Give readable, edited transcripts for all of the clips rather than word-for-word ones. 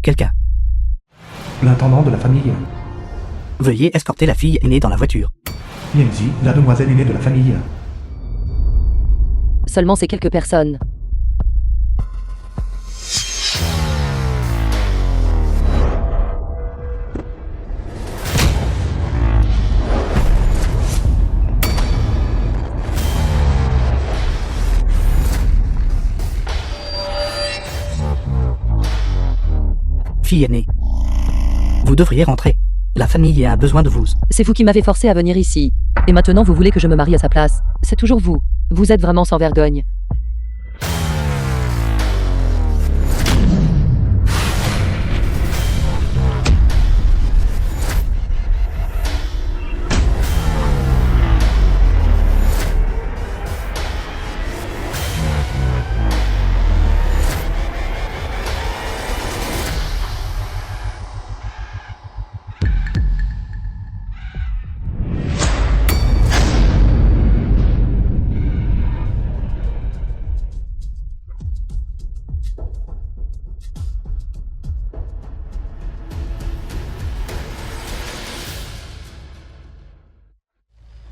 Quelqu'un. L'intendant de la famille. Veuillez escorter la fille aînée dans la voiture. Yanzi, la demoiselle aînée de la famille. Seulement ces quelques personnes. Fille aînée. Vous devriez rentrer. La famille a besoin de vous. C'est vous qui m'avez forcé à venir ici. Et maintenant vous voulez que je me marie à sa place. C'est toujours vous. Vous êtes vraiment sans vergogne.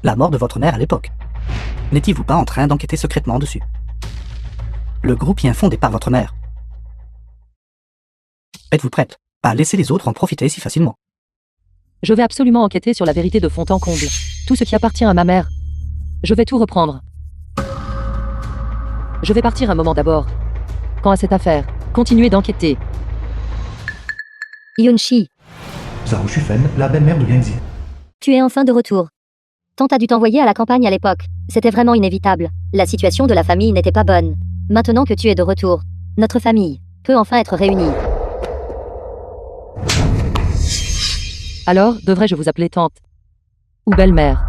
La mort de votre mère à l'époque. N'étiez-vous pas en train d'enquêter secrètement dessus? Le groupien fondé par votre mère. Êtes-vous prête à laisser les autres en profiter si facilement? Je vais absolument enquêter sur la vérité de fond en comble. Tout ce qui appartient à ma mère. Je vais tout reprendre. Je vais partir un moment d'abord. Quant à cette affaire, continuez d'enquêter. Yunshi, Zhao Shufen, la belle-mère de Yanzi. tu es enfin de retour. Tante a dû t'envoyer à la campagne à l'époque. C'était vraiment inévitable. La situation de la famille n'était pas bonne. Maintenant que tu es de retour, notre famille peut enfin être réunie. Alors, devrais-je vous appeler tante? Ou belle-mère?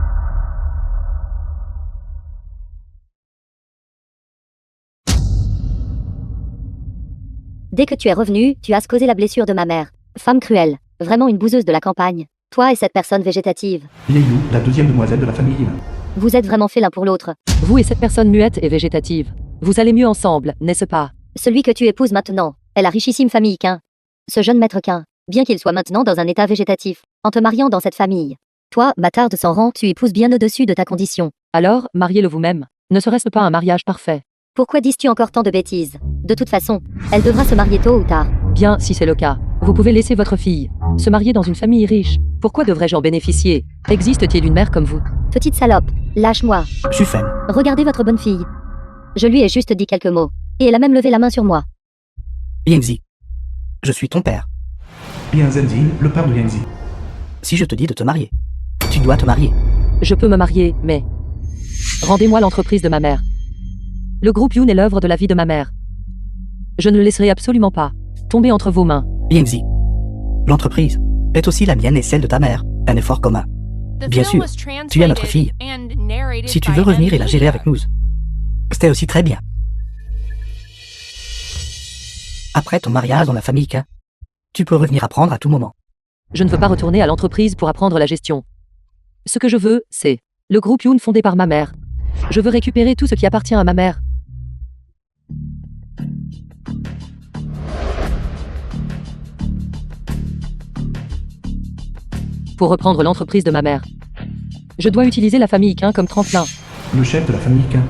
Dès que tu es revenu, tu as causé la blessure de ma mère. Femme cruelle, vraiment une bouseuse de la campagne. Toi et cette personne végétative. Liu, la deuxième demoiselle de la famille. Vous êtes vraiment fait l'un pour l'autre. Vous et cette personne muette et végétative. Vous allez mieux ensemble, n'est-ce pas? Celui que tu épouses maintenant est la richissime famille Quin. Ce jeune maître Quin, bien qu'il soit maintenant dans un état végétatif, en te mariant dans cette famille. Toi, bâtard de sang rang, tu épouses bien au-dessus de ta condition. Alors, mariez-le vous-même. Ne serait-ce pas un mariage parfait? Pourquoi dis-tu encore tant de bêtises? De toute façon, elle devra se marier tôt ou tard. Bien, si c'est le cas. Vous pouvez laisser votre fille se marier dans une famille riche. Pourquoi devrais-je en bénéficier? Existe-t-il une mère comme vous? Petite salope, lâche-moi. Shufen. Regardez votre bonne fille. Je lui ai juste dit quelques mots. Et elle a même levé la main sur moi. Yanzi. Je suis ton père. Bien Zenzi, le père de Yanzi. Si je te dis de te marier, tu dois te marier. Je peux me marier, mais... Rendez-moi l'entreprise de ma mère. Le groupe Yoon est l'œuvre de la vie de ma mère. Je ne le laisserai absolument pas tomber entre vos mains. Yanzi. L'entreprise est aussi la mienne et celle de ta mère. Un effort commun. Bien sûr, tu es notre fille. Si tu veux revenir et la gérer avec nous, c'était aussi très bien. Après ton mariage dans la famille Quin, tu peux revenir apprendre à tout moment. Je ne veux pas retourner à l'entreprise pour apprendre la gestion. Ce que je veux, c'est le groupe Yoon fondé par ma mère. Je veux récupérer tout ce qui appartient à ma mère. Pour reprendre l'entreprise de ma mère, je dois utiliser la famille Quin comme tremplin. Le chef de la famille Quin.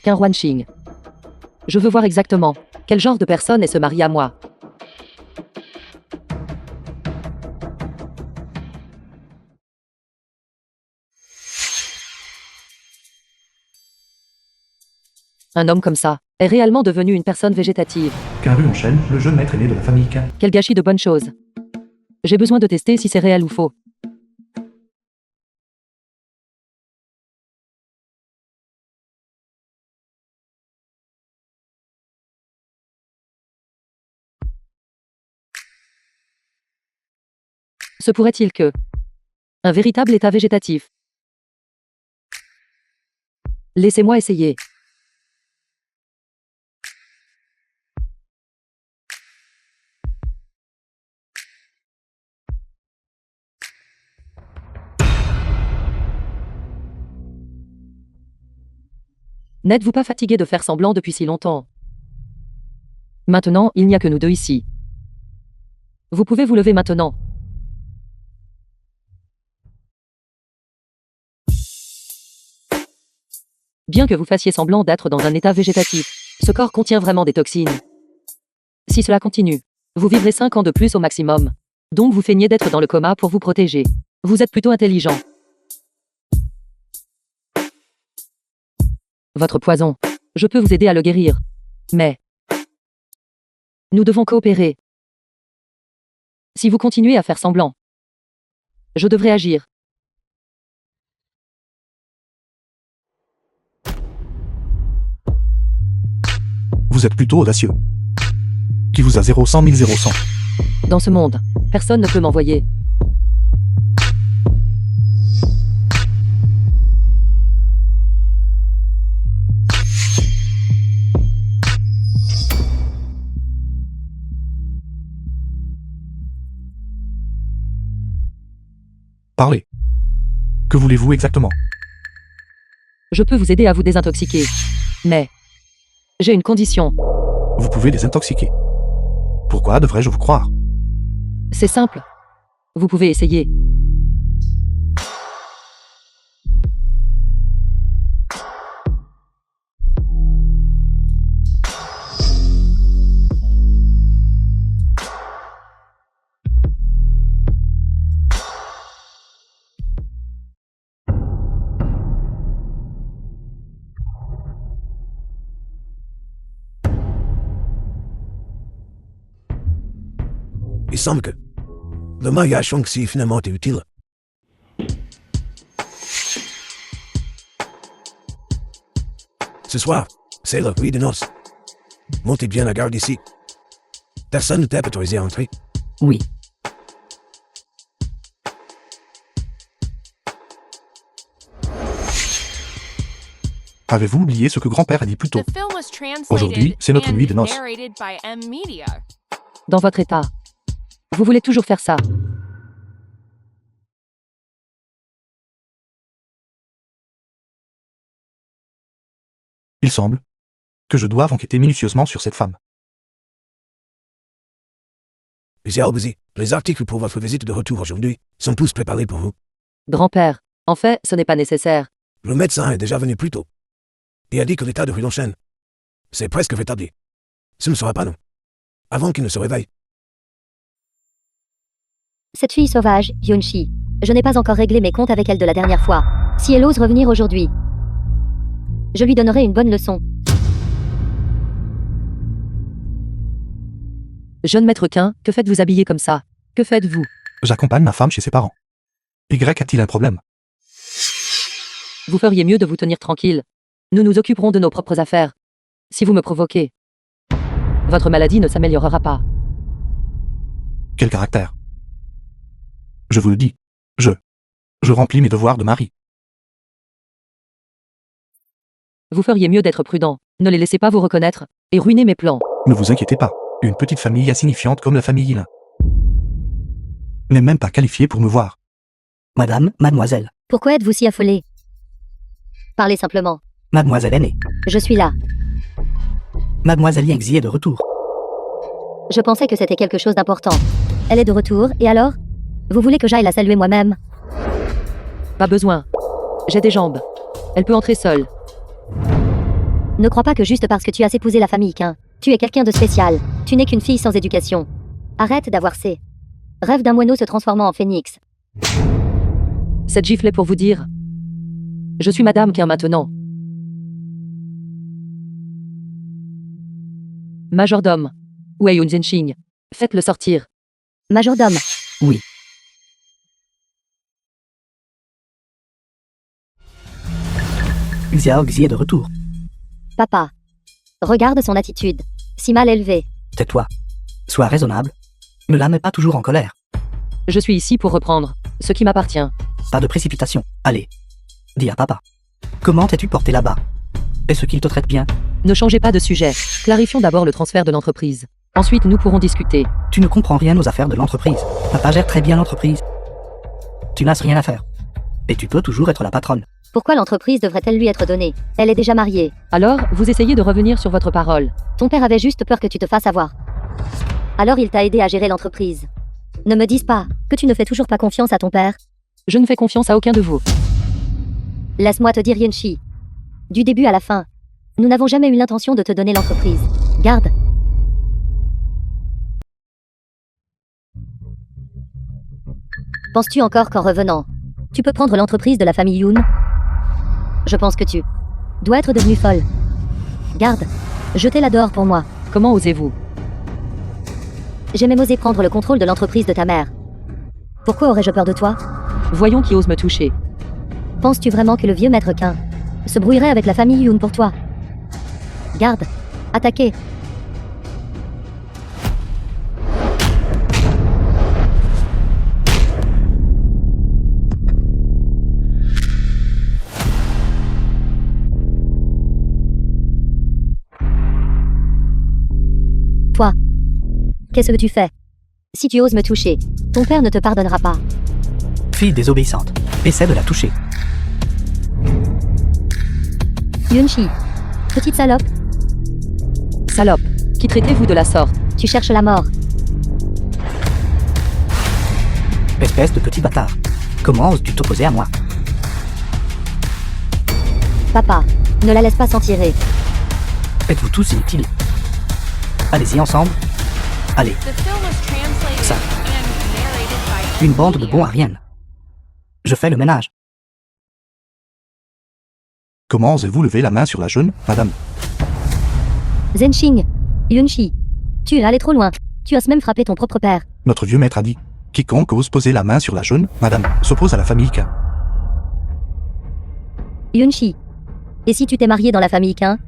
Quin Huanxing. Je veux voir exactement quel genre de personne est se marier à moi. Un homme comme ça est réellement devenu une personne végétative. Quin Ruonchen, le jeune maître aîné de la famille Quin. Quel gâchis de bonnes choses. J'ai besoin de tester si c'est réel ou faux. Se pourrait-il que un véritable état végétatif? Laissez-moi essayer. N'êtes-vous pas fatigué de faire semblant depuis si longtemps? Maintenant, il n'y a que nous deux ici. Vous pouvez vous lever maintenant. Bien que vous fassiez semblant d'être dans un état végétatif, ce corps contient vraiment des toxines. Si cela continue, vous vivrez 5 ans de plus au maximum. Donc vous feignez d'être dans le coma pour vous protéger. Vous êtes plutôt intelligent. Votre poison. Je peux vous aider à le guérir. Mais nous devons coopérer. Si vous continuez à faire semblant, je devrais agir. Vous êtes plutôt audacieux. Qui vous a 0 100 000 0 100. Dans ce monde, personne ne peut m'envoyer. Parlez. Que voulez-vous exactement? Je peux vous aider à vous désintoxiquer. Mais j'ai une condition. Vous pouvez désintoxiquer. Pourquoi devrais-je vous croire? C'est simple. Vous pouvez essayer. Il semble que le mariage Shang-Chi finalement est utile. Ce soir, c'est la nuit de noces. Montez bien la garde ici. Personne ne t'a autorisé à entrer. Oui. Avez-vous oublié ce que grand-père a dit plus tôt? Aujourd'hui, c'est notre nuit de noces. Dans votre état. Vous voulez toujours faire ça. Il semble que je doive enquêter minutieusement sur cette femme. Monsieur Albuzi, les articles pour votre visite de retour aujourd'hui sont tous préparés pour vous. Grand-père, en fait, ce n'est pas nécessaire. Le médecin est déjà venu plus tôt. Il a dit que l'état de Rue Longchen, c'est presque rétabli. Ce ne sera pas non. Avant qu'il ne se réveille. Cette fille sauvage, Yunshi. Je n'ai pas encore réglé mes comptes avec elle de la dernière fois. Si elle ose revenir aujourd'hui, je lui donnerai une bonne leçon. Jeune maître Quin, que faites-vous habiller comme ça? Que faites-vous? J'accompagne ma femme chez ses parents. Y a-t-il un problème? Vous feriez mieux de vous tenir tranquille. Nous nous occuperons de nos propres affaires. Si vous me provoquez, votre maladie ne s'améliorera pas. Quel caractère? Je vous le dis, je remplis mes devoirs de mari. Vous feriez mieux d'être prudent. Ne les laissez pas vous reconnaître et ruiner mes plans. Ne vous inquiétez pas, une petite famille insignifiante comme la famille Yin n'est même pas qualifiée pour me voir. Madame, mademoiselle. Pourquoi êtes-vous si affolée? Parlez simplement. Mademoiselle aînée. Je suis là. Mademoiselle Yangzi est de retour. Je pensais que c'était quelque chose d'important. Elle est de retour, et alors? Vous voulez que j'aille la saluer moi-même? Pas besoin. J'ai des jambes. Elle peut entrer seule. Ne crois pas que juste parce que tu as épousé la famille Quin, tu es quelqu'un de spécial. Tu n'es qu'une fille sans éducation. Arrête d'avoir ces rêves d'un moineau se transformant en phénix. Cette gifle est pour vous dire. Je suis Madame Quin maintenant. Majordome. Wei Yun Zhenxing. Faites-le sortir. Majordome. Oui. Xiao Xi est de retour. Papa. Regarde son attitude. Si mal élevée. Tais-toi. Sois raisonnable. Ne la mets pas toujours en colère. Je suis ici pour reprendre ce qui m'appartient. Pas de précipitation. Allez. Dis à papa. Comment t'es-tu porté là-bas? Est-ce qu'il te traite bien? Ne changez pas de sujet. Clarifions d'abord le transfert de l'entreprise. Ensuite, nous pourrons discuter. Tu ne comprends rien aux affaires de l'entreprise. Papa gère très bien l'entreprise. Tu n'as rien à faire. Et tu peux toujours être la patronne. Pourquoi l'entreprise devrait-elle lui être donnée? Elle est déjà mariée. Alors, vous essayez de revenir sur votre parole. Ton père avait juste peur que tu te fasses avoir. Alors il t'a aidé à gérer l'entreprise. Ne me dises pas que tu ne fais toujours pas confiance à ton père. Je ne fais confiance à aucun de vous. Laisse-moi te dire Yunshi. Du début à la fin, nous n'avons jamais eu l'intention de te donner l'entreprise. Garde. Penses-tu encore qu'en revenant, tu peux prendre l'entreprise de la famille Yoon? Je pense que tu dois être devenue folle. Garde. Jetez-la dehors pour moi. Comment osez-vous? J'ai même osé prendre le contrôle de l'entreprise de ta mère. Pourquoi aurais-je peur de toi? Voyons qui ose me toucher. Penses-tu vraiment que le vieux maître Quin se brouillerait avec la famille Yoon pour toi? Garde. Attaquez. Toi. Qu'est-ce que tu fais? Si tu oses me toucher, ton père ne te pardonnera pas. Fille désobéissante. Essaie de la toucher. Yunshi. Petite salope. Salope. Qui traitez-vous de la sorte? Tu cherches la mort. Espèce de petit bâtard. Comment oses-tu t'opposer à moi? Papa. Ne la laisse pas s'en tirer. Êtes-vous tous inutiles? Allez-y ensemble. Allez. Ça. Une bande de bons à rien. Je fais le ménage. Comment osez-vous lever la main sur la jeune, madame? Zhenxing. Yunshi. Tu es allé trop loin. Tu oses même frapper ton propre père. Notre vieux maître a dit. Quiconque ose poser la main sur la jeune, madame, s'oppose à la famille Quin. Yunshi. Et si tu t'es marié dans la famille Quin?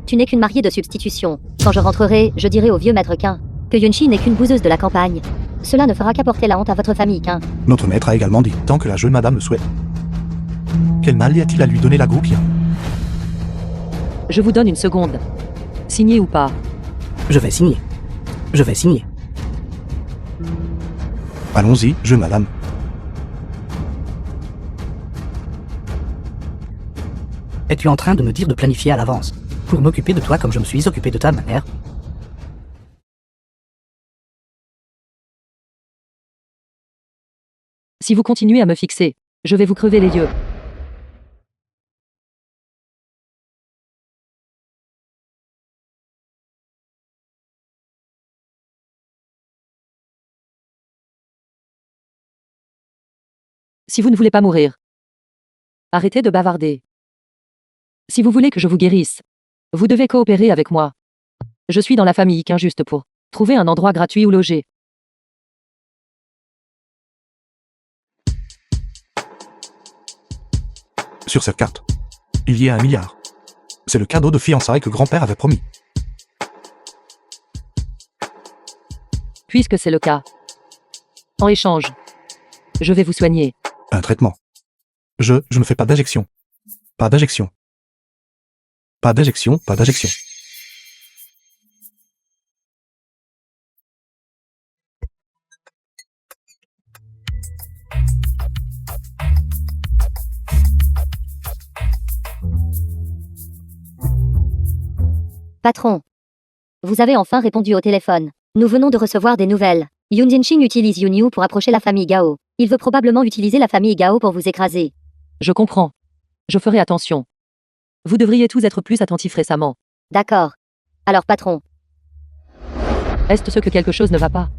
Tu n'es qu'une mariée de substitution. Quand je rentrerai, je dirai au vieux maître Quin que Yunshi n'est qu'une bouseuse de la campagne. Cela ne fera qu'apporter la honte à votre famille Quin. Notre maître a également dit, tant que la jeune madame le souhaite. Quel mal y a-t-il à lui donner la goupille? Je vous donne une seconde. Signez ou pas? Je vais signer. Je vais signer. Allons-y, jeune madame. Es-tu en train de me dire de planifier à l'avance pour m'occuper de toi comme je me suis occupé de ta mère? Si vous continuez à me fixer, je vais vous crever les yeux. Si vous ne voulez pas mourir, arrêtez de bavarder. Si vous voulez que je vous guérisse, vous devez coopérer avec moi. Je suis dans la famille Quin juste pour trouver un endroit gratuit où loger. Sur cette carte, il y a 1 milliard. C'est le cadeau de fiançailles que grand-père avait promis. Puisque c'est le cas, en échange, je vais vous soigner. Un traitement. Je ne fais pas d'injection. Pas d'injection. Pas d'injection, pas d'injection. Patron. Vous avez enfin répondu au téléphone. Nous venons de recevoir des nouvelles. Yoon Zhenxing utilise Yunyu pour approcher la famille Gao. Il veut probablement utiliser la famille Gao pour vous écraser. Je comprends. Je ferai attention. Vous devriez tous être plus attentifs récemment. D'accord. Alors patron. Est-ce ce que quelque chose ne va pas?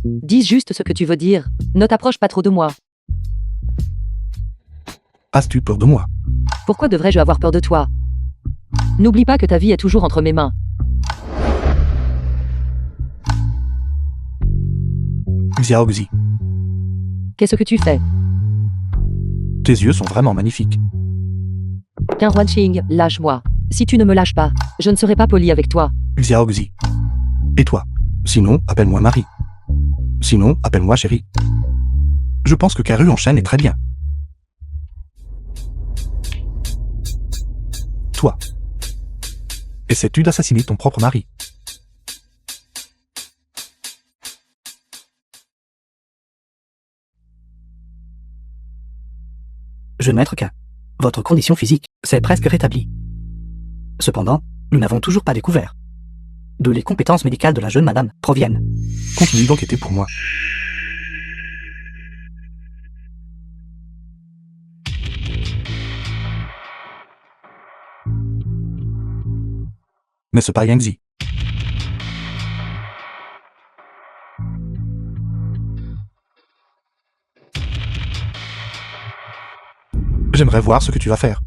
Dis juste ce que tu veux dire. Ne t'approche pas trop de moi. As-tu peur de moi? Pourquoi devrais-je avoir peur de toi? N'oublie pas que ta vie est toujours entre mes mains. Xiao Xi, Qu'est-ce que tu fais? tes yeux sont vraiment magnifiques. Qin Huanqing, lâche-moi. Si tu ne me lâches pas, je ne serai pas poli avec toi. Xiao Xi. Et toi? Sinon, appelle-moi Marie. Sinon, appelle-moi chérie. Je pense que Karu en chaîne est très bien. Toi. Essaies-tu d'assassiner ton propre mari? Jeune maître Quin, votre condition physique s'est presque rétablie. Cependant, nous n'avons toujours pas découvert d'où les compétences médicales de la jeune madame proviennent. Continue d'enquêter pour moi. Mais c'est pas Yangzi. J'aimerais voir ce que tu vas faire.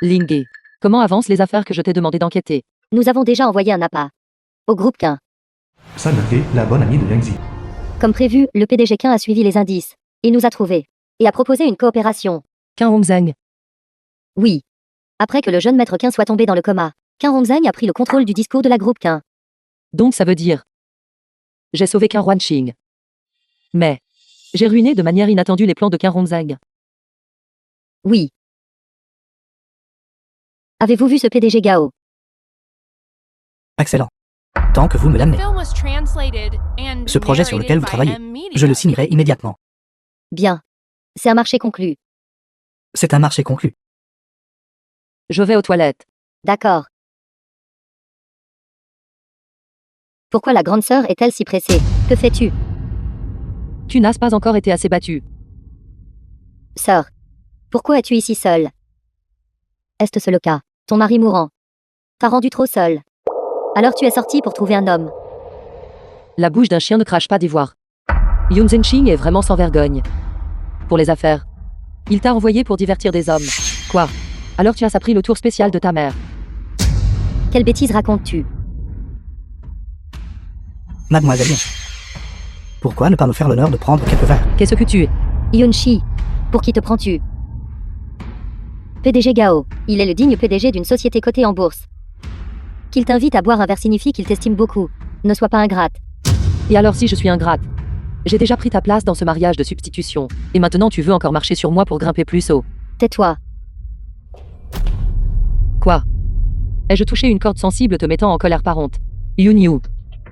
Lingé. Comment avancent les affaires que je t'ai demandé d'enquêter? Nous avons déjà envoyé un appât. Au groupe Quin. Saluté, la bonne amie de Yangzi. Comme prévu, le PDG Quin a suivi les indices. Il nous a trouvés. Et a proposé une coopération. Qin Hongzheng. Oui. Après que le jeune maître Quin soit tombé dans le coma, Qin Hongzheng a pris le contrôle du discours de la groupe Quin. Donc ça veut dire... J'ai sauvé Qin Huanqing. Mais... J'ai ruiné de manière inattendue les plans de Qin Hongzheng. Oui. Avez-vous vu ce PDG Gao? Excellent. Tant que vous me l'amenez. Ce projet sur lequel vous travaillez, je le signerai immédiatement. Bien. C'est un marché conclu. C'est un marché conclu. Je vais aux toilettes. D'accord. Pourquoi la grande sœur est-elle si pressée? Que fais-tu? Tu n'as pas encore été assez battu. Sœur. Pourquoi es-tu ici seule? Est-ce le cas? Ton mari mourant t'a rendu trop seule. Alors tu es sortie pour trouver un homme. La bouche d'un chien ne crache pas d'ivoire. Yun Zhenqing est vraiment sans vergogne. Pour les affaires. Il t'a envoyé pour divertir des hommes. Quoi? Alors tu as appris le tour spécial de ta mère. Quelle bêtise racontes-tu? Mademoiselle. Pourquoi ne pas me faire l'honneur de prendre quelques verres? Qu'est-ce que tu es? Yunchi. Pour qui te prends-tu? PDG Gao. Il est le digne PDG d'une société cotée en bourse. Qu'il t'invite à boire un verre signifie qu'il t'estime beaucoup. Ne sois pas ingrate. Et alors si je suis ingrate? J'ai déjà pris ta place dans ce mariage de substitution. Et maintenant tu veux encore marcher sur moi pour grimper plus haut. Tais-toi. Quoi? Ai-je touché une corde sensible te mettant en colère par honte? Yun Yu.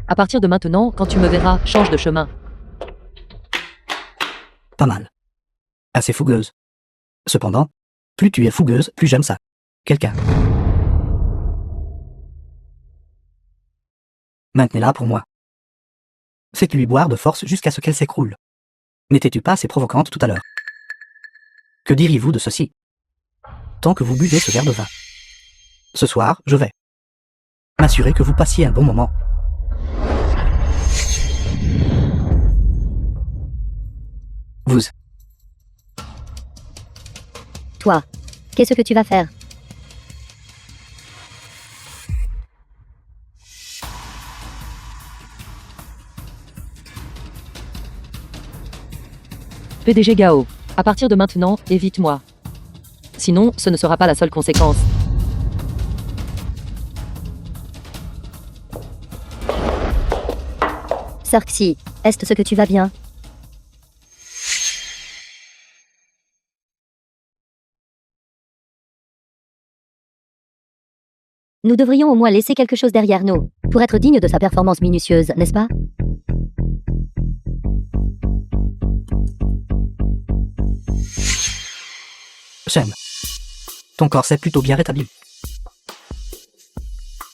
À partir de maintenant, quand tu me verras, change de chemin. Pas mal. Assez fougueuse. Cependant, plus tu es fougueuse, plus j'aime ça. Quelqu'un. Maintenez-la pour moi. Faites-lui boire de force jusqu'à ce qu'elle s'écroule. N'étais-tu pas assez provocante tout à l'heure? Que diriez-vous de ceci? Tant que vous buvez ce verre de vin. Ce soir, je vais m'assurer que vous passiez un bon moment. Vous. Toi. Qu'est-ce que tu vas faire? PDG Gao. À partir de maintenant, évite-moi. Sinon, ce ne sera pas la seule conséquence. Sœur Xi, est-ce que tu vas bien? Nous devrions au moins laisser quelque chose derrière nous, pour être digne de sa performance minutieuse, n'est-ce pas? J'aime. Ton corset plutôt bien rétabli.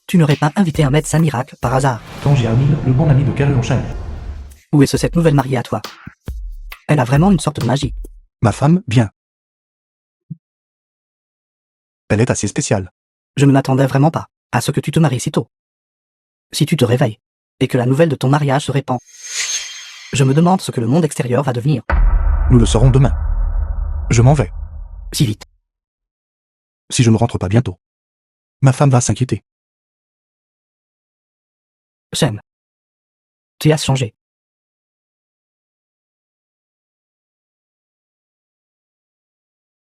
Tu n'aurais pas invité un médecin miracle par hasard? Tangi Armin, le bon ami de Karu Hongzheng. Où est-ce cette nouvelle mariée à toi? Elle a vraiment une sorte de magie. Ma femme, bien. Elle est assez spéciale. Je ne m'attendais vraiment pas à ce que tu te maries si tôt. Si tu te réveilles, et que la nouvelle de ton mariage se répand, je me demande ce que le monde extérieur va devenir. Nous le saurons demain. Je m'en vais. Si vite. Si je ne rentre pas bientôt. Ma femme va s'inquiéter. J'aime. Tu as changé.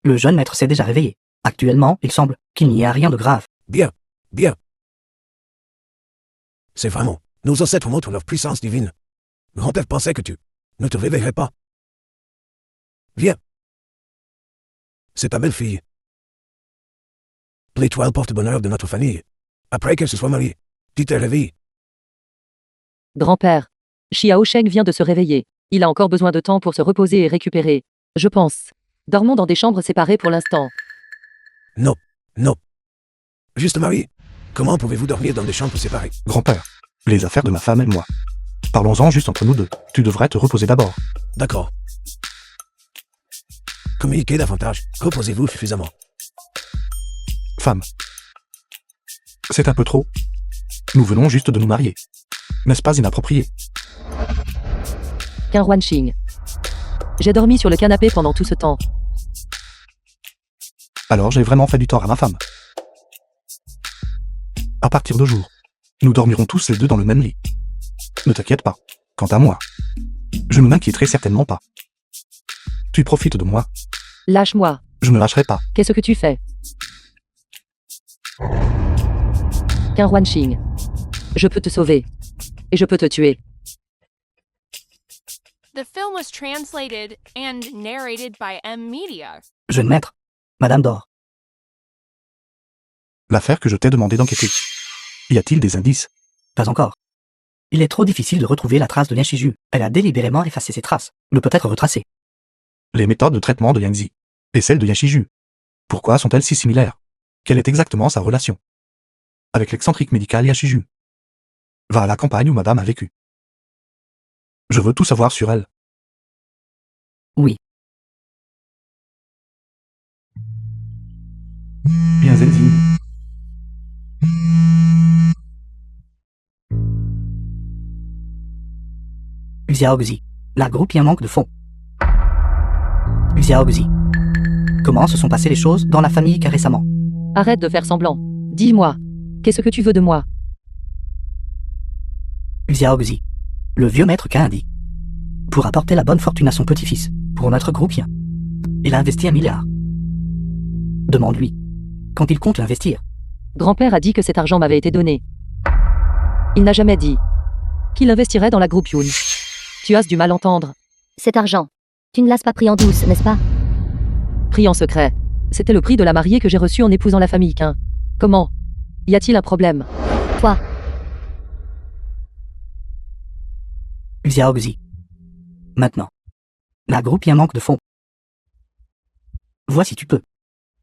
Le jeune maître s'est déjà réveillé. Actuellement, il semble qu'il n'y a rien de grave. Bien, bien. C'est vraiment. Nos ancêtres montrent leur puissance divine. Grand-père pensait que tu ne te réveillerais pas. Viens. C'est ta belle-fille. L'étoile porte-bonheur de notre famille. Après qu'elle se soit mariée, tu t'es réveillé. Grand-père. Xiao Sheng vient de se réveiller. Il a encore besoin de temps pour se reposer et récupérer. Je pense. Dormons dans des chambres séparées pour l'instant. Non, non. Juste marié. Comment pouvez-vous dormir dans des chambres séparées? Grand-père, les affaires de ma femme et moi. Parlons-en juste entre nous deux. Tu devrais te reposer d'abord. D'accord. Communiquez davantage. Reposez-vous suffisamment. Femme. C'est un peu trop. Nous venons juste de nous marier. N'est-ce pas inapproprié? Qu'un Wanxing. J'ai dormi sur le canapé pendant tout ce temps. Alors j'ai vraiment fait du tort à ma femme. À partir de jour, nous dormirons tous les deux dans le même lit. Ne t'inquiète pas. Quant à moi, je ne m'inquiéterai certainement pas. Tu profites de moi, Lâche-moi. je ne lâcherai pas. Qu'est-ce que tu fais? Qu'un Wanxing. Je peux te sauver. Et je peux te tuer. The film was translated and narrated by M Media. Jeune maître, Madame Dor. L'affaire que je t'ai demandé d'enquêter. Y a-t-il des indices? Pas encore. Il est trop difficile de retrouver la trace de Lian Shiju. Elle a délibérément effacé ses traces. Ne peut être retracée. Les méthodes de traitement de Yanzi et celles de Yanshiju. Pourquoi sont-elles si similaires? Quelle est exactement sa relation avec l'excentrique médical Yanshiju? Va à la campagne où madame a vécu. Je veux tout savoir sur elle. Oui. Bien Zenzi. Xiaoxi. La groupe y a un manque de fonds. Xiaoxi. Comment se sont passées les choses dans la famille qu'a récemment? Arrête de faire semblant. Dis-moi. Qu'est-ce que tu veux de moi? Xiaoxi. Le vieux maître qu'a dit. Pour apporter la bonne fortune à son petit-fils, pour notre groupien. Il a investi 1 milliard. Demande-lui. Quand il compte l'investir. Grand-père a dit que cet argent m'avait été donné. Il n'a jamais dit qu'il investirait dans la groupe Yoon. Tu as du mal entendre. Cet argent. Tu ne l'as pas pris en douce, n'est-ce pas? Pris en secret. C'était le prix de la mariée que j'ai reçue en épousant la famille Quin. Comment? Y a-t-il un problème? Toi. Xiaoxi. Maintenant. La groupe y a un manque de fonds. Vois si tu peux.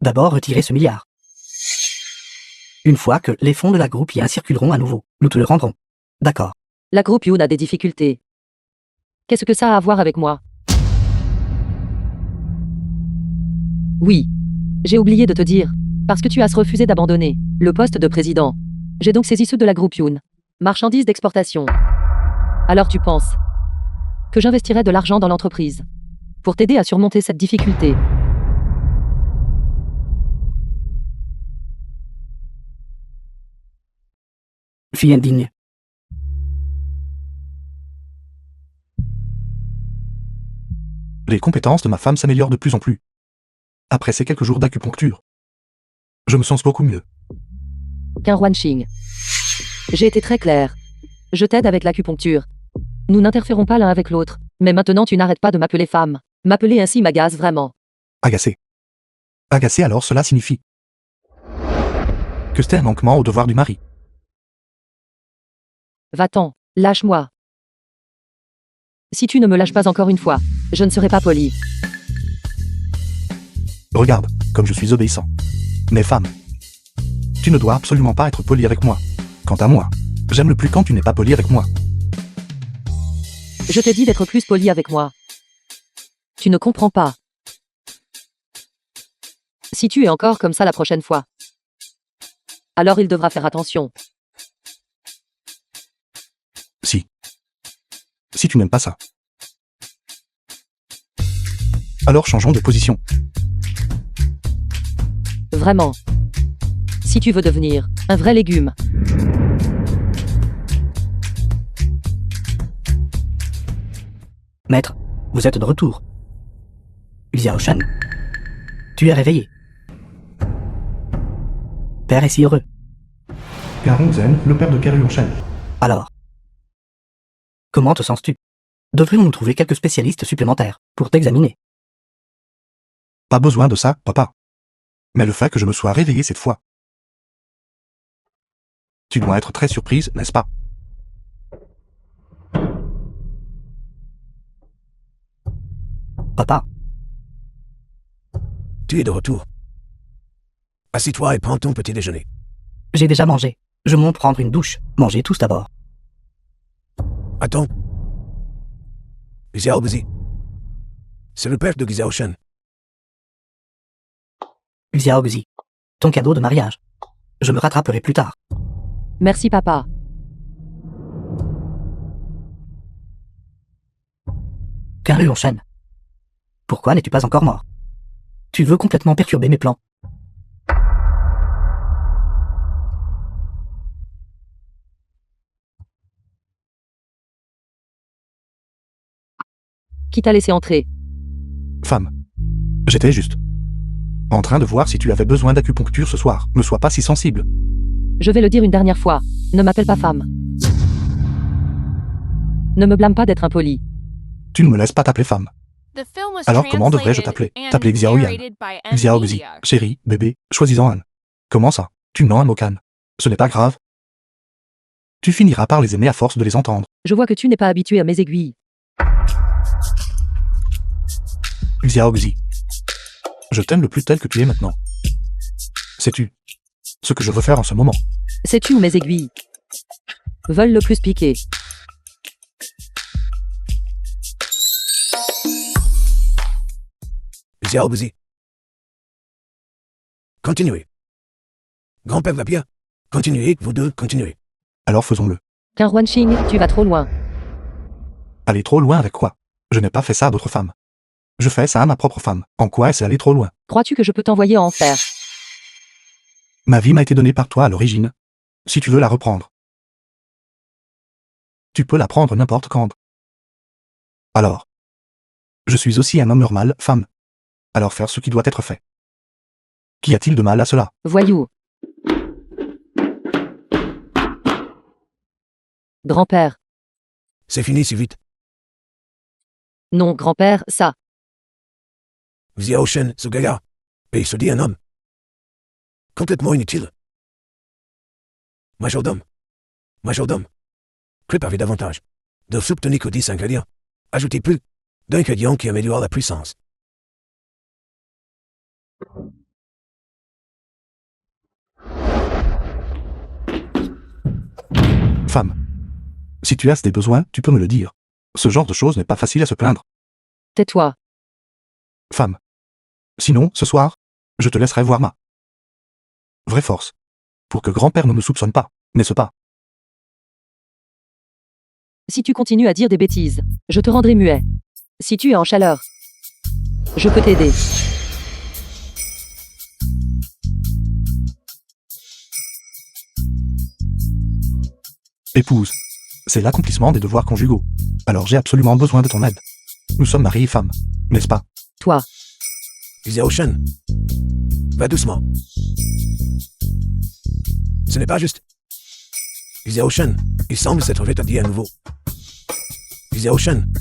D'abord retirer ce milliard. Une fois que les fonds de la groupe y circuleront à nouveau, nous te le rendrons. D'accord. La groupe Yoon a des difficultés. Qu'est-ce que ça a à voir avec moi? Oui. J'ai oublié de te dire. Parce que tu as refusé d'abandonner le poste de président. J'ai donc saisi ceux de la groupe Yoon. Marchandises d'exportation. Alors tu penses que j'investirais de l'argent dans l'entreprise pour t'aider à surmonter cette difficulté? Fille indigne. Les compétences de ma femme s'améliorent de plus en plus. Après ces quelques jours d'acupuncture, je me sens beaucoup mieux. Qu'un Wanxing. J'ai été très clair. Je t'aide avec l'acupuncture. Nous n'interférons pas l'un avec l'autre. Mais maintenant tu n'arrêtes pas de m'appeler femme. M'appeler ainsi m'agace vraiment. Agacé. Agacé alors cela signifie que c'était un manquement au devoir du mari. Va-t'en, lâche-moi. Si tu ne me lâches pas encore une fois, je ne serai pas poli. Regarde, comme je suis obéissant. Mais femme, tu ne dois absolument pas être poli avec moi. Quant à moi, j'aime le plus quand tu n'es pas poli avec moi. Je t'ai dit d'être plus poli avec moi. Tu ne comprends pas. Si tu es encore comme ça la prochaine fois, alors il devra faire attention. Si tu n'aimes pas ça, alors changeons de position. Vraiment. Si tu veux devenir un vrai légume. Maître, vous êtes de retour. Xiao Shan. Tu es réveillé. Père est si heureux. Garon Zen, le père de Kerry Shen. Alors. Comment te sens-tu? Devrions-nous trouver quelques spécialistes supplémentaires pour t'examiner? Pas besoin de ça, papa. Mais le fait que je me sois réveillé cette fois. Tu dois être très surprise, n'est-ce pas? Papa, Tu es de retour. Assis-toi et prends ton petit déjeuner. J'ai déjà mangé. Je monte prendre une douche. Mangez tous d'abord. Attends. Xiao Buzi. C'est le père de Xiao Shen. Xiao Guzi. Ton cadeau de mariage. Je me rattraperai plus tard. Merci papa. Karu enchaîne. Pourquoi n'es-tu pas encore mort? Tu veux complètement perturber mes plans. Qui t'a laissé entrer? Femme. J'étais juste en train de voir si tu avais besoin d'acupuncture ce soir. Ne sois pas si sensible. Je vais le dire une dernière fois. Ne m'appelle pas femme. Ne me blâme pas d'être impoli. Tu ne me laisses pas t'appeler femme. The film was Alors comment devrais-je translated t'appeler? and T'appeler Xiao Yan. narrated by M. Xiao Guzi. Media. Chérie, bébé, choisis-en un. Comment ça? Tu mens un Mokan. Ce n'est pas grave. Tu finiras par les aimer à force de les entendre. Je vois que tu n'es pas habitué à mes aiguilles. Xiao Guzi. Je t'aime le plus tel que tu es maintenant. Sais-tu ce que je veux faire en ce moment? Sais-tu où mes aiguilles veulent le plus piquer? Xiao Buzi. Continuez. Grand-père va bien. Continuez, vous deux, continuez. Alors faisons-le. Qu'un Huanxing, tu vas trop loin. Aller trop loin avec quoi? Je n'ai pas fait ça à d'autres femmes. Je fais ça à ma propre femme. En quoi est-ce aller trop loin? Crois-tu que je peux t'envoyer en enfer? Ma vie m'a été donnée par toi à l'origine. Si tu veux la reprendre, tu peux la prendre n'importe quand. Alors, je suis aussi un homme normal, femme. Alors faire ce qui doit être fait. Qu'y a-t-il de mal à cela? Voyou. Grand-père. C'est fini si vite. Non, grand-père, ça. Xiao Shen, ce gars-là. Et il se dit un homme. Complètement inutile. Majordome. Majordome. Préparez davantage. De soupe tonique aux 10 ingrédients. Ajoutez plus d'ingrédients qui améliorent la puissance. Femme. Si tu as des besoins, tu peux me le dire. Ce genre de choses n'est pas facile à se plaindre. Tais-toi. Femme. Sinon, ce soir, je te laisserai voir ma vraie force. Pour que grand-père ne me soupçonne pas, n'est-ce pas? Si tu continues à dire des bêtises, je te rendrai muet. Si tu es en chaleur, je peux t'aider. Épouse. C'est l'accomplissement des devoirs conjugaux. Alors j'ai absolument besoin de ton aide. Nous sommes mari et femme, n'est-ce pas? Toi. Xiao Shen. Va doucement. Ce n'est pas juste. Xiao Shen, il semble s'être rétabli à nouveau. Xiao Shen.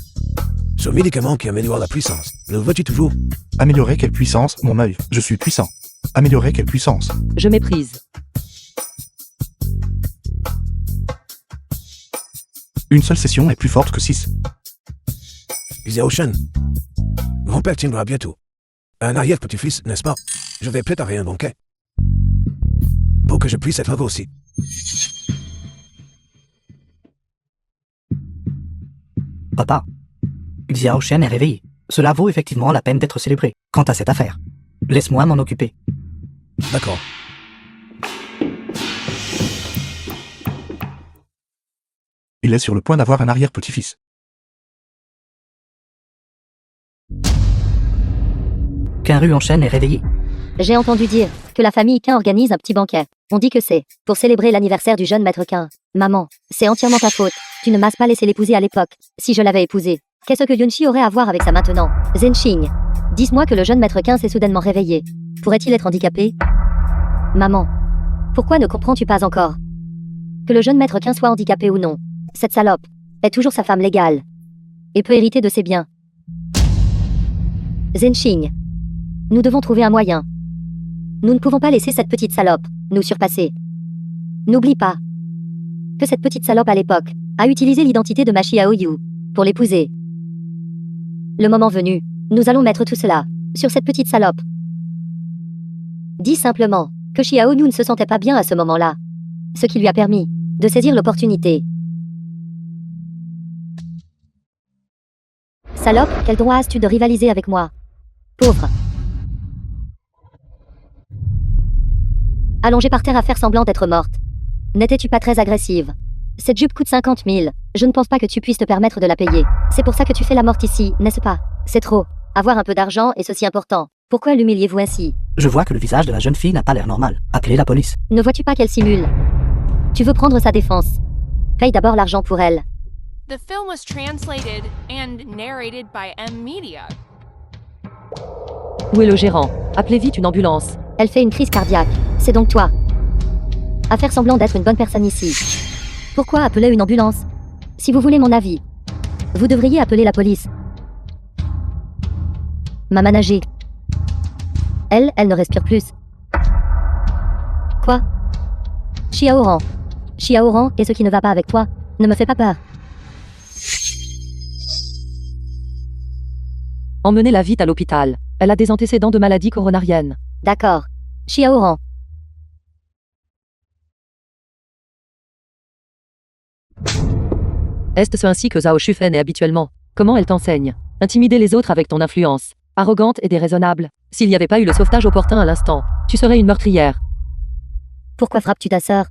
Ce médicament qui améliore la puissance, le veux-tu toujours? Améliorer quelle puissance, mon œil, je suis puissant. Améliorer quelle puissance? Je méprise. Une seule session est plus forte que 6. Xiao Shen. Grand-père tiendra bientôt. Un arrière-petit-fils, n'est-ce pas? Je vais préparer un banquet. Pour que je puisse être grossi. Papa. Xiao Shen est réveillé. Cela vaut effectivement la peine d'être célébré. Quant à cette affaire, laisse-moi m'en occuper. D'accord. Il est sur le point d'avoir un arrière-petit-fils. Karu enchaîne est réveillé. J'ai entendu dire que la famille Quin organise un petit banquet. On dit que c'est pour célébrer l'anniversaire du jeune maître Quin. Maman, c'est entièrement ta faute. Tu ne m'as pas laissé l'épouser à l'époque. Si je l'avais épousée, qu'est-ce que Yunchi aurait à voir avec ça maintenant? Zhenxing, dis-moi que le jeune maître Quin s'est soudainement réveillé. Pourrait-il être handicapé? Maman, pourquoi ne comprends-tu pas encore? Que le jeune maître Quin soit handicapé ou non, cette salope est toujours sa femme légale et peut hériter de ses biens. Zhenxing, nous devons trouver un moyen. Nous ne pouvons pas laisser cette petite salope nous surpasser. N'oublie pas que cette petite salope à l'époque a utilisé l'identité de Ma Xiaoyu pour l'épouser. Le moment venu, nous allons mettre tout cela sur cette petite salope. Dis simplement que Xiao Yun ne se sentait pas bien à ce moment-là. Ce qui lui a permis de saisir l'opportunité. Salope, quel droit as-tu de rivaliser avec moi? Pauvre. Allongée par terre à faire semblant d'être morte. N'étais-tu pas très agressive? Cette jupe coûte 50 000. Je ne pense pas que tu puisses te permettre de la payer. C'est pour ça que tu fais la morte ici, n'est-ce pas? C'est trop. Avoir un peu d'argent est ceci important. Pourquoi l'humiliez-vous ainsi? Je vois que le visage de la jeune fille n'a pas l'air normal. Appelez la police. Ne vois-tu pas qu'elle simule? Tu veux prendre sa défense. Paye d'abord l'argent pour elle. The film was translated and narrated by M Media. Où est le gérant? Appelez vite une ambulance. Elle fait une crise cardiaque. C'est donc toi. À faire semblant d'être une bonne personne ici. Pourquoi appeler une ambulance? Si vous voulez mon avis, vous devriez appeler la police. Ma managée. Elle ne respire plus. Quoi? Xiaoran. Xiaoran, et ce qui ne va pas avec toi? Ne me fais pas peur. Emmenez-la vite à l'hôpital. Elle a des antécédents de maladies coronariennes. D'accord. Xiaoran. Est-ce ainsi que Zhao Shufen est habituellement? Comment elle t'enseigne? Intimider les autres avec ton influence. Arrogante et déraisonnable. S'il n'y avait pas eu le sauvetage opportun à l'instant, tu serais une meurtrière. Pourquoi frappes-tu ta sœur?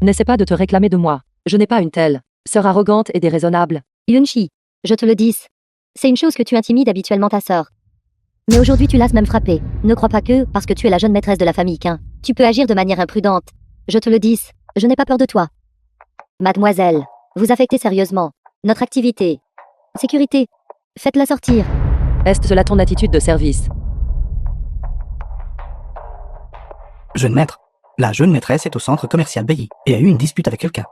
N'essaie pas de te réclamer de moi. Je n'ai pas une telle sœur arrogante et déraisonnable. Yunchi, je te le dis. C'est une chose que tu intimides habituellement ta sœur. Mais aujourd'hui tu l'as même frappée. Ne crois pas que, parce que tu es la jeune maîtresse de la famille Qin, tu peux agir de manière imprudente. Je te le dis, je n'ai pas peur de toi. Mademoiselle, vous affectez sérieusement notre activité. Sécurité. Faites-la sortir. Est-ce là ton attitude de service? Jeune maître. La jeune maîtresse est au centre commercial Bailly et a eu une dispute avec quelqu'un.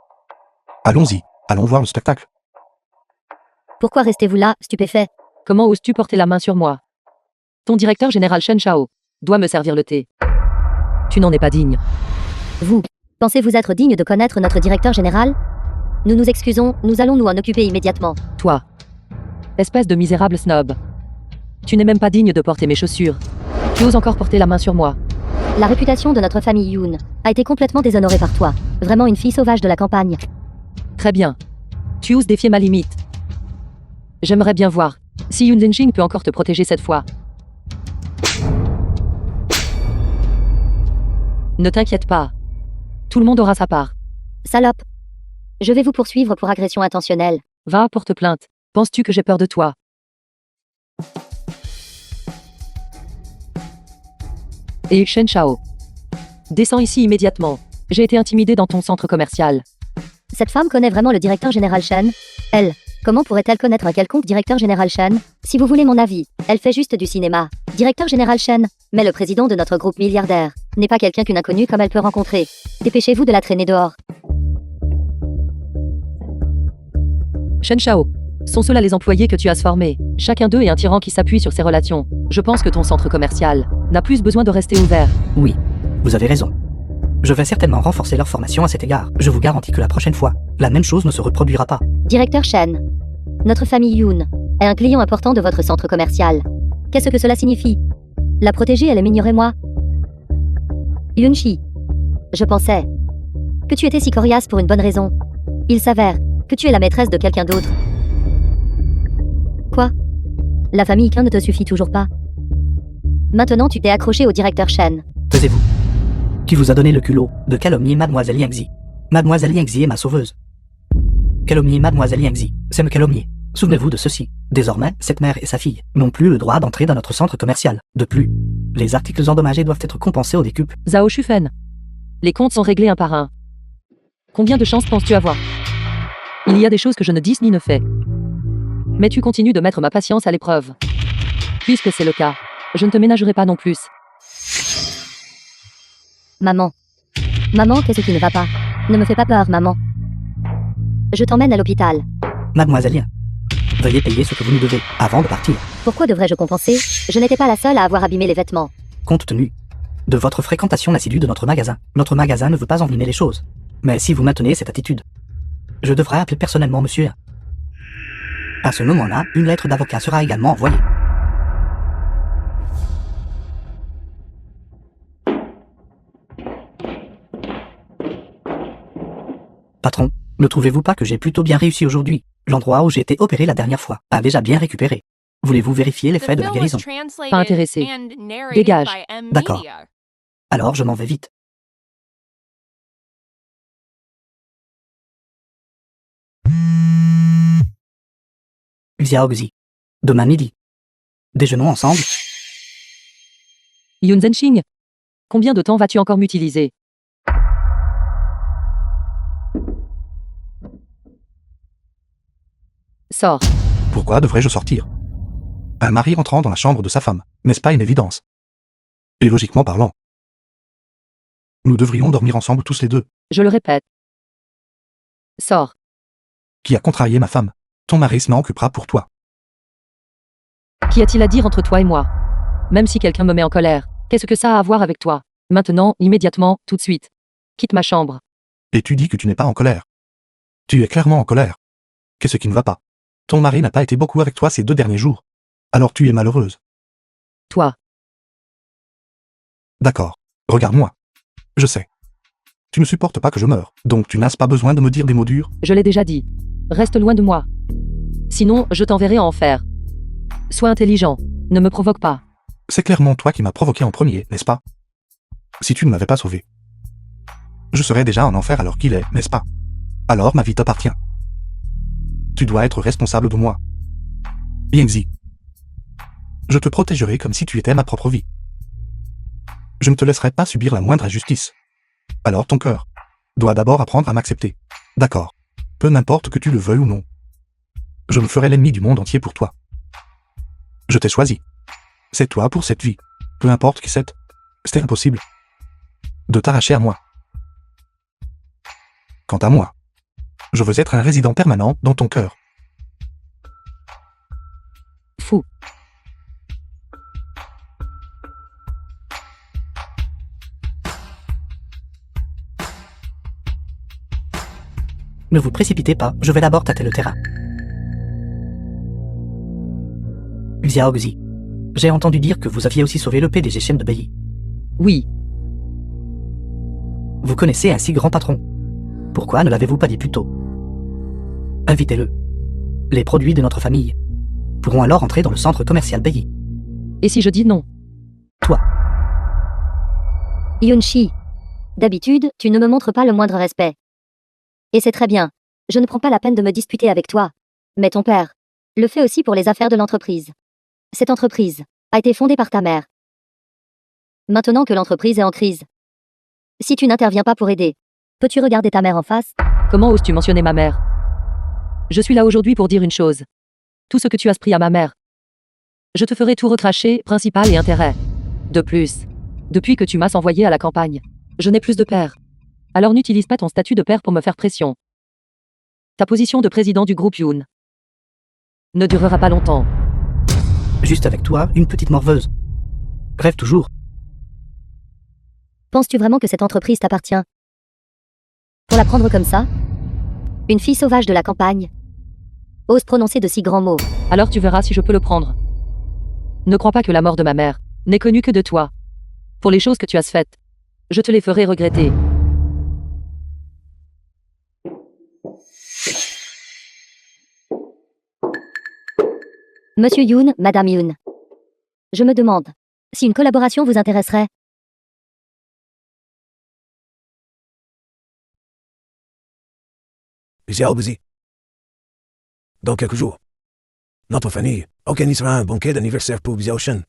Allons-y, allons voir le spectacle. Pourquoi restez-vous là, stupéfait? Comment oses-tu porter la main sur moi? Ton directeur général Shen Shao doit me servir le thé. Tu n'en es pas digne. Vous, pensez-vous être digne de connaître notre directeur général? Nous nous excusons, nous allons nous en occuper immédiatement. Toi, espèce de misérable snob. Tu n'es même pas digne de porter mes chaussures. Tu oses encore porter la main sur moi. La réputation de notre famille Yoon a été complètement déshonorée par toi. Vraiment une fille sauvage de la campagne. Très bien. Tu oses défier ma limite. J'aimerais bien voir si Yun Zhenxing peut encore te protéger cette fois. Ne t'inquiète pas. Tout le monde aura sa part. Salope. Je vais vous poursuivre pour agression intentionnelle. Va, porte plainte. Penses-tu que j'ai peur de toi? Et Shen Shao. Descends ici immédiatement. J'ai été intimidé dans ton centre commercial. Cette femme connaît vraiment le directeur général Shen. Elle, comment pourrait-elle connaître un quelconque directeur général Shen? Si vous voulez mon avis, elle fait juste du cinéma. Directeur général Shen, mais le président de notre groupe milliardaire, n'est pas quelqu'un qu'une inconnue comme elle peut rencontrer. Dépêchez-vous de la traîner dehors. Shen Shao. Sont ceux-là les employés que tu as formés? Chacun d'eux est un tyran qui s'appuie sur ses relations. Je pense que ton centre commercial n'a plus besoin de rester ouvert. Oui, vous avez raison. Je vais certainement renforcer leur formation à cet égard. Je vous garantis que la prochaine fois, la même chose ne se reproduira pas. Directeur Shen. Notre famille Yoon est un client important de votre centre commercial. Qu'est-ce que cela signifie? La protéger, elle m'ignorait moi? Yunchi. Je pensais que tu étais si coriace pour une bonne raison. Il s'avère que tu es la maîtresse de quelqu'un d'autre. Quoi? La famille Qin ne te suffit toujours pas? Maintenant tu t'es accroché au directeur Shen. Taisez-vous. Qui vous a donné le culot de calomnier Mademoiselle Yangzi? Mademoiselle Yangzi est ma sauveuse. Calomnier Mademoiselle Yangzi, c'est me calomnier. Souvenez-vous de ceci. Désormais, cette mère et sa fille n'ont plus le droit d'entrer dans notre centre commercial. De plus, les articles endommagés doivent être compensés au décuple. Zhao Shufen. Les comptes sont réglés un par un. Combien de chances penses-tu avoir? Il y a des choses que je ne dis ni ne fais. Mais tu continues de mettre ma patience à l'épreuve. Puisque c'est le cas, je ne te ménagerai pas non plus. Maman. Maman, qu'est-ce qui ne va pas? Ne me fais pas peur, maman. Je t'emmène à l'hôpital. Mademoiselle Yin, veuillez payer ce que vous nous devez avant de partir. Pourquoi devrais-je compenser? Je n'étais pas la seule à avoir abîmé les vêtements. Compte tenu de votre fréquentation assidue de notre magasin ne veut pas envenimer les choses. Mais si vous maintenez cette attitude, je devrais appeler personnellement monsieur Yin. À ce moment-là, une lettre d'avocat sera également envoyée. Patron, ne trouvez-vous pas que j'ai plutôt bien réussi aujourd'hui? L'endroit où j'ai été opéré la dernière fois a déjà bien récupéré. Voulez-vous vérifier The l'effet de la film was guérison? translated Pas intéressé. and narrated Dégage. by M D'accord. Media. Alors je m'en vais vite. Xiaoxi. Demain midi. Déjeunons ensemble? Yun Zhenxing. Combien de temps vas-tu encore m'utiliser? Sors. Pourquoi devrais-je sortir? Un mari entrant dans la chambre de sa femme, n'est-ce pas une évidence? Et logiquement parlant, nous devrions dormir ensemble tous les deux. Je le répète. Sors. Qui a contrarié ma femme? Ton mari s'en occupera pour toi. Qu'y a-t-il à dire entre toi et moi? Même si quelqu'un me met en colère, qu'est-ce que ça a à voir avec toi? Maintenant, immédiatement, tout de suite. Quitte ma chambre. Et tu dis que tu n'es pas en colère. Tu es clairement en colère. Qu'est-ce qui ne va pas? Ton mari n'a pas été beaucoup avec toi ces 2 derniers jours. Alors tu es malheureuse. Toi. D'accord. Regarde-moi. Je sais. Tu ne supportes pas que je meure, donc tu n'as pas besoin de me dire des mots durs. Je l'ai déjà dit. Reste loin de moi. Sinon, je t'enverrai en enfer. Sois intelligent. Ne me provoque pas. C'est clairement toi qui m'as provoqué en premier, n'est-ce pas? Si tu ne m'avais pas sauvé, je serais déjà en enfer alors qu'il est, n'est-ce pas? Alors ma vie t'appartient. Tu dois être responsable de moi. Yangzi. Je te protégerai comme si tu étais ma propre vie. Je ne te laisserai pas subir la moindre injustice. Alors ton cœur doit d'abord apprendre à m'accepter. D'accord. Peu n'importe que tu le veuilles ou non. Je me ferai l'ennemi du monde entier pour toi. Je t'ai choisi. C'est toi pour cette vie. Peu importe qui c'est. C'était impossible de t'arracher à moi. Quant à moi, je veux être un résident permanent dans ton cœur. Fou. Ne vous précipitez pas, je vais d'abord tâter le terrain. Xiaoxi. J'ai entendu dire que vous aviez aussi sauvé le PDG Shem de Bailly. Oui. Vous connaissez un si grand patron. Pourquoi ne l'avez-vous pas dit plus tôt? Invitez-le. Les produits de notre famille pourront alors entrer dans le centre commercial Bailly. Et si je dis non? Toi, Yunchi. D'habitude, tu ne me montres pas le moindre respect. Et c'est très bien. Je ne prends pas la peine de me disputer avec toi. Mais ton père le fait aussi pour les affaires de l'entreprise. Cette entreprise a été fondée par ta mère. Maintenant que l'entreprise est en crise, si tu n'interviens pas pour aider, peux-tu regarder ta mère en face? Comment oses-tu mentionner ma mère? Je suis là aujourd'hui pour dire une chose. Tout ce que tu as pris à ma mère. Je te ferai tout recracher, principal et intérêt. De plus, depuis que tu m'as envoyé à la campagne, je n'ai plus de père. Alors n'utilise pas ton statut de père pour me faire pression. Ta position de président du groupe Yoon ne durera pas longtemps. juste avec toi, une petite morveuse. Rêve toujours. Penses-tu vraiment que cette entreprise t'appartient? Pour la prendre comme ça? Une fille sauvage de la campagne ose prononcer de si grands mots. Alors tu verras si je peux le prendre. Ne crois pas que la mort de ma mère n'est connue que de toi. Pour les choses que tu as faites, je te les ferai regretter. Monsieur Yoon, Madame Yoon. Je me demande si une collaboration vous intéresserait. Xiaoxi. Dans quelques jours, notre famille organisera un banquet d'anniversaire pour Xiaoshen.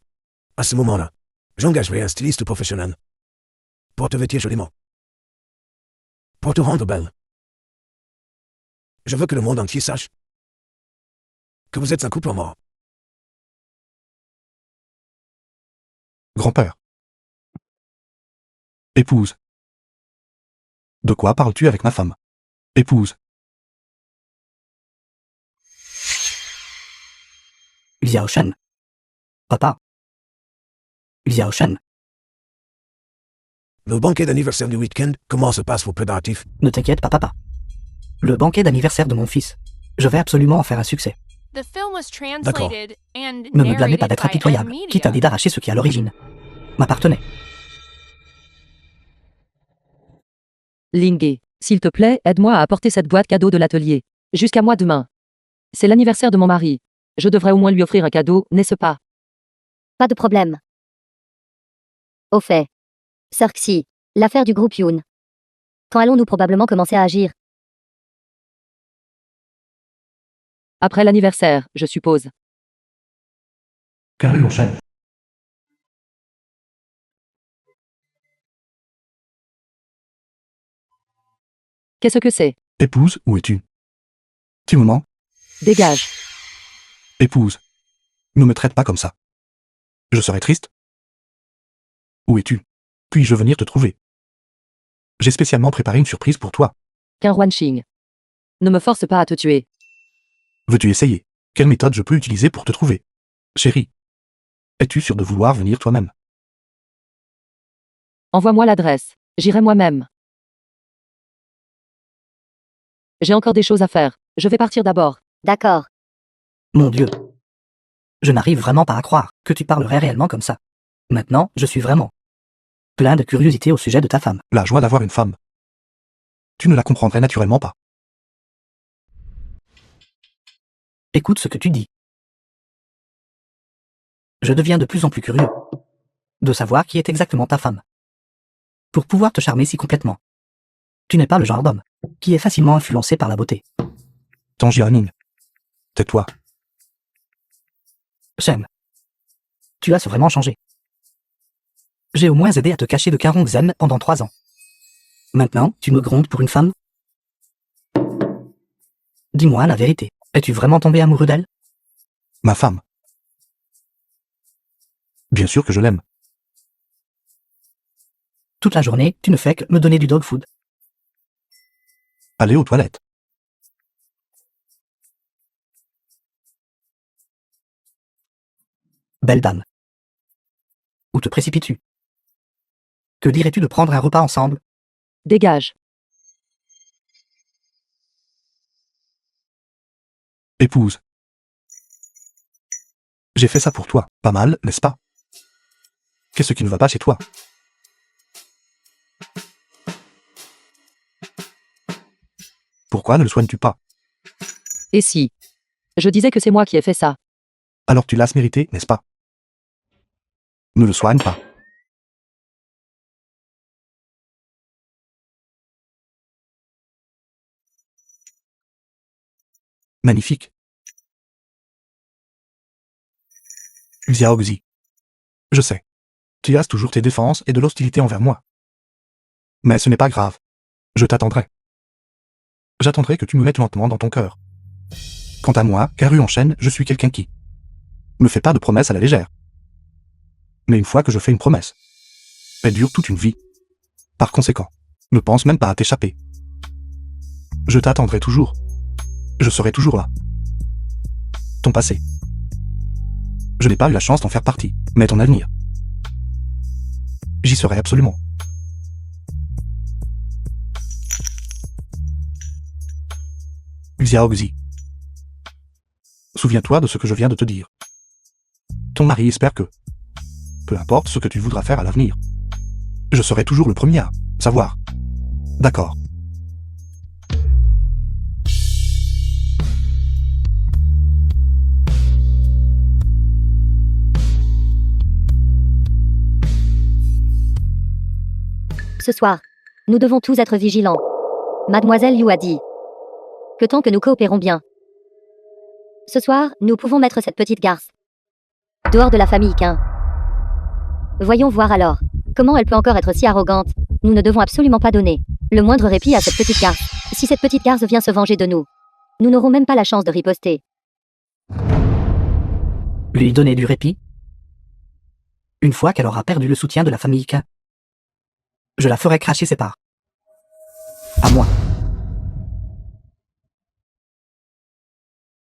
À ce moment-là, j'engagerai un styliste professionnel pour te vêtir joliment, pour te rendre belle. Je veux que le monde entier sache que vous êtes un couple en mort. Grand-père. Épouse. De quoi parles-tu avec ma femme? Épouse. Xiaoshen. Papa. Xiaoshen. Le banquet d'anniversaire du week-end, comment se passent vos préparatifs? Ne t'inquiète pas, papa. Le banquet d'anniversaire de mon fils. Je vais absolument en faire un succès. The film was translated and Ne me blâmez pas narrated d'être by impitoyable, M quitte à Media. d'arracher ce qui à l'origine m'appartenait. Lingé, S'il te plaît, aide-moi à apporter cette boîte cadeau de l'atelier. Jusqu'à moi demain. C'est l'anniversaire de mon mari. Je devrais au moins lui offrir un cadeau, n'est-ce pas? Pas de problème. Au fait. Sir Xi, l'affaire du groupe Yoon. Quand allons-nous probablement commencer à agir? Après l'anniversaire, je suppose. Carré enchaîne. Qu'est-ce que c'est? Épouse, où es-tu? Tu me mens? Dégage. Épouse. Ne me traite pas comme ça. Je serai triste. Où es-tu? Puis-je venir te trouver? J'ai spécialement préparé une surprise pour toi. Qu'un Wanxing. Ne me force pas à te tuer. Veux-tu essayer? Quelle méthode je peux utiliser pour te trouver? Chérie. Es-tu sûr de vouloir venir toi-même? Envoie-moi l'adresse. J'irai moi-même. J'ai encore des choses à faire. Je vais partir d'abord. D'accord. Mon Dieu. Je n'arrive vraiment pas à croire que tu parlerais réellement comme ça. Maintenant, je suis vraiment plein de curiosité au sujet de ta femme. La joie d'avoir une femme. Tu ne la comprendrais naturellement pas. Écoute ce que tu dis. Je deviens de plus en plus curieux de savoir qui est exactement ta femme. Pour pouvoir te charmer si complètement. Tu n'es pas le genre d'homme qui est facilement influencé par la beauté. Tang Jianing. Tais-toi. Shen, tu as vraiment changé. J'ai au moins aidé à te cacher de Karong Zen pendant 3 ans. Maintenant, tu me grondes pour une femme? Dis-moi la vérité. Es-tu vraiment tombé amoureux d'elle? Ma femme. Bien sûr que je l'aime. Toute la journée, tu ne fais que me donner du dog food. Allez aux toilettes. Belle dame. Où te précipites-tu? Que dirais-tu de prendre un repas ensemble? Dégage. Épouse. J'ai fait ça pour toi. Pas mal, n'est-ce pas? Qu'est-ce qui ne va pas chez toi? Pourquoi ne le soignes-tu pas? Et si? Je disais que c'est moi qui ai fait ça. Alors tu l'as mérité, n'est-ce pas? Ne le soigne pas. Magnifique. Xiao Xi. Je sais. Tu as toujours tes défenses et de l'hostilité envers moi. Mais ce n'est pas grave. Je t'attendrai. J'attendrai que tu me mettes lentement dans ton cœur. Quant à moi, Karu enchaîne, je suis quelqu'un qui ne fait pas de promesses à la légère. Mais une fois que je fais une promesse, elle dure toute une vie. Par conséquent, ne pense même pas à t'échapper. Je t'attendrai toujours. Je serai toujours là. Ton passé. Je n'ai pas eu la chance d'en faire partie, mais ton avenir. J'y serai absolument. Xiao Xi. Souviens-toi de ce que je viens de te dire. Ton mari espère que, peu importe ce que tu voudras faire à l'avenir, je serai toujours le premier à savoir. D'accord. Ce soir, nous devons tous être vigilants. Mademoiselle Yu a dit que tant que nous coopérons bien, ce soir, nous pouvons mettre cette petite garce dehors de la famille Qin. Voyons voir alors. Comment elle peut encore être si arrogante? Nous ne devons absolument pas donner le moindre répit à cette petite garce. Si cette petite garce vient se venger de nous, nous n'aurons même pas la chance de riposter. Lui donner du répit? Une fois qu'elle aura perdu le soutien de la famille Qin, je la ferai cracher ses parts. À moi.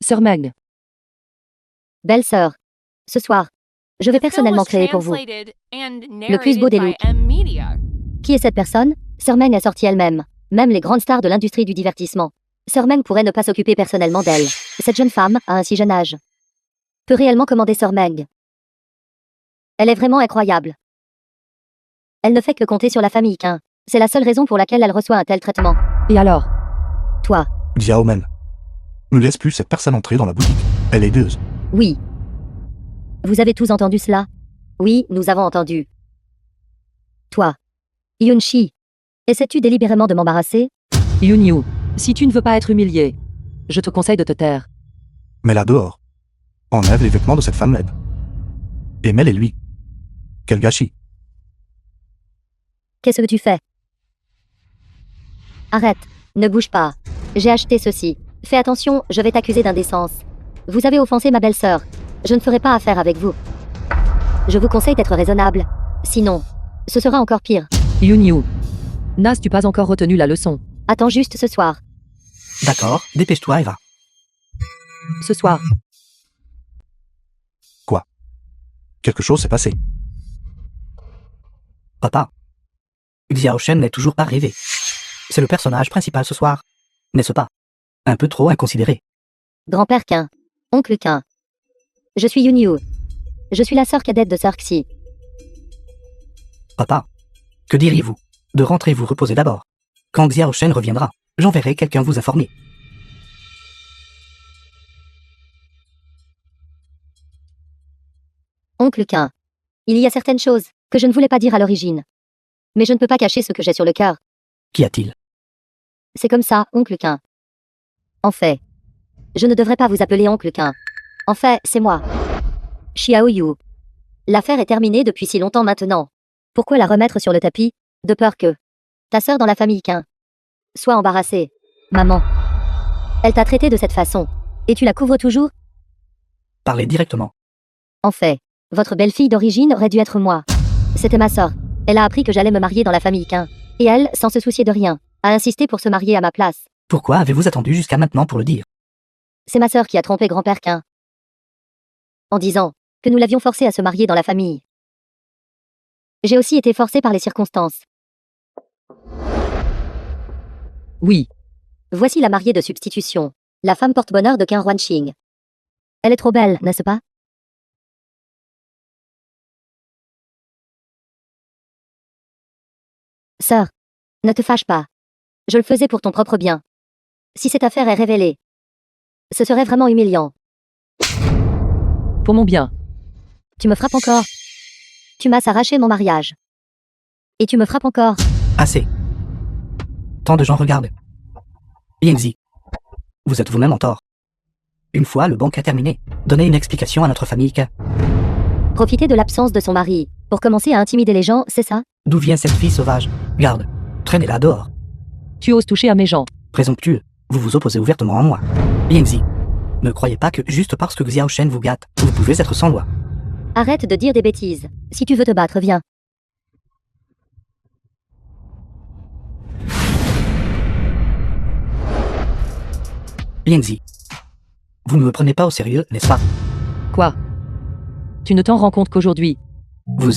Sœur Meg. Belle sœur, ce soir, je vais personnellement créer pour vous le plus beau des looks. Qui est cette personne? Sœur Meng est sortie elle-même. Même les grandes stars de l'industrie du divertissement. Sœur Meng pourrait ne pas s'occuper personnellement d'elle. Cette jeune femme, à un si jeune âge, peut réellement commander Sœur Meng. Elle est vraiment incroyable. Elle ne fait que compter sur la famille Qin. C'est la seule raison pour laquelle elle reçoit un tel traitement. Et alors? Toi. Xiaomen. Ne laisse plus cette personne entrer dans la boutique. Elle est haideuse. Oui. Vous avez tous entendu cela? Oui, nous avons entendu. Toi. Yunshi. Essaies-tu délibérément de m'embarrasser? Yunyu, si tu ne veux pas être humilié, je te conseille de te taire. Mets-la dehors. Enlève les vêtements de cette femme laide. Et mets-les lui. Quel gâchis. Qu'est-ce que tu fais? Arrête. Ne bouge pas. J'ai acheté ceci. Fais attention, je vais t'accuser d'indécence. Vous avez offensé ma belle-sœur. Je ne ferai pas affaire avec vous. Je vous conseille d'être raisonnable. Sinon, ce sera encore pire. Yunyu, n'as-tu pas encore retenu la leçon? Attends juste ce soir. D'accord, dépêche-toi et va. Ce soir. Quelque chose s'est passé. Papa. Xiao Shen n'est toujours pas arrivé. C'est le personnage principal ce soir. N'est-ce pas? Un peu trop inconsidéré. Grand-père Quin. Oncle Quin. Je suis Yunyu. Je suis la sœur cadette de Sœur Xi. Papa. Que diriez-vous de rentrer vous reposer d'abord? Quand Xiao Shen reviendra, j'enverrai quelqu'un vous informer. Oncle Quin. Il y a certaines choses que je ne voulais pas dire à l'origine. Mais je ne peux pas cacher ce que j'ai sur le cœur. Qu'y a-t-il? C'est comme ça, Oncle Quin. En fait, je ne devrais pas vous appeler Oncle Quin. En fait, c'est moi. Xiao Yu. L'affaire est terminée depuis si longtemps maintenant. Pourquoi la remettre sur le tapis? De peur que ta sœur dans la famille Quin soit embarrassée. Maman. Elle t'a traité de cette façon. Et tu la couvres toujours? Parlez directement. En fait, votre belle-fille d'origine aurait dû être moi. C'était ma sœur. Elle a appris que j'allais me marier dans la famille Quin. Et elle, sans se soucier de rien, a insisté pour se marier à ma place. Pourquoi avez-vous attendu jusqu'à maintenant pour le dire? C'est ma sœur qui a trompé grand-père Quin. En disant que nous l'avions forcé à se marier dans la famille. J'ai aussi été forcée par les circonstances. Oui. Voici la mariée de substitution. La femme porte-bonheur de Qin Ruanqing. Elle est trop belle, n'est-ce pas? Sœur, ne te fâche pas. Je le faisais pour ton propre bien. Si cette affaire est révélée, ce serait vraiment humiliant. Pour mon bien. Tu me frappes encore. Tu m'as arraché mon mariage. Et tu me frappes encore. Assez. Tant de gens regardent. Yingzi. Vous êtes vous-même en tort. Une fois le banquet terminé, donnez une explication à notre famille Quin. Profiter de l'absence de son mari pour commencer à intimider les gens, c'est ça? D'où vient cette fille sauvage? Garde. Traînez-la dehors. Tu oses toucher à mes gens. Présomptueux. Vous vous opposez ouvertement à moi. Yingzi. Ne croyez pas que juste parce que Xiao Shen vous gâte, vous pouvez être sans loi. Arrête de dire des bêtises. Si tu veux te battre, viens. Yingzi. Vous ne me prenez pas au sérieux, n'est-ce pas? Quoi? Tu ne t'en rends compte qu'aujourd'hui. Vous.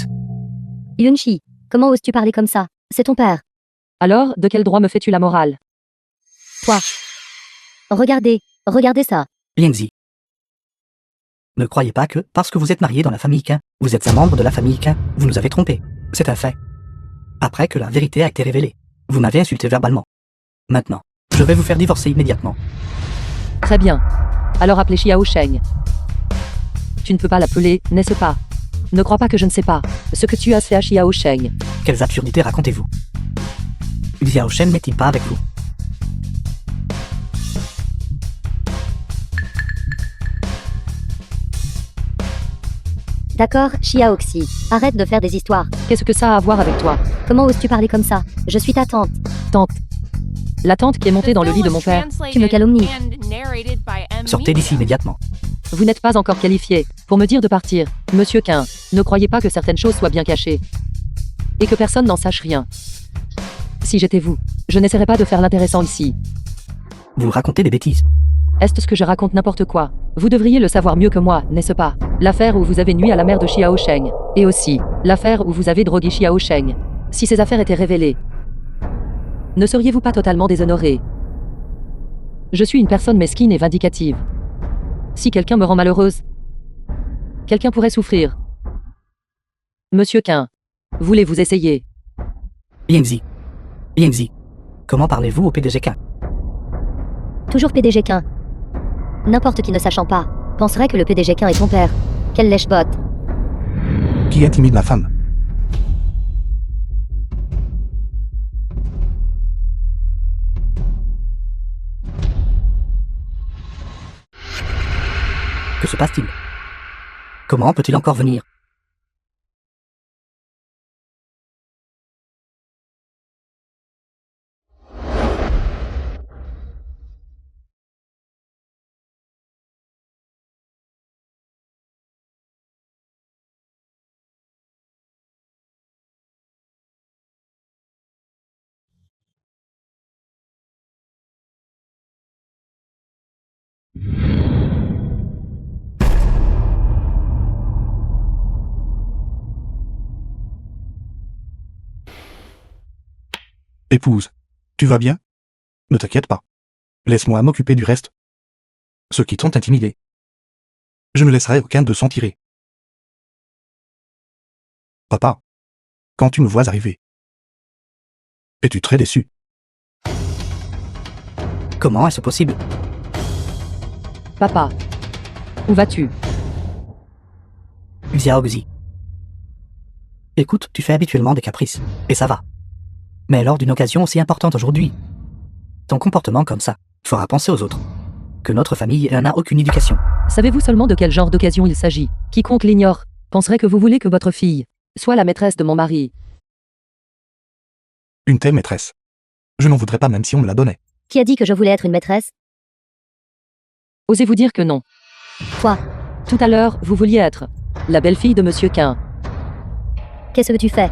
Yunshi, comment oses-tu parler comme ça? C'est ton père. Alors, de quel droit me fais-tu la morale? Toi. Regardez ça. Yingzi. Ne croyez pas que, parce que vous êtes marié dans la famille Qin, vous êtes un membre de la famille Qin, vous nous avez trompés. C'est un fait. Après que la vérité a été révélée, vous m'avez insulté verbalement. Maintenant, je vais vous faire divorcer immédiatement. Très bien. Alors appelez Xiao Sheng. Tu ne peux pas l'appeler, n'est-ce pas? Ne crois pas que je ne sais pas ce que tu as fait à Xiao Sheng. Quelles absurdités racontez-vous? Xiao Shen n'est-il pas avec vous? D'accord, Xiaoxi. Arrête de faire des histoires. Qu'est-ce que ça a à voir avec toi? Comment oses-tu parler comme ça? Je suis ta tante. Tante. La tante qui est montée dans le lit de mon père. Tu me calomnies. Sortez d'ici immédiatement. Vous n'êtes pas encore qualifié pour me dire de partir. Monsieur Quin, ne croyez pas que certaines choses soient bien cachées. Et que personne n'en sache rien. Si j'étais vous, je n'essaierais pas de faire l'intéressant ici. Vous racontez des bêtises. Est-ce que je raconte n'importe quoi? Vous devriez le savoir mieux que moi, n'est-ce pas? L'affaire où vous avez nui à la mère de Xiao Sheng. Et aussi, l'affaire où vous avez drogué Xiao Sheng. Si ces affaires étaient révélées, ne seriez-vous pas totalement déshonoré? Je suis une personne mesquine et vindicative. Si quelqu'un me rend malheureuse, quelqu'un pourrait souffrir. Monsieur Quin, voulez-vous essayer? Yingzi. Yingzi. Comment parlez-vous au PDG Quin? Toujours PDG Quin. N'importe qui ne sachant pas penserait que le PDG Quin est ton père. Quelle lèche-botte. Qui intimide ma femme? Que se passe-t-il? Comment peut-il encore venir? Épouse, tu vas bien? Ne t'inquiète pas. Laisse-moi m'occuper du reste. Ceux qui t'ont intimidé. Je ne laisserai aucun de s'en tirer. Papa, quand tu me vois arriver, es-tu très déçu? Comment est-ce possible? Papa. Où vas-tu? Xiaoxi. Écoute, tu fais habituellement des caprices, et ça va. Mais lors d'une occasion aussi importante aujourd'hui, ton comportement comme ça fera penser aux autres que notre famille n'a aucune éducation. Savez-vous seulement de quel genre d'occasion il s'agit? Quiconque l'ignore penserait que vous voulez que votre fille soit la maîtresse de mon mari. Une telle maîtresse. Je n'en voudrais pas même si on me la donnait. Qui a dit que je voulais être une maîtresse? Osez-vous dire que non? Quoi? Tout à l'heure, vous vouliez être la belle-fille de Monsieur Quin. Qu'est-ce que tu fais?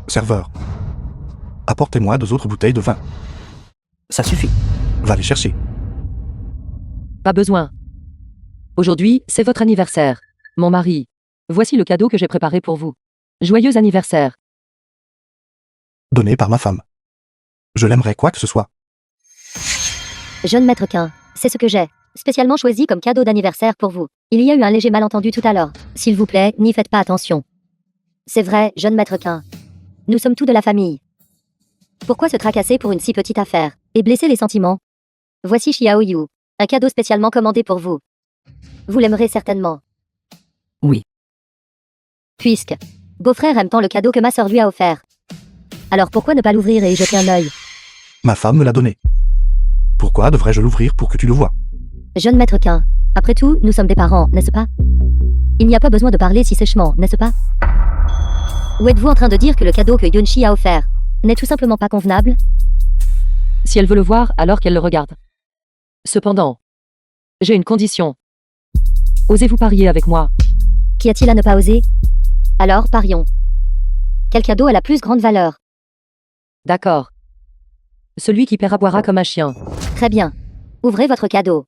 Serveur. Apportez-moi 2 autres bouteilles de vin. Ça suffit. Va les chercher. Pas besoin. Aujourd'hui, c'est votre anniversaire. Mon mari. Voici le cadeau que j'ai préparé pour vous. Joyeux anniversaire. Donné par ma femme. Je l'aimerais quoi que ce soit. Jeune maître Quin, c'est ce que j'ai spécialement choisi comme cadeau d'anniversaire pour vous. Il y a eu un léger malentendu tout à l'heure. S'il vous plaît, n'y faites pas attention. C'est vrai, jeune maître Quin. Nous sommes tous de la famille. Pourquoi se tracasser pour une si petite affaire et blesser les sentiments? Voici Xiao Yu, un cadeau spécialement commandé pour vous. Vous l'aimerez certainement. Oui. Puisque beau-frère aime tant le cadeau que ma sœur lui a offert. Alors pourquoi ne pas l'ouvrir et y jeter un œil? Ma femme me l'a donné. Pourquoi devrais-je l'ouvrir pour que tu le vois? Jeune maître Quin, après tout, nous sommes des parents, n'est-ce pas? Il n'y a pas besoin de parler si sèchement, n'est-ce pas? Ou êtes-vous en train de dire que le cadeau que Yunchi a offert n'est tout simplement pas convenable? Si elle veut le voir, alors qu'elle le regarde. Cependant, j'ai une condition. Osez-vous parier avec moi? Qu'y a-t-il à ne pas oser? Alors, parions. Quel cadeau a la plus grande valeur? D'accord. Celui qui paiera boira comme un chien. Très bien. Ouvrez votre cadeau.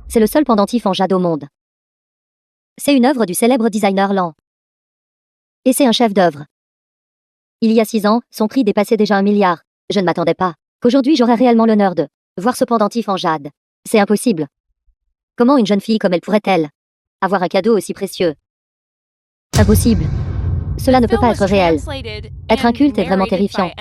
C'est le seul pendentif en jade au monde. C'est une œuvre du célèbre designer Lan. Et c'est un chef-d'œuvre. Il y a 6 ans, son prix dépassait déjà 1 milliard. Je ne m'attendais pas qu'aujourd'hui j'aurais réellement l'honneur de voir ce pendentif en jade. C'est impossible. Comment une jeune fille comme elle pourrait-elle avoir un cadeau aussi précieux? Impossible. Cela ne peut pas être réel. Être un culte est vraiment terrifiant.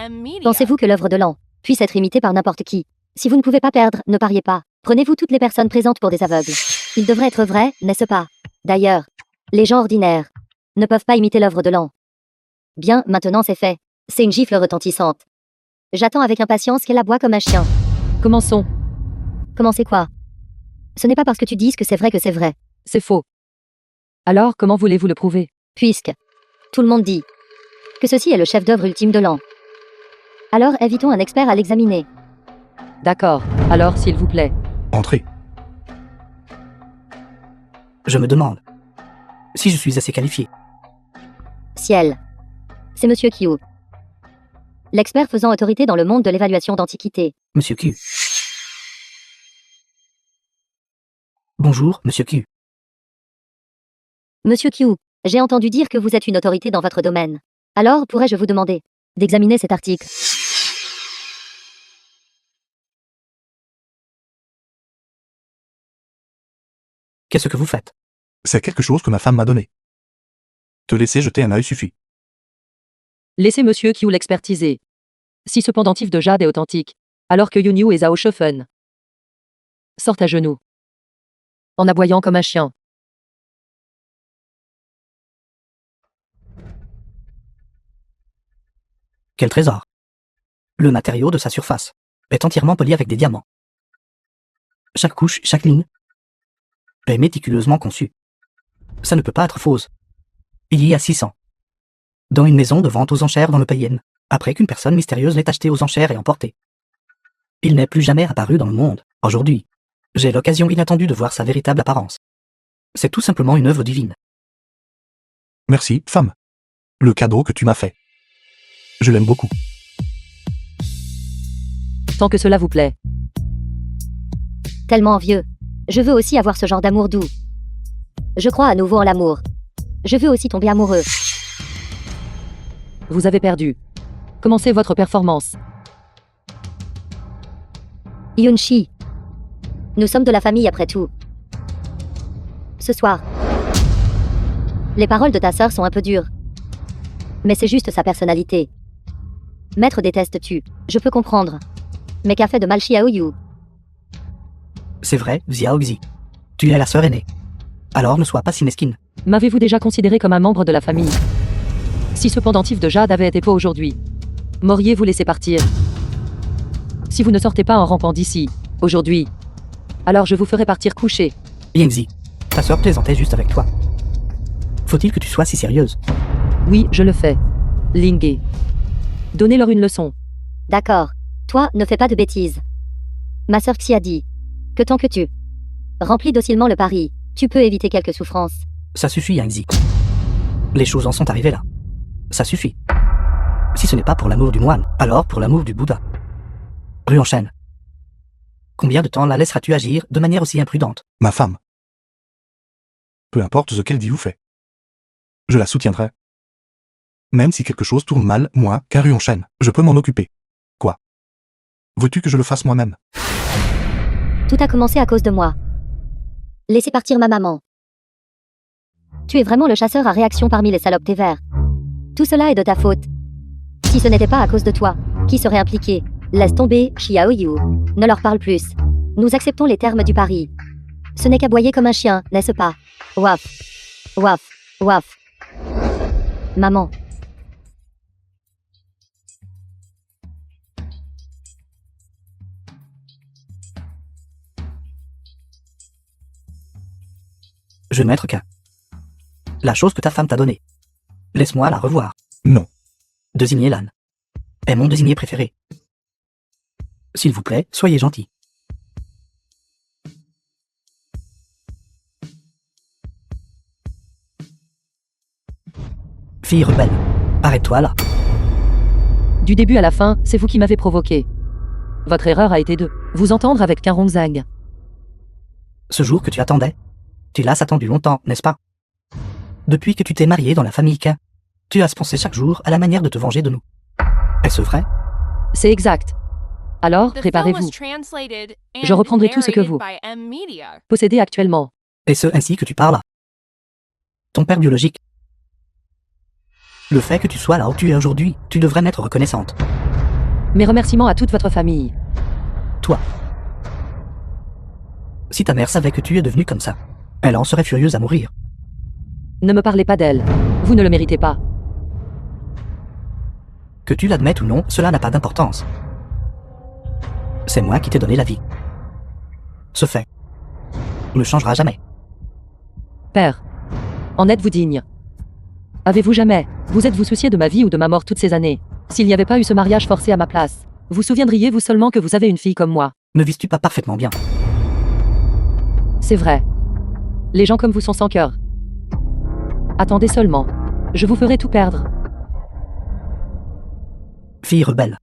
Pensez-vous que l'œuvre de Lan puisse être imitée par n'importe qui? Si vous ne pouvez pas perdre, ne pariez pas. Prenez-vous toutes les personnes présentes pour des aveugles. Il devrait être vrai, n'est-ce pas? D'ailleurs, les gens ordinaires ne peuvent pas imiter l'œuvre de Lan. Bien, maintenant c'est fait. C'est une gifle retentissante. J'attends avec impatience qu'elle aboie comme un chien. Commençons. Commencez quoi? Ce n'est pas parce que tu dis que c'est vrai que c'est vrai. C'est faux. Alors, comment voulez-vous le prouver? Puisque tout le monde dit que ceci est le chef-d'œuvre ultime de Lan. Alors invitons un expert à l'examiner. D'accord. Alors, s'il vous plaît. Entrez. Je me demande si je suis assez qualifié. Ciel. C'est Monsieur Qiu. L'expert faisant autorité dans le monde de l'évaluation d'antiquité. Monsieur Q. Bonjour, Monsieur Q. Monsieur Qiu, j'ai entendu dire que vous êtes une autorité dans votre domaine. Alors, pourrais-je vous demander d'examiner cet article? Qu'est-ce que vous faites? C'est quelque chose que ma femme m'a donné. Te laisser jeter un œil suffit. Laissez Monsieur Q l'expertiser. Si ce pendentif de jade est authentique, alors que Yunyu et Zhao Shefen sortent à genoux, en aboyant comme un chien. Quel trésor! Le matériau de sa surface est entièrement poli avec des diamants. Chaque couche, chaque ligne est méticuleusement conçue. Ça ne peut pas être fausse. Il y a 600. Dans une maison de vente aux enchères dans le pays N, après qu'une personne mystérieuse l'ait acheté aux enchères et emporté. Il n'est plus jamais apparu dans le monde. Aujourd'hui, j'ai l'occasion inattendue de voir sa véritable apparence. C'est tout simplement une œuvre divine. Merci, femme. Le cadeau que tu m'as fait. Je l'aime beaucoup. Tant que cela vous plaît. Tellement envieux. Je veux aussi avoir ce genre d'amour doux. Je crois à nouveau en l'amour. Je veux aussi tomber amoureux. Vous avez perdu. Commencez votre performance. Yunshi. Nous sommes de la famille après tout. Ce soir. Les paroles de ta sœur sont un peu dures. Mais c'est juste sa personnalité. Maître déteste-tu. Je peux comprendre. Mais qu'a fait de mal Xiaoyu? C'est vrai, Xiaoxi. Tu es la sœur aînée. Alors ne sois pas si mesquine. M'avez-vous déjà considéré comme un membre de la famille? Si ce pendentif de jade avait été faux aujourd'hui, m'auriez-vous laissé partir? Si vous ne sortez pas en rampant d'ici, aujourd'hui, alors je vous ferai partir coucher. Yangzi, ta sœur plaisantait juste avec toi. Faut-il que tu sois si sérieuse? Oui, je le fais. Lingé. Donnez-leur une leçon. D'accord. Toi, ne fais pas de bêtises. Ma sœur Xi a dit que tant que tu remplis docilement le pari, tu peux éviter quelques souffrances. Ça suffit, Yangzi. Les choses en sont arrivées là. Ça suffit. Si ce n'est pas pour l'amour du moine, alors pour l'amour du Bouddha. Rue en chêne. Combien de temps la laisseras-tu agir de manière aussi imprudente? Ma femme. Peu importe ce qu'elle dit ou fait. Je la soutiendrai. Même si quelque chose tourne mal, moi, car en chaîne, je peux m'en occuper. Quoi? Veux-tu que je le fasse moi-même? Tout a commencé à cause de moi. Laissez partir ma maman. Tu es vraiment le chasseur à réaction parmi les salopes des vers. Tout cela est de ta faute. Si ce n'était pas à cause de toi, qui serait impliqué? Laisse tomber, Xiaoyu. Ne leur parle plus. Nous acceptons les termes du pari. Ce n'est qu'aboyer comme un chien, n'est-ce pas? Waf. Waf. Waf. Maman. Je ne m'être qu'un. La chose que ta femme t'a donnée. Laisse-moi la revoir. Non. Désignez l'âne. Est mon désigné préféré. S'il vous plaît, soyez gentil. Fille rebelle, arrête-toi là. Du début à la fin, c'est vous qui m'avez provoqué. Votre erreur a été de vous entendre avec Karongzag. Ce jour que tu attendais, tu l'as attendu longtemps, n'est-ce pas? Depuis que tu t'es marié dans la famille Qin, tu as pensé chaque jour à la manière de te venger de nous. Est-ce vrai? C'est exact. Alors, The film préparez-vous. was translated Je and reprendrai tout ce que narrated vous by M Media. possédez actuellement. Et ce ainsi que tu parles. Ton père biologique. Le fait que tu sois là où tu es aujourd'hui, tu devrais m'être reconnaissante. Mes remerciements à toute votre famille. Toi. Si ta mère savait que tu es devenu comme ça, elle en serait furieuse à mourir. Ne me parlez pas d'elle. Vous ne le méritez pas. Que tu l'admettes ou non, cela n'a pas d'importance. C'est moi qui t'ai donné la vie. Ce fait ne changera jamais. Père, en êtes-vous digne? Avez-vous jamais, vous êtes-vous soucié de ma vie ou de ma mort toutes ces années? S'il n'y avait pas eu ce mariage forcé à ma place, vous souviendriez-vous seulement que vous avez une fille comme moi? Ne vises-tu pas parfaitement bien? C'est vrai. Les gens comme vous sont sans cœur. Attendez seulement. Je vous ferai tout perdre. Fille rebelle.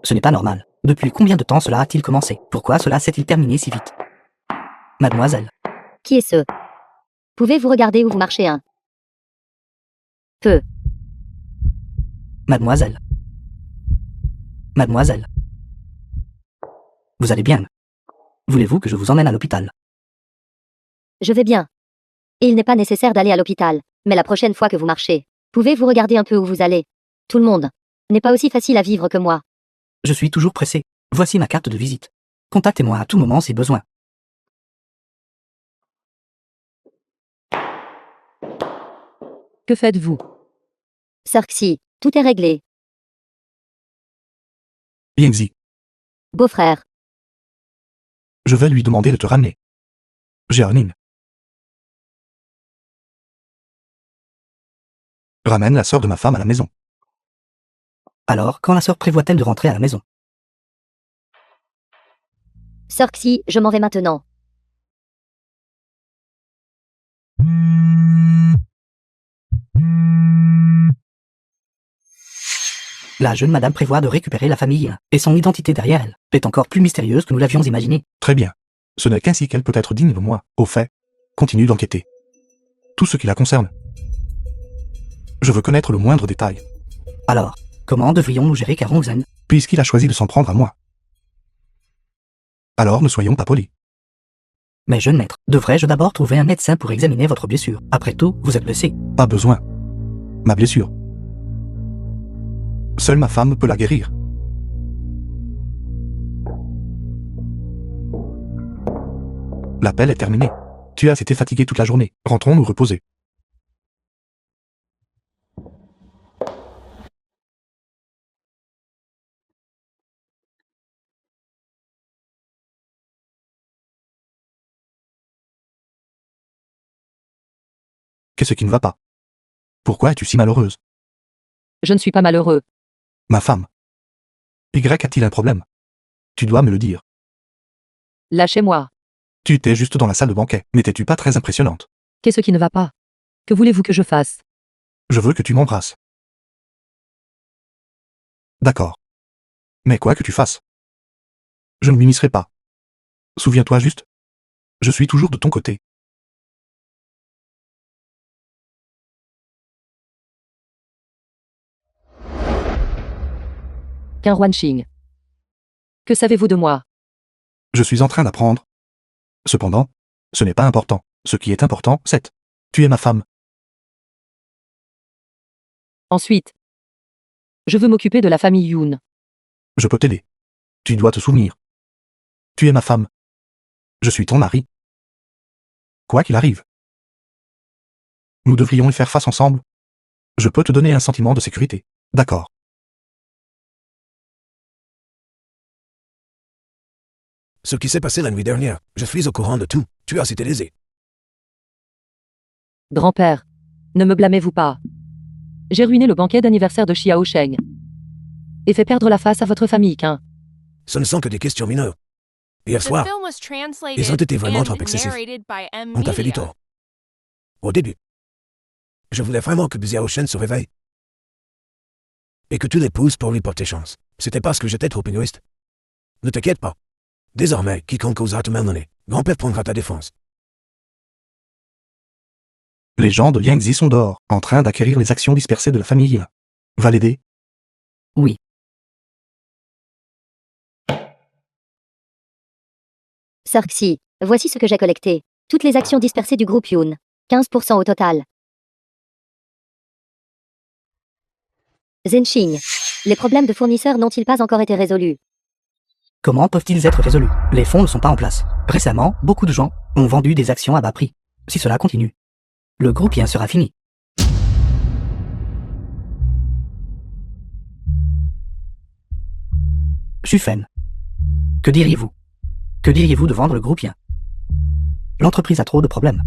Ce n'est pas normal. Depuis combien de temps cela a-t-il commencé? Pourquoi cela s'est-il terminé si vite? Mademoiselle, Qui est ce? Pouvez-vous regarder où vous marchez un peu? mademoiselle. Mademoiselle. Vous allez bien? Voulez-vous que je vous emmène à l'hôpital? Je vais bien. Et il n'est pas nécessaire d'aller à l'hôpital, mais la prochaine fois que vous marchez, pouvez-vous regarder un peu où vous allez? Tout le monde n'est pas aussi facile à vivre que moi. Je suis toujours pressé. Voici ma carte de visite. Contactez-moi à tout moment si besoin. Que faites-vous? Cirxi, tout est réglé. Yangzi, Beau-frère, je vais lui demander de te ramener. Jeanine. Ramène la sœur de ma femme à la maison. Alors, quand la sœur prévoit-elle de rentrer à la maison? Cirxi, je m'en vais maintenant. La jeune madame prévoit de récupérer la famille, et son identité derrière elle est encore plus mystérieuse que nous l'avions imaginé. Très bien. Ce n'est qu'ainsi qu'elle peut être digne de moi. Au fait, continue d'enquêter. Tout ce qui la concerne. Je veux connaître le moindre détail, Alors, comment devrions-nous gérer Karongzen? puisqu'il a choisi de s'en prendre à moi. Alors ne soyons pas polis. Mais jeune maître, devrais-je d'abord trouver un médecin pour examiner votre blessure? Après tout, vous êtes blessé. Pas besoin. Ma blessure. Seule ma femme peut la guérir. L'appel est terminé. Tu as été fatigué toute la journée. Rentrons nous reposer. Qu'est-ce qui ne va pas? Pourquoi es-tu si malheureuse? Je ne suis pas malheureux. Ma femme. Y a-t-il un problème? Tu dois me le dire. Lâchez-moi. Tu étais juste dans la salle de banquet. N'étais-tu pas très impressionnante? Qu'est-ce qui ne va pas? Que voulez-vous que je fasse? Je veux que tu m'embrasses. D'accord. Mais quoi que tu fasses, je ne m'immiscerai pas. Souviens-toi juste. Je suis toujours de ton côté. Qu'un Huanxing. Que savez-vous de moi? Je suis en train d'apprendre. Cependant, ce n'est pas important. Ce qui est important, c'est... Tu es ma femme. Ensuite. Je veux m'occuper de la famille Yoon. Je peux t'aider. Tu dois te souvenir. Tu es ma femme. Je suis ton mari. Quoi qu'il arrive. Nous devrions y faire face ensemble. Je peux te donner un sentiment de sécurité. D'accord. Ce qui s'est passé la nuit dernière, je suis au courant de tout. Tu as été lésé. Grand-père. Ne me blâmez-vous pas. J'ai ruiné le banquet d'anniversaire de Xiao Sheng. Et fait perdre la face à votre famille, Quin. Ce ne sont que des questions mineures. Hier The soir, film was translated ils ont été vraiment and trop excessifs. narrated by M. on t'a fait du Media. tort. Au début, je voulais vraiment que Xiao Shen se réveille. Et que tu l'épouses pour lui porter chance. C'était parce que j'étais trop égoïste. Ne t'inquiète pas. Désormais, quiconque osera te malmener, grand-père prendra ta défense. Les gens de Yangzi sont dehors, en train d'acquérir les actions dispersées de la famille. Va l'aider. Oui. Cirxi, voici ce que j'ai collecté. Toutes les actions dispersées du groupe Yoon. 15% au total. Zhenxing. Les problèmes de fournisseurs n'ont-ils pas encore été résolus? Comment peuvent-ils être résolus? Les fonds ne sont pas en place. Récemment, beaucoup de gens ont vendu des actions à bas prix. Si cela continue, le groupe Yin sera fini. Shufen. Que diriez-vous? Que diriez-vous de vendre le groupe Yin? L'entreprise a trop de problèmes.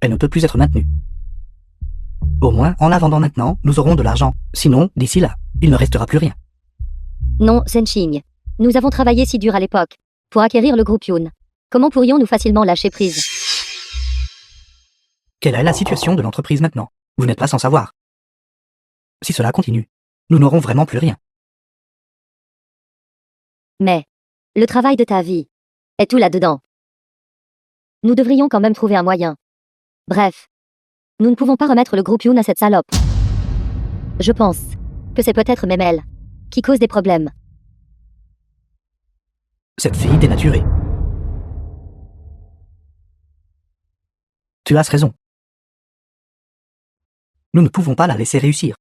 Elle ne peut plus être maintenue. Au moins, en la vendant maintenant, nous aurons de l'argent. Sinon, d'ici là, il ne restera plus rien. Non, Zhenxing. Nous avons travaillé si dur à l'époque pour acquérir le groupe Yoon. Comment pourrions-nous facilement lâcher prise? Quelle est la situation de l'entreprise maintenant? Vous n'êtes pas sans savoir. Si cela continue, nous n'aurons vraiment plus rien. Mais le travail de ta vie est tout là-dedans. Nous devrions quand même trouver un moyen. Bref, nous ne pouvons pas remettre le groupe Yoon à cette salope. Je pense que c'est peut-être même elle qui cause des problèmes. Cette fille dénaturée. Tu as raison. Nous ne pouvons pas la laisser réussir.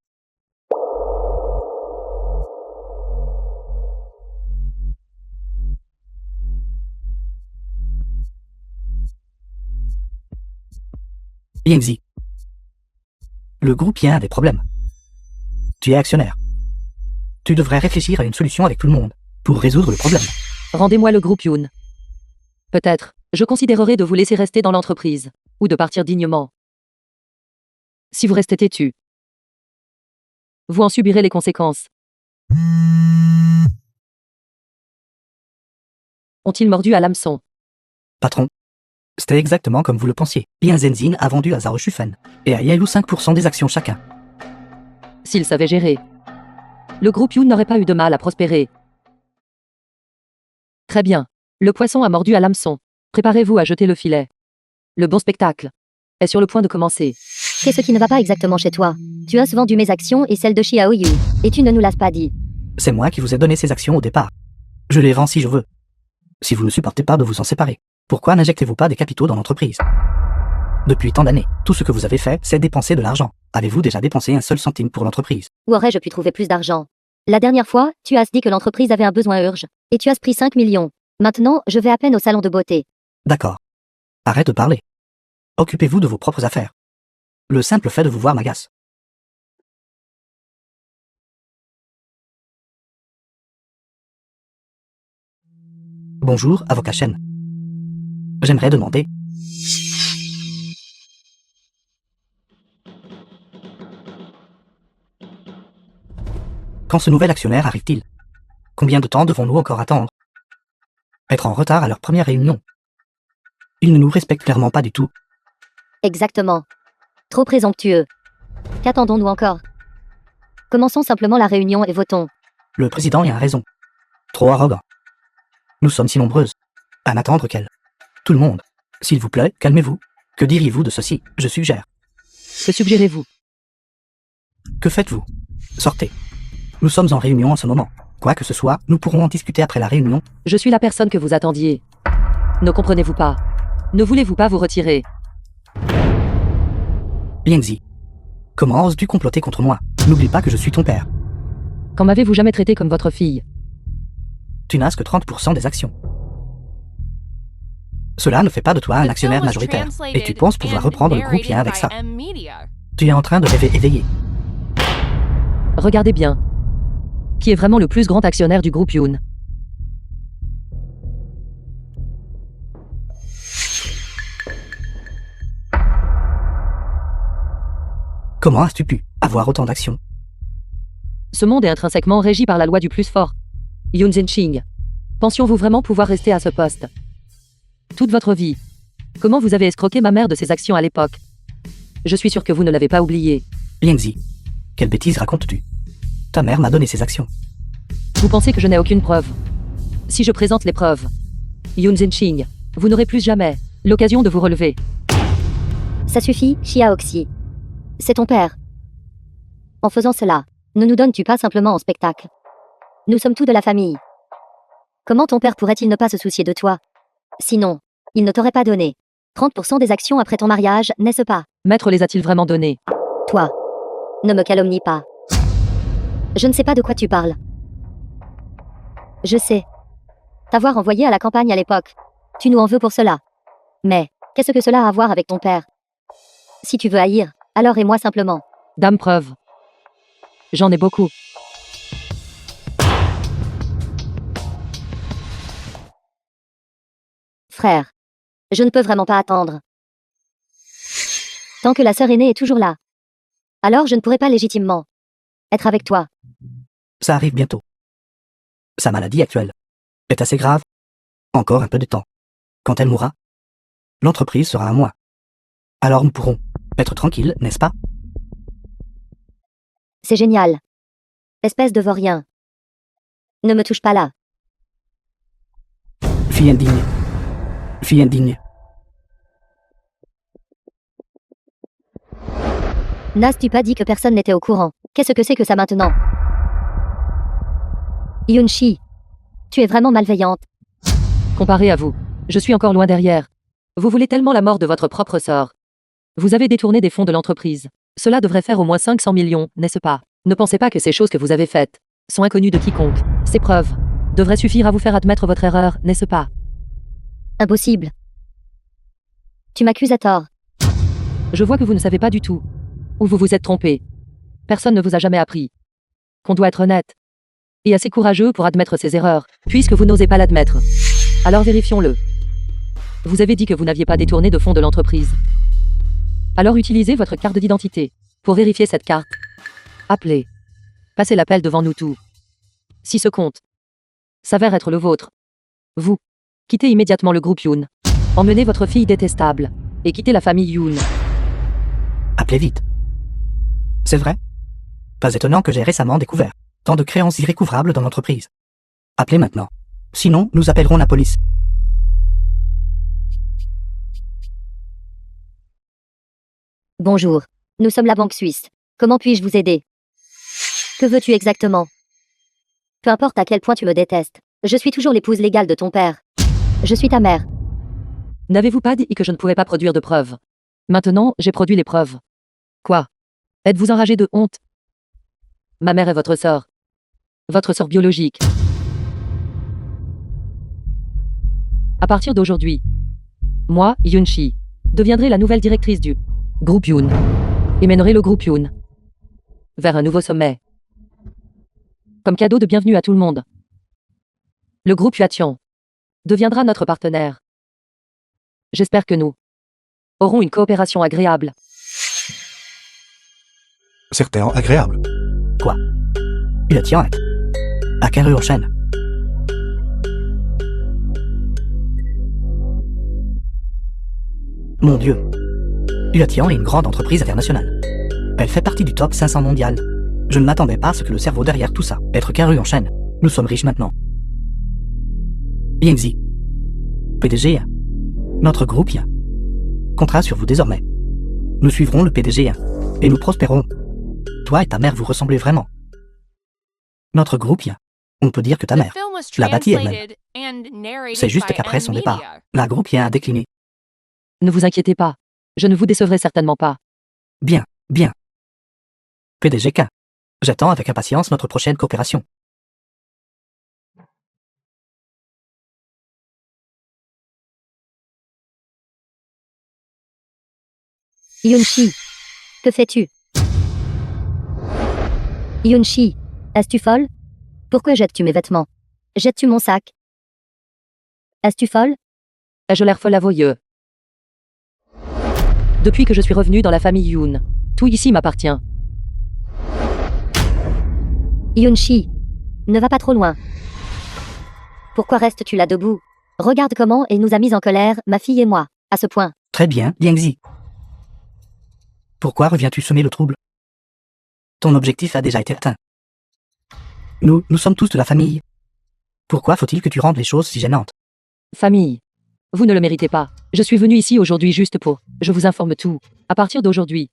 Yangzi. Le groupe Yin a des problèmes. Tu es actionnaire. Tu devrais réfléchir à une solution avec tout le monde pour résoudre le problème. Rendez-moi le groupe Yoon. Peut-être, je considérerai de vous laisser rester dans l'entreprise, ou de partir dignement. Si vous restez têtu, vous en subirez les conséquences. Ont-ils mordu à l'hameçon? Patron. C'était exactement comme vous le pensiez. Yan Zenzin a vendu à Zhao Shufen et à Yalu 5% des actions chacun. S'ils savaient gérer, le groupe Yoon n'aurait pas eu de mal à prospérer. Très bien. Le poisson a mordu à l'hameçon. Préparez-vous à jeter le filet. Le bon spectacle est sur le point de commencer. Qu'est-ce qui ne va pas exactement chez toi? Tu as vendu mes actions et celles de Xiao Yu, et tu ne nous l'as pas dit. C'est moi qui vous ai donné ces actions au départ. Je les vends si je veux. Si vous ne supportez pas de vous en séparer, pourquoi n'injectez-vous pas des capitaux dans l'entreprise? Depuis tant d'années, tout ce que vous avez fait, c'est dépenser de l'argent. Avez-vous déjà dépensé un seul centime pour l'entreprise? Où aurais-je pu trouver plus d'argent? La dernière fois, tu as dit que l'entreprise avait un besoin urgent, et tu as pris 5 millions. Maintenant, je vais à peine au salon de beauté. D'accord. Arrête de parler. Occupez-vous de vos propres affaires. Le simple fait de vous voir m'agace. Bonjour, avocat Chen. J'aimerais demander. Quand ce nouvel actionnaire arrive-t-il? Combien de temps devons-nous encore attendre? Être en retard à leur première réunion. Ils ne nous respectent clairement pas du tout. Exactement. Trop présomptueux. Qu'attendons-nous encore? Commençons simplement la réunion et votons. Le président y a raison. Trop arrogant. Nous sommes si nombreuses à n'attendre qu'elle. Tout le monde. S'il vous plaît, calmez-vous. Que diriez-vous de ceci? Je suggère. Que suggérez-vous? Que faites-vous? Sortez. Nous sommes en réunion en ce moment. Quoi que ce soit, nous pourrons en discuter après la réunion. Je suis la personne que vous attendiez. Ne comprenez-vous pas? Ne voulez-vous pas vous retirer? Yangzi. Comment oses-tu comploter contre moi? N'oublie pas que je suis ton père. Quand m'avez-vous jamais traité comme votre fille? Tu n'as que 30% des actions. Cela ne fait pas de toi un actionnaire majoritaire. Et tu penses pouvoir reprendre le groupe Yin avec ça. Tu es en train de rêver éveillé. Regardez bien. Qui est vraiment le plus grand actionnaire du groupe Yoon? Comment as-tu pu avoir autant d'actions? Ce monde est intrinsèquement régi par la loi du plus fort. Yoon Zhenqing. Pensions-vous vraiment pouvoir rester à ce poste toute votre vie? Comment vous avez escroqué ma mère de ses actions à l'époque? Je suis sûr que vous ne l'avez pas oublié. Yangzi. Quelle bêtise racontes-tu? Ta mère m'a donné ses actions. Vous pensez que je n'ai aucune preuve? Si je présente les preuves, Yoon Zhenqing, vous n'aurez plus jamais l'occasion de vous relever. Ça suffit, Xiaoxi. C'est ton père. En faisant cela, ne nous donnes-tu pas simplement en spectacle? Nous sommes tous de la famille. Comment ton père pourrait-il ne pas se soucier de toi? Sinon, il ne t'aurait pas donné 30% des actions après ton mariage, n'est-ce pas? Maître les a-t-il vraiment donnés? Toi, ne me calomnie pas. Je ne sais pas de quoi tu parles. Je sais. T'avoir envoyé à la campagne à l'époque. Tu nous en veux pour cela. Mais, qu'est-ce que cela a à voir avec ton père? Si tu veux haïr, alors aie-moi simplement. Dame preuve. J'en ai beaucoup. Frère, je ne peux vraiment pas attendre. Tant que la sœur aînée est toujours là. Alors je ne pourrai pas légitimement être avec toi. Ça arrive bientôt. Sa maladie actuelle est assez grave. Encore un peu de temps. Quand elle mourra, l'entreprise sera à moi. Alors nous pourrons être tranquilles, n'est-ce pas? C'est génial. Espèce de vaurien. Ne me touche pas là. Fille indigne. Fille indigne. N'as-tu pas dit que personne n'était au courant? Qu'est-ce que c'est que ça maintenant? Yunshi, tu es vraiment malveillante. Comparé à vous, je suis encore loin derrière. Vous voulez tellement la mort de votre propre sort. Vous avez détourné des fonds de l'entreprise. Cela devrait faire au moins 500 millions, n'est-ce pas? Ne pensez pas que ces choses que vous avez faites sont inconnues de quiconque. Ces preuves devraient suffire à vous faire admettre votre erreur, n'est-ce pas? Impossible. Tu m'accuses à tort. Je vois que vous ne savez pas du tout. Ou vous vous êtes trompé. Personne ne vous a jamais appris qu'on doit être honnête et assez courageux pour admettre ses erreurs, puisque vous n'osez pas l'admettre. Alors vérifions-le. Vous avez dit que vous n'aviez pas détourné de fonds de l'entreprise. Alors utilisez votre carte d'identité pour vérifier cette carte. Appelez. Passez l'appel devant nous tous. Si ce compte s'avère être le vôtre, vous quittez immédiatement le groupe Yoon. Emmenez votre fille détestable et quittez la famille Yoon. Appelez vite. C'est vrai? Pas étonnant que j'ai récemment découvert tant de créances irrécouvrables dans l'entreprise. Appelez maintenant. Sinon, nous appellerons la police. Bonjour. Nous sommes la banque suisse. Comment puis-je vous aider? Que veux-tu exactement? Peu importe à quel point tu me détestes. Je suis toujours l'épouse légale de ton père. Je suis ta mère. N'avez-vous pas dit que je ne pouvais pas produire de preuves? Maintenant, j'ai produit les preuves. Quoi? Êtes-vous enragé de honte? Ma mère est votre sœur. Votre sœur biologique. À partir d'aujourd'hui, moi, Yoon-shi, deviendrai la nouvelle directrice du groupe Yoon et mènerai le groupe Yoon vers un nouveau sommet. Comme cadeau de bienvenue à tout le monde, le groupe Yuation deviendra notre partenaire. J'espère que nous aurons une coopération agréable. Certainement agréable. Quoi? Yuation est à Carré en chaîne. Mon Dieu. Yuation est une grande entreprise internationale. Elle fait partie du top 500 mondial. Je ne m'attendais pas à ce que le cerveau derrière tout ça, être Carré en chaîne. Nous sommes riches maintenant. Yangzi. PDG. Notre groupe y a contrat sur vous désormais. Nous suivrons le PDG et nous prospérons. Toi et ta mère vous ressemblez vraiment. Notre groupe y a. On peut dire que ta The mère film was l'a bâtie elle-même. translated and narrated C'est juste by qu'après son départ, M-Media. la groupe y a décliné. Ne vous inquiétez pas. Je ne vous décevrai certainement pas. Bien, bien. PDGK. J'attends avec impatience notre prochaine coopération. Yoon-shi. Que fais-tu? Yoon-shi. Es-tu folle? Pourquoi jettes-tu mes vêtements? Jettes-tu mon sac? Es-tu folle? Ai-je l'air folle à vos yeux? Depuis que je suis revenu dans la famille Yoon, tout ici m'appartient. Yoon-shi. Ne va pas trop loin. Pourquoi restes-tu là debout? Regarde comment elle nous a mis en colère, ma fille et moi, à ce point. Très bien, Yangzi. Pourquoi reviens-tu semer le trouble? Ton objectif a déjà été atteint. Nous sommes tous de la famille. Pourquoi faut-il que tu rendes les choses si gênantes? Famille. Vous ne le méritez pas. Je suis venu ici aujourd'hui juste pour. Je vous informe tout. À partir d'aujourd'hui,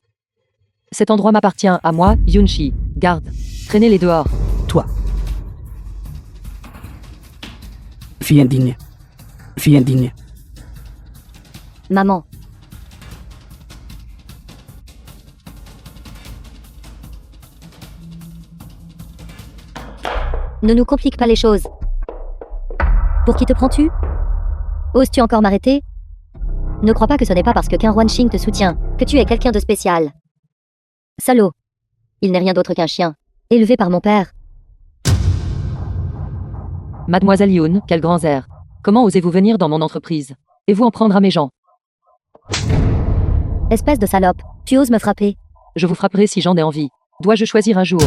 cet endroit m'appartient à moi, Yoon-shi. Garde. Traînez-les dehors. Toi. Fille indigne. Fille indigne. Maman. Ne nous complique pas les choses. Pour qui te prends-tu? Oses-tu encore m'arrêter? Ne crois pas que ce n'est pas parce que qu'un Wanxing te soutient, que tu es quelqu'un de spécial. Salaud. Il n'est rien d'autre qu'un chien, élevé par mon père. Mademoiselle Yoon, quels grands airs. Comment osez-vous venir dans mon entreprise? Et vous en prendre à mes gens? Espèce de salope, tu oses me frapper. Je vous frapperai si j'en ai envie. Dois-je choisir un jour?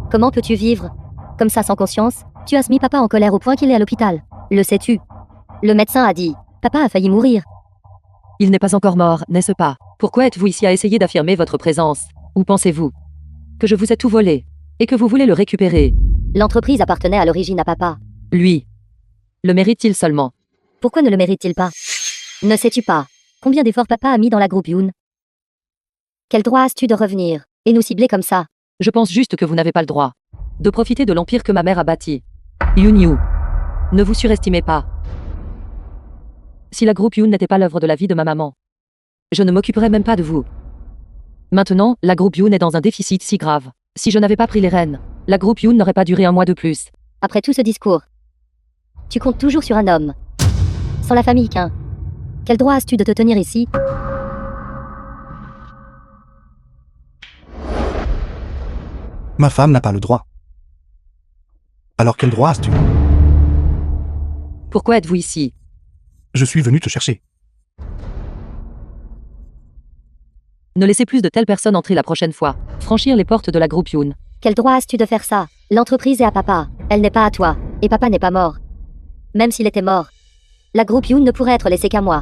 Comment peux-tu vivre comme ça sans conscience? Tu as mis papa en colère au point qu'il est à l'hôpital. Le sais-tu? Le médecin a dit, papa a failli mourir. Il n'est pas encore mort, n'est-ce pas? Pourquoi êtes-vous ici à essayer d'affirmer votre présence? Ou pensez-vous que je vous ai tout volé et que vous voulez le récupérer? L'entreprise appartenait à l'origine à papa. Lui. Le mérite-t-il seulement? Pourquoi ne le mérite-t-il pas? Ne sais-tu pas combien d'efforts papa a mis dans la groupe Yoon? Quel droit as-tu de revenir et nous cibler comme ça? Je pense juste que vous n'avez pas le droit de profiter de l'empire que ma mère a bâti. Yoon Yu. Ne vous surestimez pas. Si la groupe Yoon n'était pas l'œuvre de la vie de ma maman, Je ne m'occuperai même pas de vous. Maintenant, la groupe Yoon est dans un déficit si grave. Si je n'avais pas pris les rênes, la groupe Yoon n'aurait pas duré un mois de plus. Après tout ce discours, tu comptes toujours sur un homme. Sans la famille qu'un. Quel droit as-tu de te tenir ici? Ma femme n'a pas le droit. Alors quel droit as-tu? Pourquoi êtes-vous ici? Je suis venu te chercher. Ne laissez plus de telles personnes entrer la prochaine fois. Franchir les portes de la groupe Yoon. Quel droit as-tu de faire ça? L'entreprise est à papa. Elle n'est pas à toi. Et papa n'est pas mort. Même s'il était mort, la groupe Yoon ne pourrait être laissée qu'à moi.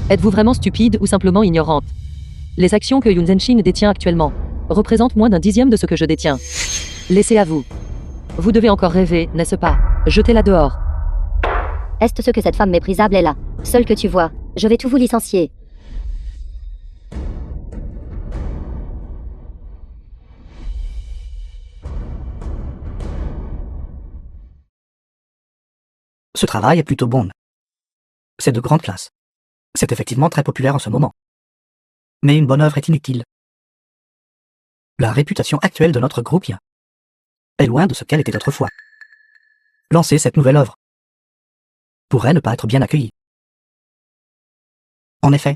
Êtes-vous vraiment stupide ou simplement ignorante? Les actions que Yoon Zenshin détient actuellement représentent moins d'un dixième de ce que je détiens. Laissez à vous. Vous devez encore rêver, n'est-ce pas? Jetez-la dehors. Est-ce ce que cette femme méprisable est là? Seule que tu vois. Je vais tout vous licencier. Ce travail est plutôt bon. C'est de grande classe. C'est effectivement très populaire en ce moment. Mais une bonne œuvre est inutile. La réputation actuelle de notre groupe est loin de ce qu'elle était autrefois. Lancer cette nouvelle œuvre pourrait ne pas être bien accueillie. En effet,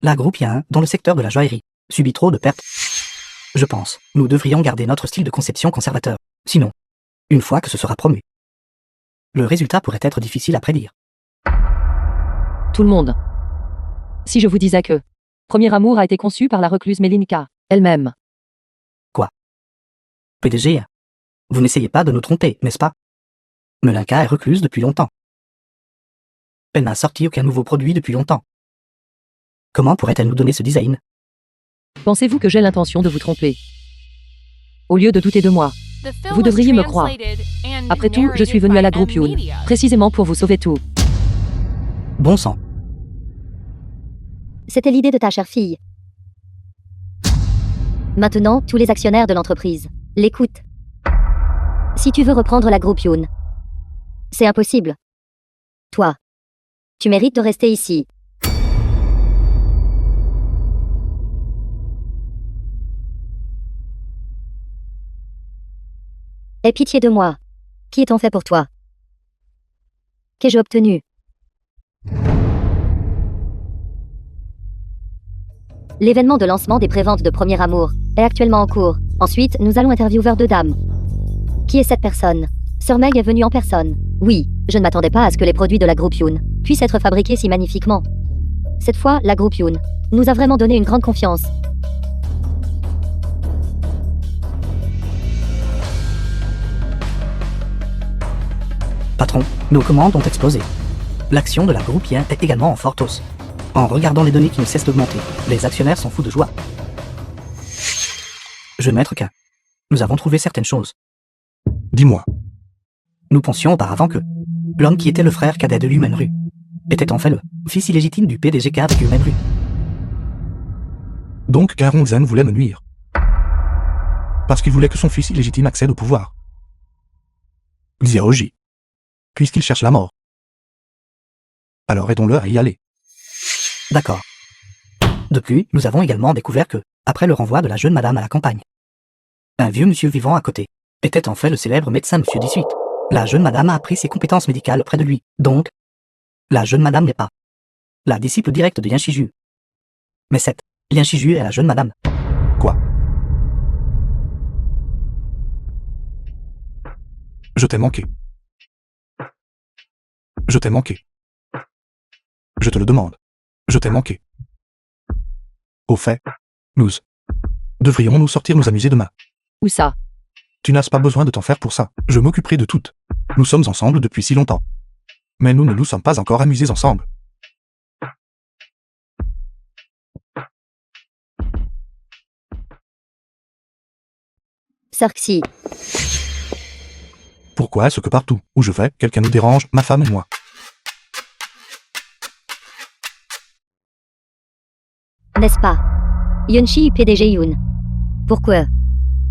la groupe dans le secteur de la joaillerie subit trop de pertes. Je pense, nous devrions garder notre style de conception conservateur. Sinon, une fois que ce sera promu, le résultat pourrait être difficile à prédire. Tout le monde. Si je vous disais que Premier Amour a été conçu par la recluse Melinka elle-même. PDG, vous n'essayez pas de nous tromper, n'est-ce pas? Melinka est recluse depuis longtemps. Elle n'a sorti aucun nouveau produit depuis longtemps. Comment pourrait-elle nous donner ce design? Pensez-vous que j'ai l'intention de vous tromper? Au lieu de douter de moi, vous devriez me croire. Après tout, je suis venu à la groupe Yoon, précisément pour vous sauver tout. Bon sang. C'était l'idée de ta chère fille. Maintenant, tous les actionnaires de l'entreprise l'écoutent. Si tu veux reprendre la groupe Yoon, c'est impossible. Toi, tu mérites de rester ici. Aie pitié de moi. Qui est-on fait pour toi? Qu'ai-je obtenu? L'événement de lancement des préventes de Premier Amour est actuellement en cours. Ensuite, nous allons interviewer deux dames. Qui est cette personne? Sœur Meg est venue en personne. Oui, je ne m'attendais pas à ce que les produits de la groupe Yoon puissent être fabriqués si magnifiquement. Cette fois, la groupe Yoon nous a vraiment donné une grande confiance. Patron, nos commandes ont explosé. L'action de la groupe est également en forte hausse. En regardant les données qui ne cessent d'augmenter, les actionnaires sont fous de joie. Jeune maître K, nous avons trouvé certaines choses. Dis-moi. Nous pensions auparavant que l'homme qui était le frère cadet de Human Rue était en fait le fils illégitime du PDG K avec Human Rue. Donc Karon Zen voulait me nuire. Parce qu'il voulait que son fils illégitime accède au pouvoir. Xiaoji. Puisqu'il cherche la mort. Alors aidons-le à y aller. D'accord. Depuis, nous avons également découvert que, après le renvoi de la jeune madame à la campagne, un vieux monsieur vivant à côté était en fait le célèbre médecin monsieur 18. La jeune madame a appris ses compétences médicales auprès de lui. Donc, la jeune madame n'est pas la disciple directe de Yanshiju. Mais cette Yanshiju est la jeune madame. Quoi? Je t'ai manqué. Je t'ai manqué. Je te le demande. Je t'ai manqué. Au fait, nous devrions-nous sortir nous amuser demain? Où ça? Tu n'as pas besoin de t'en faire pour ça. Je m'occuperai de toutes. Nous sommes ensemble depuis si longtemps. Mais nous ne nous sommes pas encore amusés ensemble. Sœur Xi, Pourquoi est-ce que partout où je vais, quelqu'un nous dérange, ma femme et moi? n'est-ce pas? Yunshi PDG Yoon. Pourquoi?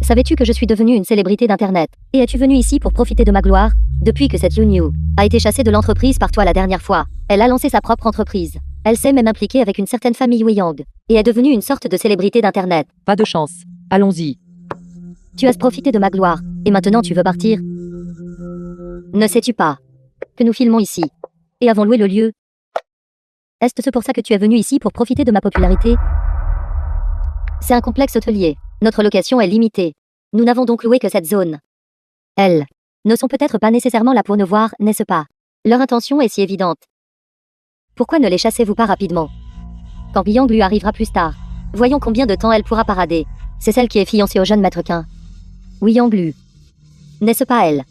Savais-tu que je suis devenue une célébrité d'Internet? Et es-tu venu ici pour profiter de ma gloire? Depuis que cette Yoon Yu a été chassée de l'entreprise par toi la dernière fois, elle a lancé sa propre entreprise. Elle s'est même impliquée avec une certaine famille Weyang, et est devenue une sorte de célébrité d'Internet. Pas de chance. Allons-y. Tu as profité de ma gloire, et maintenant tu veux partir? Ne sais-tu pas que nous filmons ici, et avons loué le lieu? Est-ce pour ça que tu es venu ici pour profiter de ma popularité? C'est un complexe hôtelier. Notre location est limitée. Nous n'avons donc loué que cette zone. Elles ne sont peut-être pas nécessairement là pour nous voir, n'est-ce pas? Leur intention est si évidente. Pourquoi ne les chassez-vous pas rapidement? Quand Yang lui arrivera plus tard, voyons combien de temps elle pourra parader. C'est celle qui est fiancée au jeune maître Qin. Yang Lu. N'est-ce pas elle?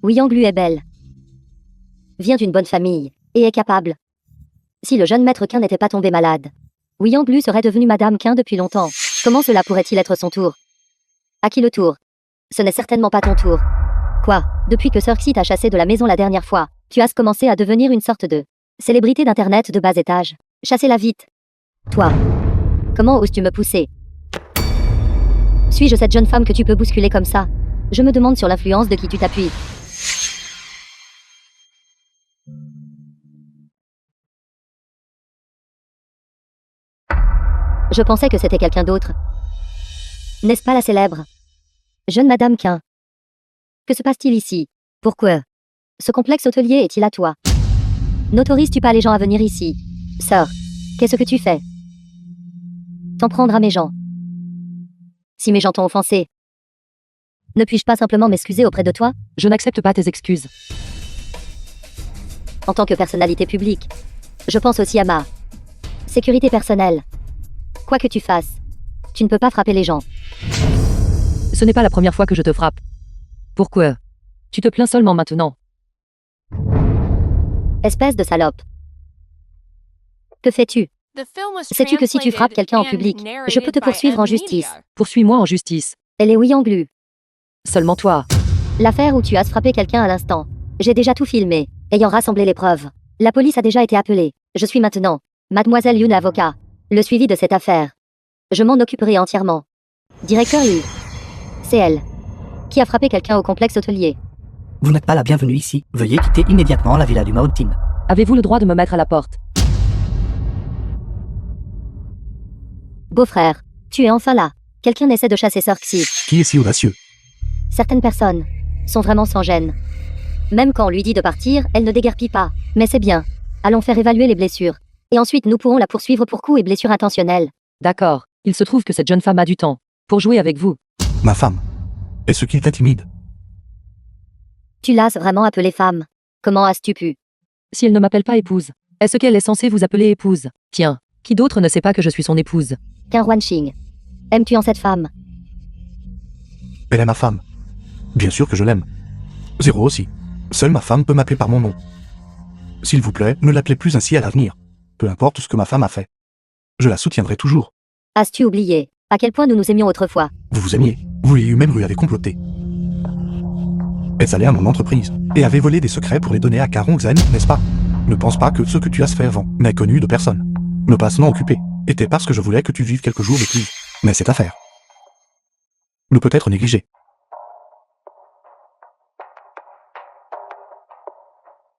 Yang Lu est belle. Vient d'une bonne famille, et est capable. Si le jeune maître Qin n'était pas tombé malade, Yang Lu serait devenue Madame Qin depuis longtemps. Comment cela pourrait-il être son tour? À qui le tour? Ce n'est certainement pas ton tour. Quoi? Depuis que Sir Xi t'a chassé de la maison la dernière fois, tu as commencé à devenir une sorte de célébrité d'internet de bas étage. Chassez-la vite. Toi. Comment oses-tu me pousser? Suis-je cette jeune femme que tu peux bousculer comme ça? Je me demande sur l'influence de qui tu t'appuies. Je pensais que c'était quelqu'un d'autre. N'est-ce pas la célèbre jeune Madame Qin? Que se passe-t-il ici? Pourquoi ce complexe hôtelier est-il à toi? N'autorises-tu pas les gens à venir ici? Sœur, qu'est-ce que tu fais? T'en prendre à mes gens. Si mes gens t'ont offensé, ne puis-je pas simplement m'excuser auprès de toi? Je n'accepte pas tes excuses. En tant que personnalité publique, je pense aussi à ma sécurité personnelle. Quoi que tu fasses, tu ne peux pas frapper les gens. Ce n'est pas la première fois que je te frappe. Pourquoi? Tu te plains seulement maintenant. Espèce de salope. Que fais-tu? The film was Sais-tu que si tu frappes quelqu'un en translated public, and je peux te narrated by poursuivre en M justice? Media. Poursuis-moi en justice. Elle est Yang Lu. Seulement toi. L'affaire où tu as frappé quelqu'un à l'instant. J'ai déjà tout filmé, ayant rassemblé les preuves. La police a déjà été appelée. Je suis maintenant Mademoiselle Yun avocat. Le suivi de cette affaire. Je m'en occuperai entièrement. Directeur Yu. C'est elle qui a frappé quelqu'un au complexe hôtelier. Vous n'êtes pas la bienvenue ici. Veuillez quitter immédiatement la villa du Mountain. Avez-vous le droit de me mettre à la porte? Beau-frère, tu es enfin là. Quelqu'un essaie de chasser Sir Xi. Qui est si audacieux? Certaines personnes sont vraiment sans gêne. Même quand on lui dit de partir, elle ne déguerpit pas. Mais c'est bien. Allons faire évaluer les blessures. Et ensuite nous pourrons la poursuivre pour coups et blessures intentionnelles. D'accord. Il se trouve que cette jeune femme a du temps pour jouer avec vous. Ma femme. Est-ce qu'il t'intimide? Tu l'as vraiment appelée femme. Comment as-tu pu? Si elle ne m'appelle pas épouse, est-ce qu'elle est censée vous appeler épouse? Tiens, qui d'autre ne sait pas que je suis son épouse? Qu'un Wanxing. Aimes-tu en cette femme? Elle est ma femme. Bien sûr que je l'aime. Zéro aussi. Seule ma femme peut m'appeler par mon nom. S'il vous plaît, ne l'appelez plus ainsi à l'avenir. Peu importe ce que ma femme a fait. Je la soutiendrai toujours. As-tu oublié à quel point nous nous aimions autrefois? Vous vous aimiez. Vous et Yu-Memru avez comploté. Est-ce allé à mon entreprise et avait volé des secrets pour les donner à Karong Zen, n'est-ce pas? Ne pense pas que ce que tu as fait avant n'est connu de personne. Ne pas se non occupé était parce que je voulais que tu vives quelques jours de plus. Mais cette affaire ne peut être négligée.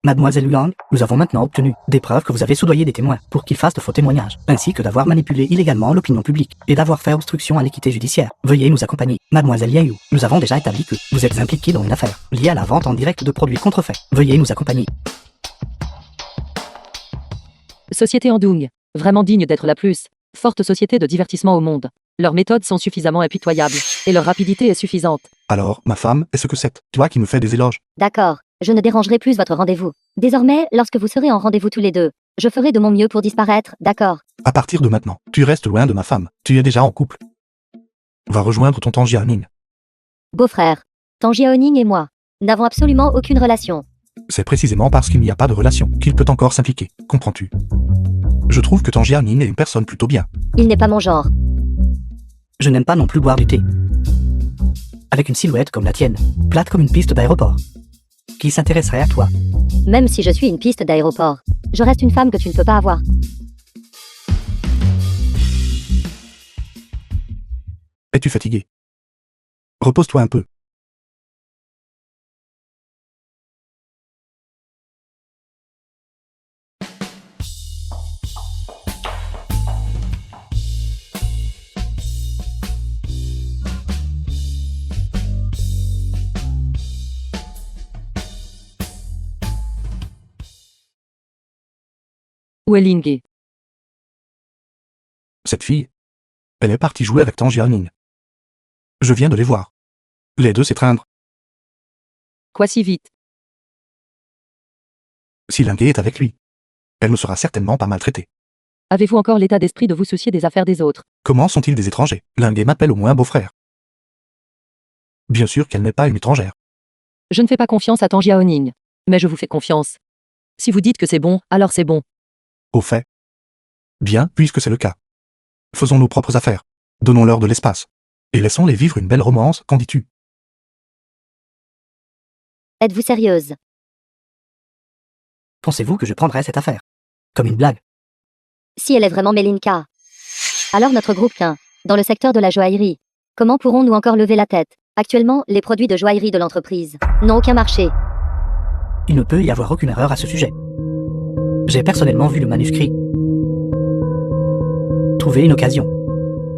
Mademoiselle Luang, nous avons maintenant obtenu des preuves que vous avez soudoyé des témoins pour qu'ils fassent de faux témoignages, ainsi que d'avoir manipulé illégalement l'opinion publique et d'avoir fait obstruction à l'équité judiciaire. Veuillez nous accompagner. Mademoiselle Yayu, nous avons déjà établi que vous êtes impliquée dans une affaire liée à la vente en direct de produits contrefaits. Veuillez nous accompagner. Société Andung, vraiment digne d'être la plus forte société de divertissement au monde. Leurs méthodes sont suffisamment impitoyables, et leur rapidité est suffisante. Alors, ma femme, est-ce que c'est toi qui me fais des éloges? D'accord, je ne dérangerai plus votre rendez-vous. Désormais, lorsque vous serez en rendez-vous tous les deux, je ferai de mon mieux pour disparaître, d'accord? À partir de maintenant, tu restes loin de ma femme. Tu es déjà en couple. Va rejoindre ton Tangi Haning. Beau-frère, Tangi Haoning et moi n'avons absolument aucune relation. C'est précisément parce qu'il n'y a pas de relation qu'il peut encore s'impliquer, comprends-tu? Je trouve que Tangi Haning est une personne plutôt bien. Il n'est pas mon genre. Je n'aime pas non plus boire du thé. Avec une silhouette comme la tienne, plate comme une piste d'aéroport. Qui s'intéresserait à toi? Même si je suis une piste d'aéroport, je reste une femme que tu ne peux pas avoir. Es-tu fatigué? Repose-toi un peu. Où est Ling? Cette fille, elle est partie jouer avec Tang Jiaoning. Je viens de les voir. Les deux s'étreindre. Quoi si vite? Si Linguet est avec lui, elle ne sera certainement pas maltraitée. Avez-vous encore l'état d'esprit de vous soucier des affaires des autres? Comment sont-ils des étrangers? Linguet m'appelle au moins beau-frère. Bien sûr qu'elle n'est pas une étrangère. Je ne fais pas confiance à Tang Jiaoning. Mais je vous fais confiance. Si vous dites que c'est bon, alors c'est bon. Au fait. Bien, puisque c'est le cas. Faisons nos propres affaires. Donnons-leur de l'espace. Et laissons-les vivre une belle romance, qu'en dis-tu? Êtes-vous sérieuse? Pensez-vous que je prendrais cette affaire comme une blague? Si elle est vraiment Melinka. Alors notre groupe qu'un, dans le secteur de la joaillerie. Comment pourrons-nous encore lever la tête? Actuellement, les produits de joaillerie de l'entreprise n'ont aucun marché. Il ne peut y avoir aucune erreur à ce sujet. J'ai personnellement vu le manuscrit. Trouver une occasion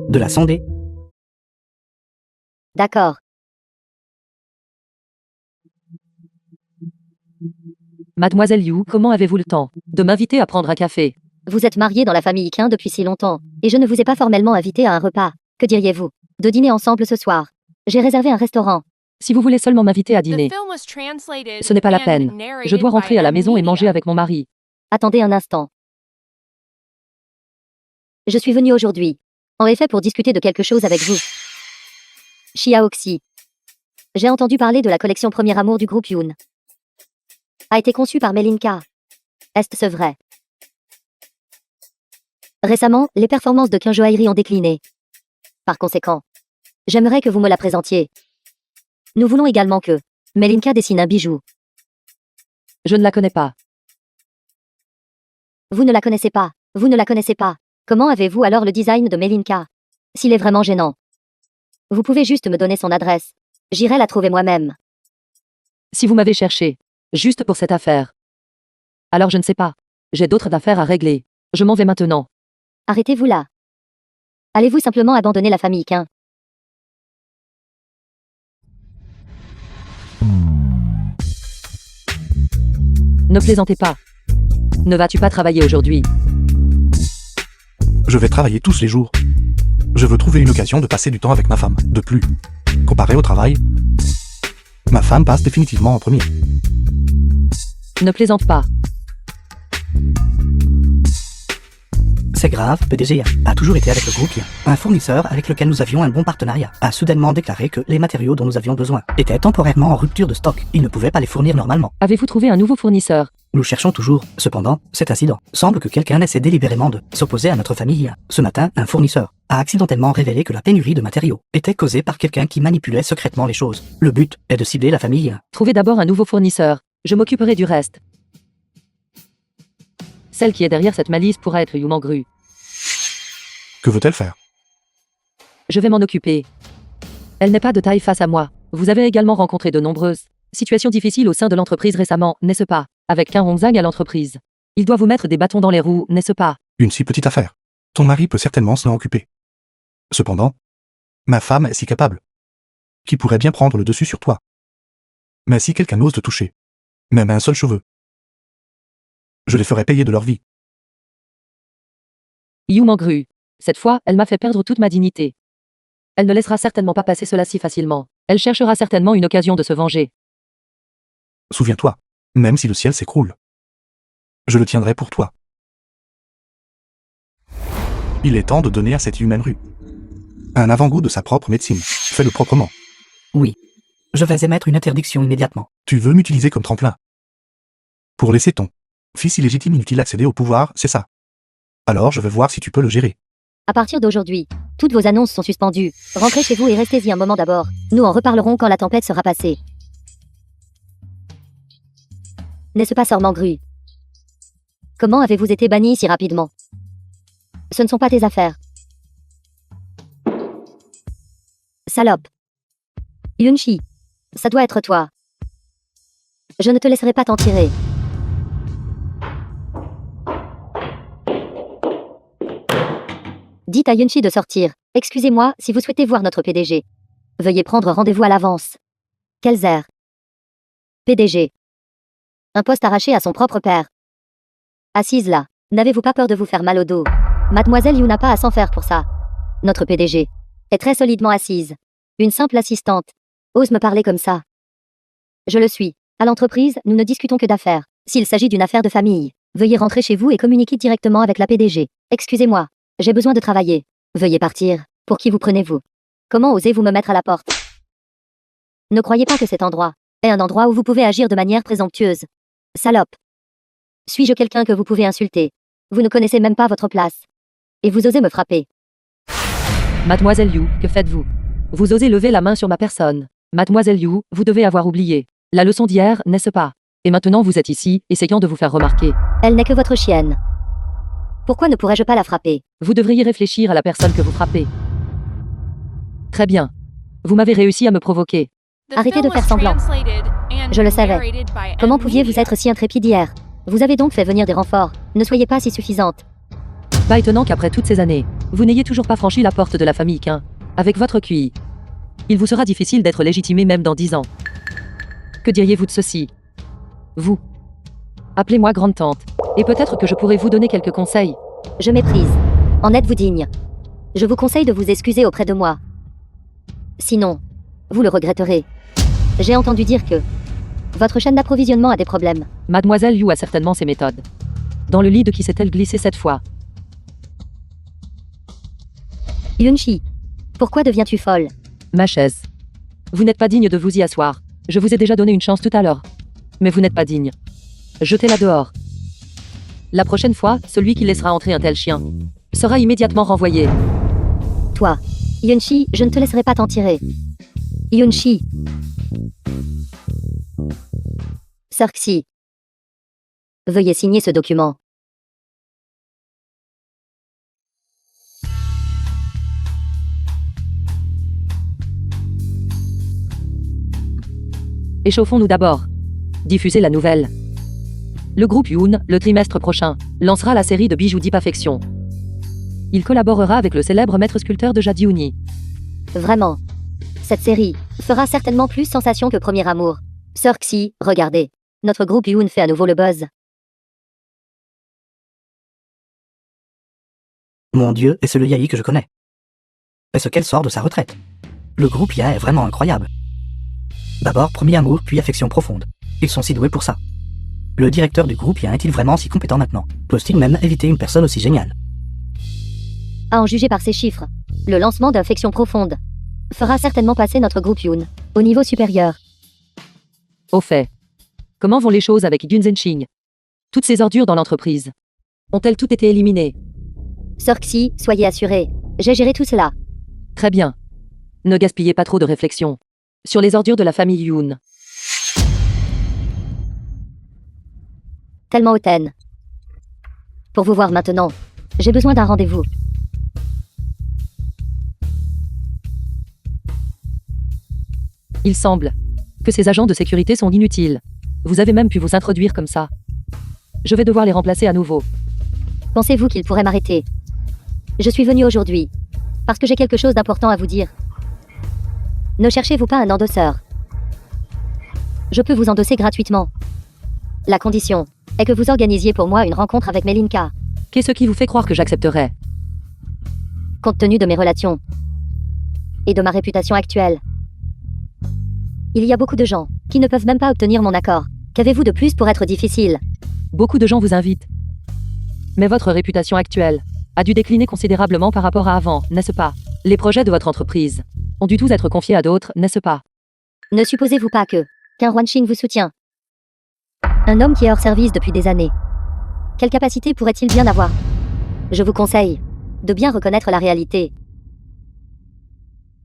de la sonder. D'accord. Mademoiselle Yu, comment avez-vous le temps de m'inviter à prendre un café? Vous êtes mariée dans la famille Qin depuis si longtemps, et je ne vous ai pas formellement invité à un repas. Que diriez-vous de dîner ensemble ce soir? J'ai réservé un restaurant. Si vous voulez seulement m'inviter à The dîner, film was translated ce n'est pas la and peine. Je narrated dois rentrer by à la M maison et Media. manger avec mon mari. Attendez un instant. Je suis venue aujourd'hui, en effet, pour discuter de quelque chose avec vous. Xiaoxi. J'ai entendu parler de la collection Premier Amour du groupe Yoon. A été conçue par Melinka. Est-ce vrai? Récemment, les performances de Qin Joaillerie ont décliné. Par conséquent, j'aimerais que vous me la présentiez. Nous voulons également que Melinka dessine un bijou. Je ne la connais pas. Vous ne la connaissez pas. Vous ne la connaissez pas. Comment avez-vous alors le design de Melinka? S'il est vraiment gênant. Vous pouvez juste me donner son adresse. J'irai la trouver moi-même. Si vous m'avez cherché, juste pour cette affaire. Alors je ne sais pas. J'ai d'autres affaires à régler. Je m'en vais maintenant. Arrêtez-vous là. Allez-vous simplement abandonner la famille Qin? Ne plaisantez pas. Ne vas-tu pas travailler aujourd'hui? Je vais travailler tous les jours. Je veux trouver une occasion de passer du temps avec ma femme. De plus, comparé au travail, ma femme passe définitivement en premier. Ne plaisante pas. C'est grave, PDG a toujours été avec le groupe Yin. Un fournisseur avec lequel nous avions un bon partenariat a soudainement déclaré que les matériaux dont nous avions besoin étaient temporairement en rupture de stock. Il ne pouvait pas les fournir normalement. Avez-vous trouvé un nouveau fournisseur? Nous cherchons toujours. Cependant, cet incident semble que quelqu'un essaie délibérément de s'opposer à notre famille. Ce matin, un fournisseur a accidentellement révélé que la pénurie de matériaux était causée par quelqu'un qui manipulait secrètement les choses. Le but est de cibler la famille. Trouvez d'abord un nouveau fournisseur. Je m'occuperai du reste. Celle qui est derrière cette malice pourra être Yu Mangru. Que veut-elle faire? Je vais m'en occuper. Elle n'est pas de taille face à moi. Vous avez également rencontré de nombreuses situations difficiles au sein de l'entreprise récemment, n'est-ce pas? Avec Qin Hongzhang à l'entreprise. Il doit vous mettre des bâtons dans les roues, n'est-ce pas? Une si petite affaire. Ton mari peut certainement s'en occuper. Cependant, ma femme est si capable, qui pourrait bien prendre le dessus sur toi. Mais si quelqu'un ose te toucher, même un seul cheveu, je les ferai payer de leur vie. Yu Mangru. Cette fois, elle m'a fait perdre toute ma dignité. Elle ne laissera certainement pas passer cela si facilement. Elle cherchera certainement une occasion de se venger. Souviens-toi, même si le ciel s'écroule, je le tiendrai pour toi. Il est temps de donner à cette humaine rue un avant-goût de sa propre médecine. Fais-le proprement. Oui. Je vais émettre une interdiction immédiatement. Tu veux m'utiliser comme tremplin pour laisser ton fils illégitime inutile accéder au pouvoir, c'est ça? Alors je vais voir si tu peux le gérer. À partir d'aujourd'hui, toutes vos annonces sont suspendues. Rentrez chez vous et restez-y un moment d'abord. Nous en reparlerons quand la tempête sera passée. N'est-ce pas, Sœur Mangru? Comment avez-vous été banni si rapidement? Ce ne sont pas tes affaires. Salope. Yunchi. Ça doit être toi. Je ne te laisserai pas t'en tirer. Dites à Yunchi de sortir. Excusez-moi, si vous souhaitez voir notre PDG. Veuillez prendre rendez-vous à l'avance. Kelzer. PDG. Un poste arraché à son propre père. Assise là. N'avez-vous pas peur de vous faire mal au dos? Mademoiselle Yu n'a pas à s'en faire pour ça. Notre PDG est très solidement assise. Une simple assistante ose me parler comme ça. Je le suis. À l'entreprise, nous ne discutons que d'affaires. S'il s'agit d'une affaire de famille, veuillez rentrer chez vous et communiquer directement avec la PDG. Excusez-moi, j'ai besoin de travailler. Veuillez partir. Pour qui vous prenez-vous? Comment osez-vous me mettre à la porte? Ne croyez pas que cet endroit est un endroit où vous pouvez agir de manière présomptueuse. Salope. Suis-je quelqu'un que vous pouvez insulter? Vous ne connaissez même pas votre place. Et vous osez me frapper. Mademoiselle Yu, que faites-vous? Vous osez lever la main sur ma personne. Mademoiselle Yu, vous devez avoir oublié la leçon d'hier, n'est-ce pas? Et maintenant vous êtes ici, essayant de vous faire remarquer. Elle n'est que votre chienne. Pourquoi ne pourrais-je pas la frapper? Vous devriez réfléchir à la personne que vous frappez. Très bien. Vous m'avez réussi à me provoquer. The Arrêtez film de faire was semblant. translated and Je le savais. narrated by Comment M. pouviez-vous Media. être si intrépide hier? Vous avez donc fait venir des renforts. Ne soyez pas si suffisante. Pas étonnant qu'après toutes ces années, vous n'ayez toujours pas franchi la porte de la famille Quin. Avec votre QI, il vous sera difficile d'être légitimé même dans 10 ans. Que diriez-vous de ceci? Vous. Appelez-moi grande-tante. Et peut-être que je pourrais vous donner quelques conseils. Je méprise. En êtes-vous digne? Je vous conseille de vous excuser auprès de moi. Sinon, vous le regretterez. J'ai entendu dire que votre chaîne d'approvisionnement a des problèmes. Mademoiselle Yu a certainement ses méthodes. Dans le lit de qui s'est-elle glissée cette fois? Yunchi, pourquoi deviens-tu folle? Ma chaise. Vous n'êtes pas digne de vous y asseoir. Je vous ai déjà donné une chance tout à l'heure. Mais vous n'êtes pas digne. Jetez-la dehors. La prochaine fois, celui qui laissera entrer un tel chien sera immédiatement renvoyé. Toi, Yunchi, je ne te laisserai pas t'en tirer. Yunchi. Sir Xi. Veuillez signer ce document. Échauffons-nous d'abord. Diffusez la nouvelle. Le groupe Yoon, le trimestre prochain, lancera la série de bijoux Deep Affection. Il collaborera avec le célèbre maître sculpteur de Jade Youni. Vraiment. Cette série fera certainement plus sensation que Premier Amour. Sir Xi, regardez. Notre groupe Yoon fait à nouveau le buzz. Mon Dieu, est-ce le Yahi que je connais? Est-ce qu'elle sort de sa retraite? Le groupe Ya est vraiment incroyable. D'abord Premier Amour, puis Affection Profonde. Ils sont si doués pour ça. Le directeur du groupe Ya est-il vraiment si compétent maintenant? Peut-il même éviter une personne aussi géniale? À en juger par ces chiffres, le lancement d'Affection Profonde fera certainement passer notre groupe Yoon au niveau supérieur. Au fait. Comment vont les choses avec Yun Zhenxing? Toutes ces ordures dans l'entreprise ont-elles toutes été éliminées? Sir Xi, soyez assurés. J'ai géré tout cela. Très bien. Ne gaspillez pas trop de réflexion sur les ordures de la famille Yoon. Tellement hautaine. Pour vous voir maintenant, j'ai besoin d'un rendez-vous. Il semble que ces agents de sécurité sont inutiles. Vous avez même pu vous introduire comme ça. Je vais devoir les remplacer à nouveau. Pensez-vous qu'il pourrait m'arrêter? Je suis venu aujourd'hui parce que j'ai quelque chose d'important à vous dire. Ne cherchez-vous pas un endosseur? Je peux vous endosser gratuitement. La condition est que vous organisiez pour moi une rencontre avec Melinka. Qu'est-ce qui vous fait croire que j'accepterais? Compte tenu de mes relations et de ma réputation actuelle, il y a beaucoup de gens qui ne peuvent même pas obtenir mon accord. Qu'avez-vous de plus pour être difficile? Beaucoup de gens vous invitent. Mais votre réputation actuelle a dû décliner considérablement par rapport à avant, n'est-ce pas? Les projets de votre entreprise ont dû tous être confiés à d'autres, n'est-ce pas? Ne supposez-vous pas qu'un Huanxing vous soutient? Un homme qui est hors service depuis des années. Quelle capacité pourrait-il bien avoir? Je vous conseille de bien reconnaître la réalité.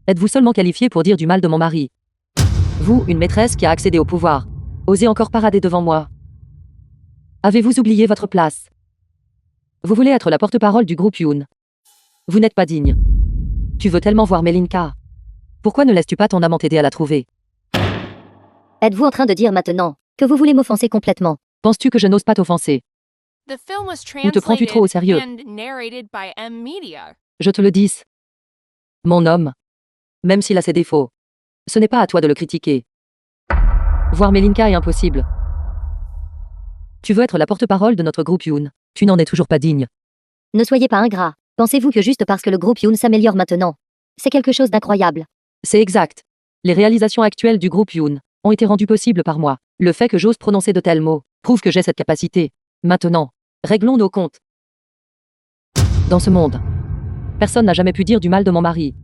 Êtes-vous seulement qualifié pour dire du mal de mon mari? Vous, une maîtresse qui a accédé au pouvoir, osez encore parader devant moi? Avez-vous oublié votre place? Vous voulez être la porte-parole du groupe Yoon. Vous n'êtes pas digne. Tu veux tellement voir Melinka. Pourquoi ne laisses-tu pas ton amant t'aider à la trouver? Êtes-vous en train de dire maintenant que vous voulez m'offenser complètement? Penses-tu que je n'ose pas t'offenser? The film was Ou te prends-tu trop au translated sérieux? and narrated by M. Media. Je te le dis. Mon homme. Même s'il a ses défauts. Ce n'est pas à toi de le critiquer. Voir Melinka est impossible. Tu veux être la porte-parole de notre groupe Yoon. Tu n'en es toujours pas digne. Ne soyez pas ingrat. Pensez-vous que juste parce que le groupe Yoon s'améliore maintenant, c'est quelque chose d'incroyable? C'est exact. Les réalisations actuelles du groupe Yoon ont été rendues possibles par moi. Le fait que j'ose prononcer de tels mots prouve que j'ai cette capacité. Maintenant, réglons nos comptes. Dans ce monde, personne n'a jamais pu dire du mal de mon mari.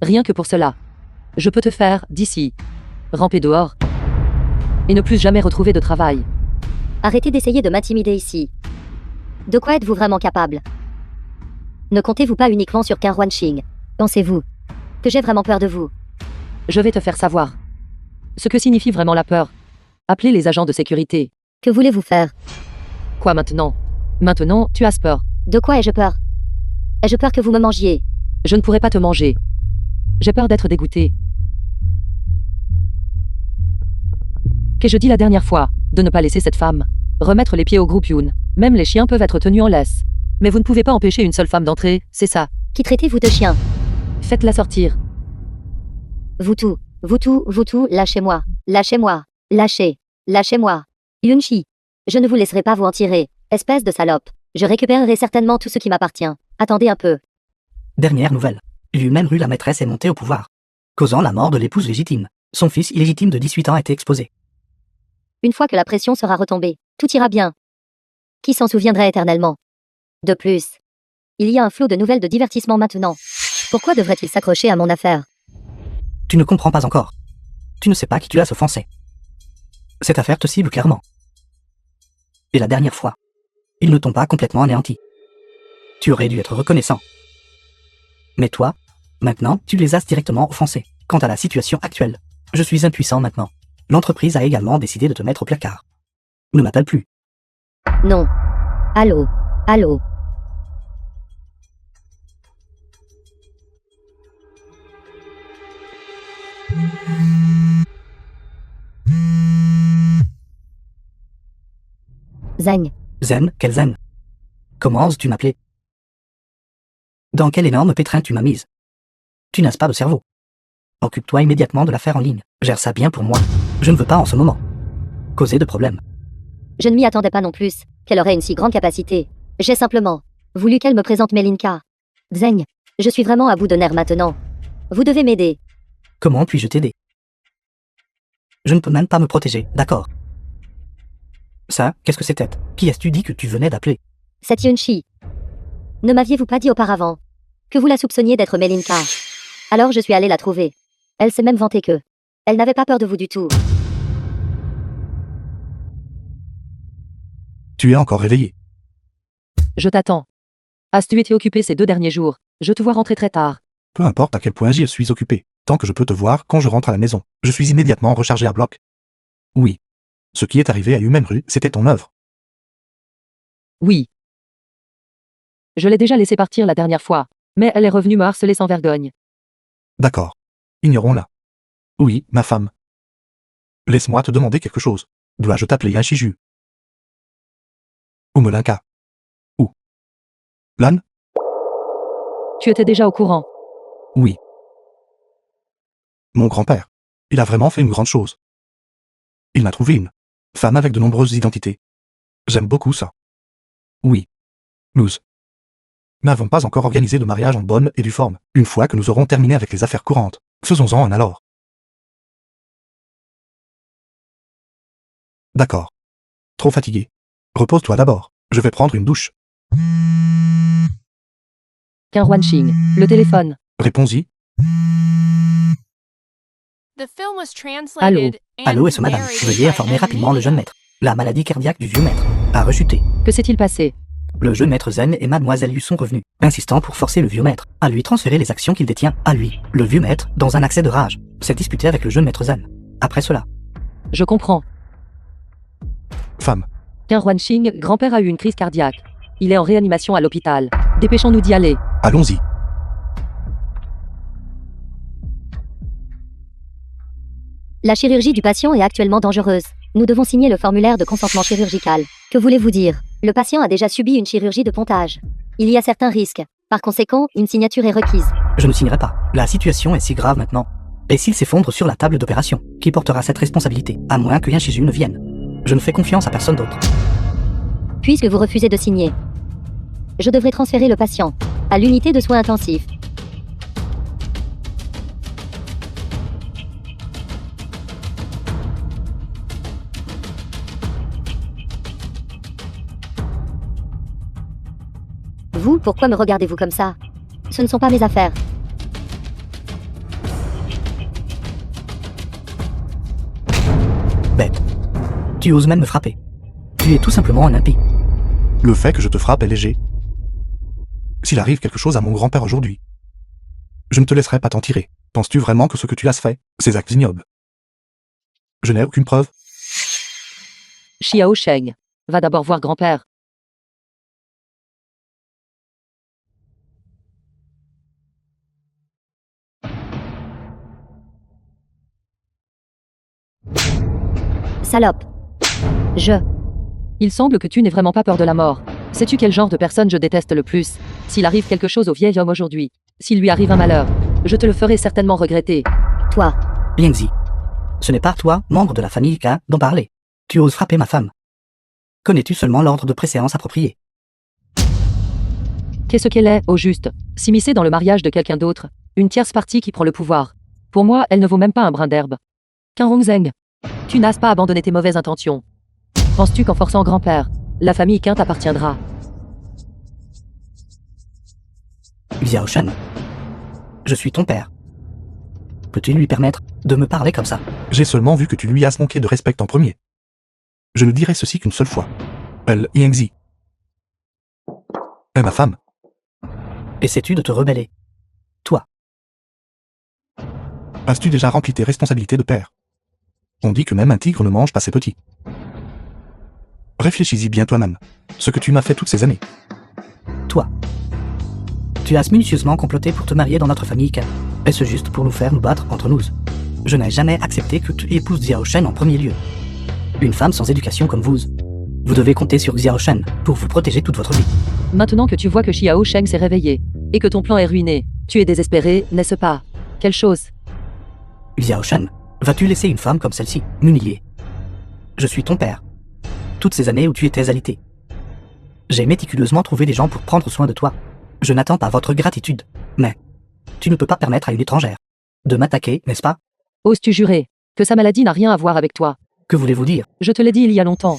Rien que pour cela, je peux te faire, d'ici, ramper dehors et ne plus jamais retrouver de travail. Arrêtez d'essayer de m'intimider ici. De quoi êtes-vous vraiment capable? Ne comptez-vous pas uniquement sur Qin Huanxing? Pensez-vous que j'ai vraiment peur de vous? Je vais te faire savoir ce que signifie vraiment la peur. Appelez les agents de sécurité. Que voulez-vous faire? Quoi maintenant? Maintenant, tu as peur. De quoi ai-je peur? Ai-je peur que vous me mangiez? Je ne pourrai pas te manger. J'ai peur d'être dégoûté. Qu'ai-je dit la dernière fois? De ne pas laisser cette femme remettre les pieds au groupe Yoon. Même les chiens peuvent être tenus en laisse. Mais vous ne pouvez pas empêcher une seule femme d'entrer, c'est ça. Qui traitez-vous de chien? Faites-la sortir. Vous tout, lâchez-moi. Lâchez-moi. Lâchez. Lâchez-moi. Yunchi. Je ne vous laisserai pas vous en tirer, espèce de salope. Je récupérerai certainement tout ce qui m'appartient. Attendez un peu. Dernière nouvelle. Yu Memru, la maîtresse, est montée au pouvoir, causant la mort de l'épouse légitime. Son fils illégitime de 18 ans a été exposé. Une fois que la pression sera retombée, tout ira bien. Qui s'en souviendrait éternellement? De plus, il y a un flot de nouvelles de divertissement maintenant. Pourquoi devrait-il s'accrocher à mon affaire? Tu ne comprends pas encore. Tu ne sais pas qui tu as offensé. Cette affaire te cible clairement. Et la dernière fois, ils ne t'ont pas complètement anéanti. Tu aurais dû être reconnaissant. Mais toi, maintenant, tu les as directement offensés. Quant à la situation actuelle, je suis impuissant maintenant. L'entreprise a également décidé de te mettre au placard. Ne m'appelle plus. Non. Allô? Allô? Zeng. Zen, quel zen? Comment oses-tu m'appeler? Dans quel énorme pétrin tu m'as mise? Tu n'as pas de cerveau. Occupe-toi immédiatement de l'affaire en ligne. Gère ça bien pour moi. Je ne veux pas en ce moment causer de problèmes. Je ne m'y attendais pas non plus, qu'elle aurait une si grande capacité. J'ai simplement voulu qu'elle me présente Melinka. Zeng, je suis vraiment à bout de nerfs maintenant. Vous devez m'aider. Comment puis-je t'aider? Je ne peux même pas me protéger, d'accord? Ça, qu'est-ce que c'était? Qui as-tu dit que tu venais d'appeler? C'est Yunchi. Ne m'aviez-vous pas dit auparavant que vous la soupçonniez d'être Melinka? Alors je suis allée la trouver. Elle s'est même vantée que elle n'avait pas peur de vous du tout. Tu es encore réveillé. Je t'attends. As-tu été occupé ces 2 derniers jours? Je te vois rentrer très tard. Peu importe à quel point j'y suis occupé, tant que je peux te voir quand je rentre à la maison. Je suis immédiatement rechargé à bloc. Oui. Ce qui est arrivé à Yu Memru, c'était ton œuvre. Oui. Je l'ai déjà laissée partir la dernière fois, mais elle est revenue me harceler sans vergogne. D'accord. Ignorons-la. Oui, ma femme. Laisse-moi te demander quelque chose. Dois-je t'appeler Yashiju? Ou Melinka? Ou Lan? Tu étais déjà au courant. Oui. Mon grand-père. Il a vraiment fait une grande chose. Il m'a trouvé une femme avec de nombreuses identités. J'aime beaucoup ça. Oui. Nous n'avons pas encore organisé de mariage en bonne et due forme. Une fois que nous aurons terminé avec les affaires courantes, faisons-en un alors. D'accord. Trop fatigué. Repose-toi d'abord. Je vais prendre une douche. Qin Huanxing, le téléphone. Réponds-y. The film was translated and Allô, est-ce madame? narrated Veuillez by informer M. rapidement le jeune Media. maître. La maladie cardiaque du vieux maître a rechuté. Que s'est-il passé? Le jeune maître Zen et mademoiselle Yu sont revenus, insistant pour forcer le vieux maître à lui transférer les actions qu'il détient à lui. Le vieux maître, dans un accès de rage, s'est disputé avec le jeune maître Zen. Après cela, Je comprends. Femme. Qin Huanxing, grand-père a eu une crise cardiaque. Il est en réanimation à l'hôpital. Dépêchons-nous d'y aller. Allons-y. La chirurgie du patient est actuellement dangereuse. Nous devons signer le formulaire de consentement chirurgical. Que voulez-vous dire? Le patient a déjà subi une chirurgie de pontage. Il y a certains risques. Par conséquent, une signature est requise. je ne signerai pas. La situation est si grave maintenant. Et s'il s'effondre sur la table d'opération, qui portera cette responsabilité, à moins que Yashiju ne vienne? Je ne fais confiance à personne d'autre. Puisque vous refusez de signer, je devrais transférer le patient à l'unité de soins intensifs. Vous, pourquoi me regardez-vous comme ça? Ce ne sont pas mes affaires. Bête. Tu oses même me frapper. Tu es tout simplement un impie. Le fait que je te frappe est léger. S'il arrive quelque chose à mon grand-père aujourd'hui, je ne te laisserai pas t'en tirer. Penses-tu vraiment que ce que tu as fait, ces actes ignobles? Je n'ai aucune preuve. Xiao Sheng. Va d'abord voir grand-père. Salope. Il semble que tu n'aies vraiment pas peur de la mort. Sais-tu quel genre de personne je déteste le plus? S'il arrive quelque chose au vieil homme aujourd'hui, s'il lui arrive un malheur, je te le ferai certainement regretter. Toi. Liangzi. Ce n'est pas toi, membre de la famille K, d'en parler. Tu oses frapper ma femme. Connais-tu seulement l'ordre de préséance approprié? Qu'est-ce qu'elle est, au juste? S'immiscer dans le mariage de quelqu'un d'autre, une tierce partie qui prend le pouvoir. Pour moi, elle ne vaut même pas un brin d'herbe. Qin Rongzheng, tu n'as pas abandonné tes mauvaises intentions. Penses-tu qu'en forçant grand-père, la famille Qin t'appartiendra? Xiao Shen. Je suis ton père. Peux-tu lui permettre de me parler comme ça? J'ai seulement vu que tu lui as manqué de respect en premier. Je ne dirai ceci qu'une seule fois. Elle, Yangzi, est ma femme. Essaies-tu de te rebeller? Toi. As-tu déjà rempli tes responsabilités de père? On dit que même un tigre ne mange pas ses petits. Réfléchis-y bien toi-même. Ce que tu m'as fait toutes ces années. Toi. Tu as minutieusement comploté pour te marier dans notre famille K. Est-ce juste pour nous faire nous battre entre nous? Je n'ai jamais accepté que tu épouses Xiao Shen en premier lieu. Une femme sans éducation comme vous. Vous devez compter sur Xiao Shen pour vous protéger toute votre vie. Maintenant que tu vois que Xiao Sheng s'est réveillé, et que ton plan est ruiné, tu es désespéré, n'est-ce pas? Quelle chose? Xiao Shen, vas-tu laisser une femme comme celle-ci m'humilier? Je suis ton père. Toutes ces années où tu étais alité, j'ai méticuleusement trouvé des gens pour prendre soin de toi. Je n'attends pas votre gratitude, mais tu ne peux pas permettre à une étrangère de m'attaquer, n'est-ce pas? Oses-tu jurer que sa maladie n'a rien à voir avec toi? Que voulez-vous dire? Je te l'ai dit il y a longtemps.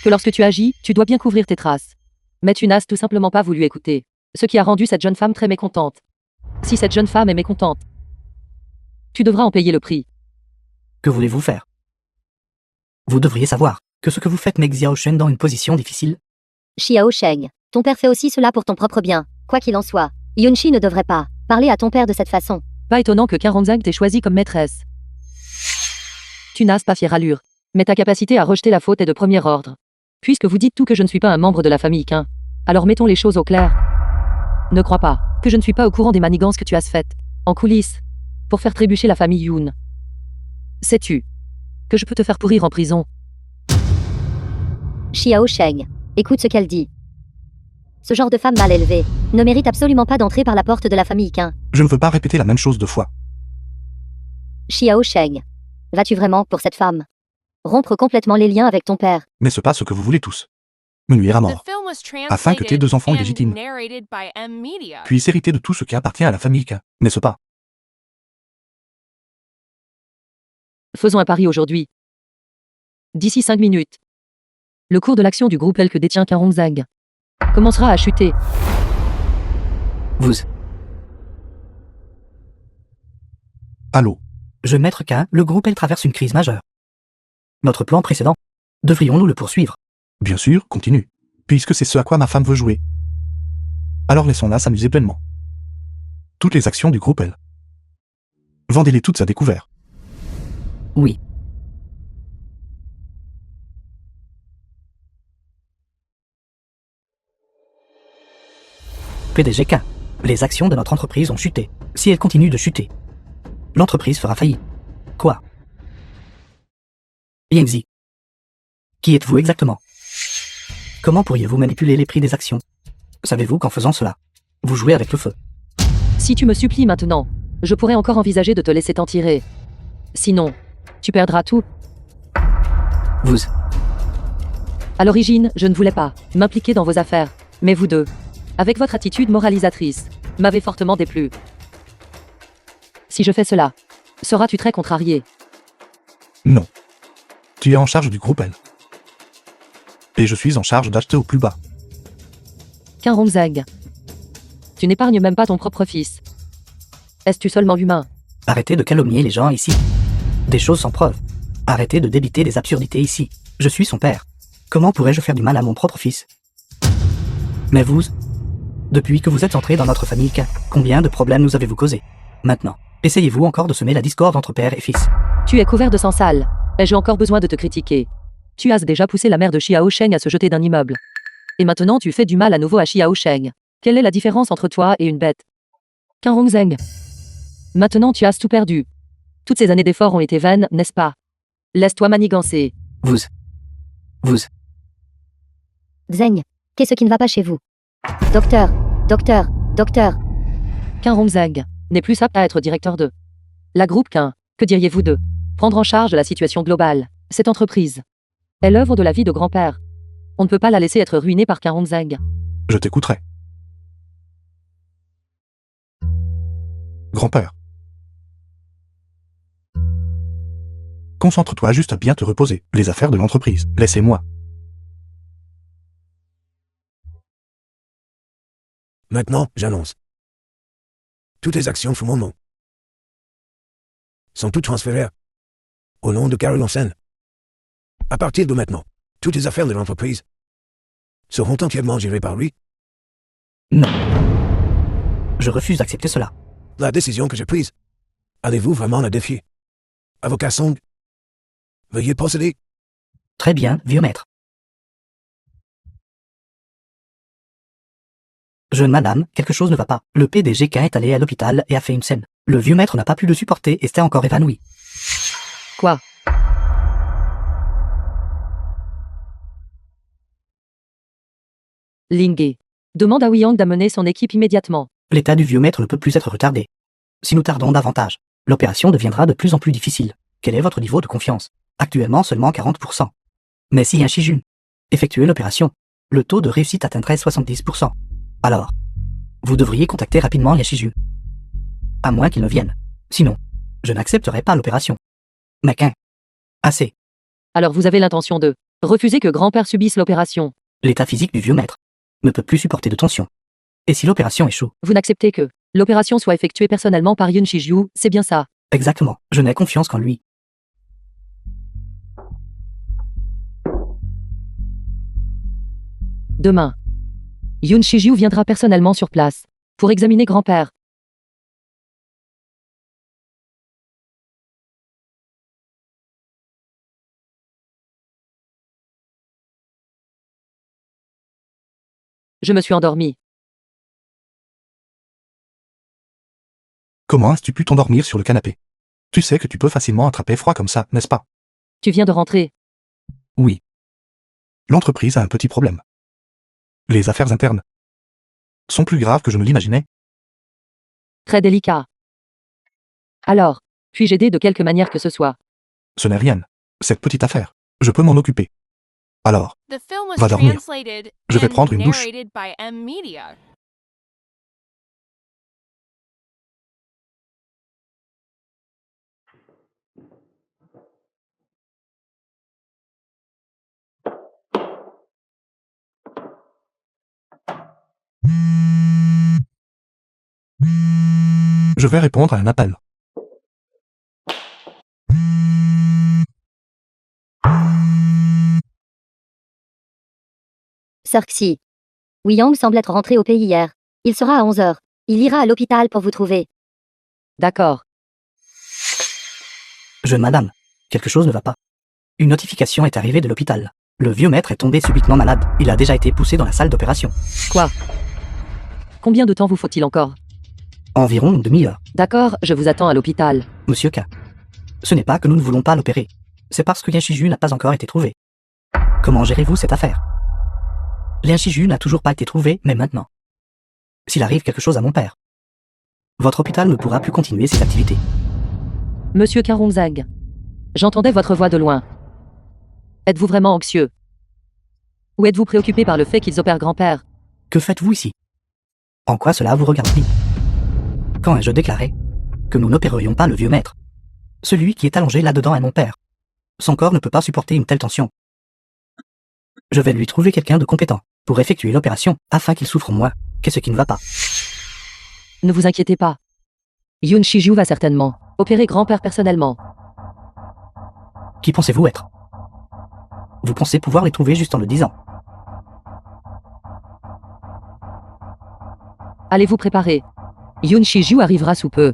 Que lorsque tu agis, tu dois bien couvrir tes traces. Mais tu n'as tout simplement pas voulu écouter. Ce qui a rendu cette jeune femme très mécontente. Si cette jeune femme est mécontente, tu devras en payer le prix. Que voulez-vous faire? Vous devriez savoir que ce que vous faites met Xiao Shen dans une position difficile. Xiao Sheng. Ton père fait aussi cela pour ton propre bien. Quoi qu'il en soit, Yunchi ne devrait pas parler à ton père de cette façon. Pas étonnant que Qin Rongzheng t'ait choisi comme maîtresse. Tu n'as pas fière allure, mais ta capacité à rejeter la faute est de premier ordre. Puisque vous dites tout que je ne suis pas un membre de la famille Qin, alors mettons les choses au clair. Ne crois pas que je ne suis pas au courant des manigances que tu as faites, en coulisses, pour faire trébucher la famille Yoon. Sais-tu que je peux te faire pourrir en prison? Xiao Sheng. Écoute ce qu'elle dit. Ce genre de femme mal élevée ne mérite absolument pas d'entrer par la porte de la famille Qin. Je ne veux pas répéter la même chose 2 fois. Xiao Sheng. Vas-tu vraiment pour cette femme rompre complètement les liens avec ton père? N'est-ce pas ce que vous voulez tous? Me nuire à The mort. film was Afin que tes 2 enfants and illégitimes narrated by M Media. puissent hériter de tout ce qui appartient à la famille K, n'est-ce pas? Faisons un pari aujourd'hui. D'ici 5 minutes, le cours de l'action du groupe L que détient Qin Rongzheng commencera à chuter. Vous. Allô? Je maître K, le groupe L traverse une crise majeure. Notre plan précédent, devrions-nous le poursuivre? Bien sûr, continue. Puisque c'est ce à quoi ma femme veut jouer. Alors laissons-la s'amuser pleinement. Toutes les actions du groupe L. Vendez-les toutes à découvert. Oui. PDGK, les actions de notre entreprise ont chuté. Si elles continuent de chuter, l'entreprise fera faillite. Quoi? Yangzi. Qui êtes-vous exactement? Comment pourriez-vous manipuler les prix des actions? Savez-vous qu'en faisant cela, vous jouez avec le feu? Si tu me supplies maintenant, je pourrais encore envisager de te laisser t'en tirer. Sinon, tu perdras tout. Vous. À l'origine, je ne voulais pas m'impliquer dans vos affaires. Mais vous deux, avec votre attitude moralisatrice, m'avez fortement déplu. Si je fais cela, seras-tu très contrarié? Non. Tu es en charge du groupe L. Et je suis en charge d'acheter au plus bas. Karongzag. Tu n'épargnes même pas ton propre fils. Est-ce-tu seulement humain? Arrêtez de calomnier les gens ici. Des choses sans preuve. Arrêtez de débiter des absurdités ici. Je suis son père. Comment pourrais-je faire du mal à mon propre fils? Mais vous, depuis que vous êtes entré dans notre famille, combien de problèmes nous avez-vous causé? Maintenant, essayez-vous encore de semer la discorde entre père et fils? Tu es couvert de sang sale. Ai-je encore besoin de te critiquer? Tu as déjà poussé la mère de Xiao Sheng à se jeter d'un immeuble. Et maintenant tu fais du mal à nouveau à Xiao Sheng. Quelle est la différence entre toi et une bête? Karongzeng. Maintenant tu as tout perdu. Toutes ces années d'efforts ont été vaines, n'est-ce pas? Laisse-toi manigancer. Vous. Zeng, qu'est-ce qui ne va pas chez vous? Docteur, docteur, docteur. Karongzeng n'est plus apte à être directeur de la groupe Quin. Que diriez-vous de prendre en charge la situation globale? Cette entreprise est l'œuvre de la vie de grand-père. On ne peut pas la laisser être ruinée par Karongzeng. Je t'écouterai. Grand-père. Concentre-toi juste à bien te reposer. Les affaires de l'entreprise. Laissez-moi. Maintenant, j'annonce. Toutes les actions sous mon nom sont toutes transférées au nom de Carol Hansen. À partir de maintenant, toutes les affaires de l'entreprise seront entièrement gérées par lui. Non. Je refuse d'accepter cela. La décision que j'ai prise, allez-vous vraiment la défier? Avocat Song, veuillez procéder. Très bien, vieux maître. Jeune madame, quelque chose ne va pas. Le PDG Quin est allé à l'hôpital et a fait une scène. Le vieux maître n'a pas pu le supporter et s'est encore évanoui. Quoi? Linghe. Demande à Wiyang d'amener son équipe immédiatement. L'état du vieux maître ne peut plus être retardé. Si nous tardons davantage, l'opération deviendra de plus en plus difficile. Quel est votre niveau de confiance? Actuellement seulement 40%. Mais si un Shijun effectuait l'opération, le taux de réussite atteindrait 70%. Alors, vous devriez contacter rapidement Yashiju. À moins qu'il ne vienne. Sinon, je n'accepterai pas l'opération. Mais Quin. Assez. Alors vous avez l'intention de refuser que grand-père subisse l'opération. L'état physique du vieux maître ne peut plus supporter de tension. Et si l'opération échoue? Vous n'acceptez que l'opération soit effectuée personnellement par Yun Shiju, c'est bien ça? Exactement. Je n'ai confiance qu'en lui. Demain, Yun Shiju viendra personnellement sur place pour examiner grand-père. Je me suis endormi. Comment as-tu pu t'endormir sur le canapé? Tu sais que tu peux facilement attraper froid comme ça, n'est-ce pas? Tu viens de rentrer. Oui. L'entreprise a un petit problème. Les affaires internes sont plus graves que je ne l'imaginais. Très délicat. Alors, puis-je aider de quelque manière que ce soit? Ce n'est rien. Cette petite affaire. Je peux m'en occuper. Alors, The film was Va dormir. translated Je vais and prendre une douche. narrated by M Media. je vais répondre à un appel. Cirxi. Wiyang semble être rentré au pays hier. Il sera à 11h. Il ira à l'hôpital pour vous trouver. D'accord. Jeune madame, quelque chose ne va pas. Une notification est arrivée de l'hôpital. Le vieux maître est tombé subitement malade. Il a déjà été poussé dans la salle d'opération. Quoi? Combien de temps vous faut-il encore? Environ une demi-heure. D'accord, je vous attends à l'hôpital. Monsieur K. Ce n'est pas que nous ne voulons pas l'opérer. C'est parce que Yashiju n'a pas encore été trouvé. Comment gérez-vous cette affaire? Yashiju n'a toujours pas été trouvé, mais maintenant. S'il arrive quelque chose à mon père, votre hôpital ne pourra plus continuer ses activités. Monsieur Karongzag. J'entendais votre voix de loin. Êtes-vous vraiment anxieux? Ou êtes-vous préoccupé par le fait qu'ils opèrent grand-père? Que faites-vous ici? En quoi cela vous regarde-t-il? Quand ai-je déclaré que nous n'opérerions pas le vieux maître? Celui qui est allongé là-dedans est mon père. Son corps ne peut pas supporter une telle tension. Je vais lui trouver quelqu'un de compétent pour effectuer l'opération afin qu'il souffre moins. Qu'est-ce qui ne va pas? Ne vous inquiétez pas. Yoon Shiju va certainement opérer grand-père personnellement. Qui pensez-vous être? Vous pensez pouvoir les trouver juste en le disant. Allez vous préparer. Yoon Shiju arrivera sous peu.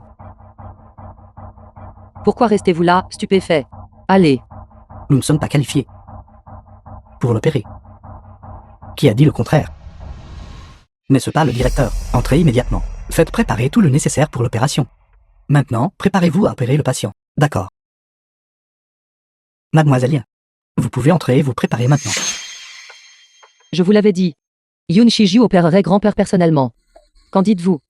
Pourquoi restez-vous là, stupéfait? Allez. Nous ne sommes pas qualifiés pour l'opérer. Qui a dit le contraire? N'est-ce pas le directeur? Entrez immédiatement. Faites préparer tout le nécessaire pour l'opération. Maintenant, préparez-vous à opérer le patient. D'accord. Mademoiselle Lien, vous pouvez entrer et vous préparer maintenant. Je vous l'avais dit. Yoon Shiju opérerait grand-père personnellement. Qu'en dites-vous?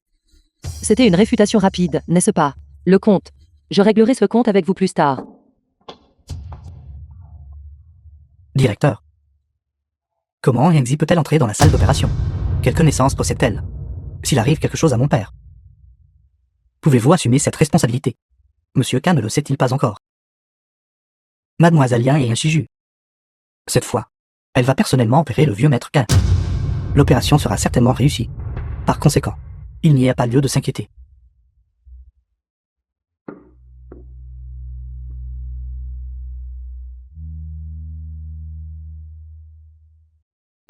C'était une réfutation rapide, n'est-ce pas? Le compte. Je réglerai ce compte avec vous plus tard. Directeur. Comment Yangzi peut-elle entrer dans la salle d'opération? Quelle connaissance possède-t-elle? S'il arrive quelque chose à mon père. Pouvez-vous assumer cette responsabilité? Monsieur K ne le sait-il pas encore? Mademoiselle Lien est un Shiju. Cette fois, elle va personnellement opérer le vieux maître K. L'opération sera certainement réussie. Par conséquent, il n'y a pas lieu de s'inquiéter.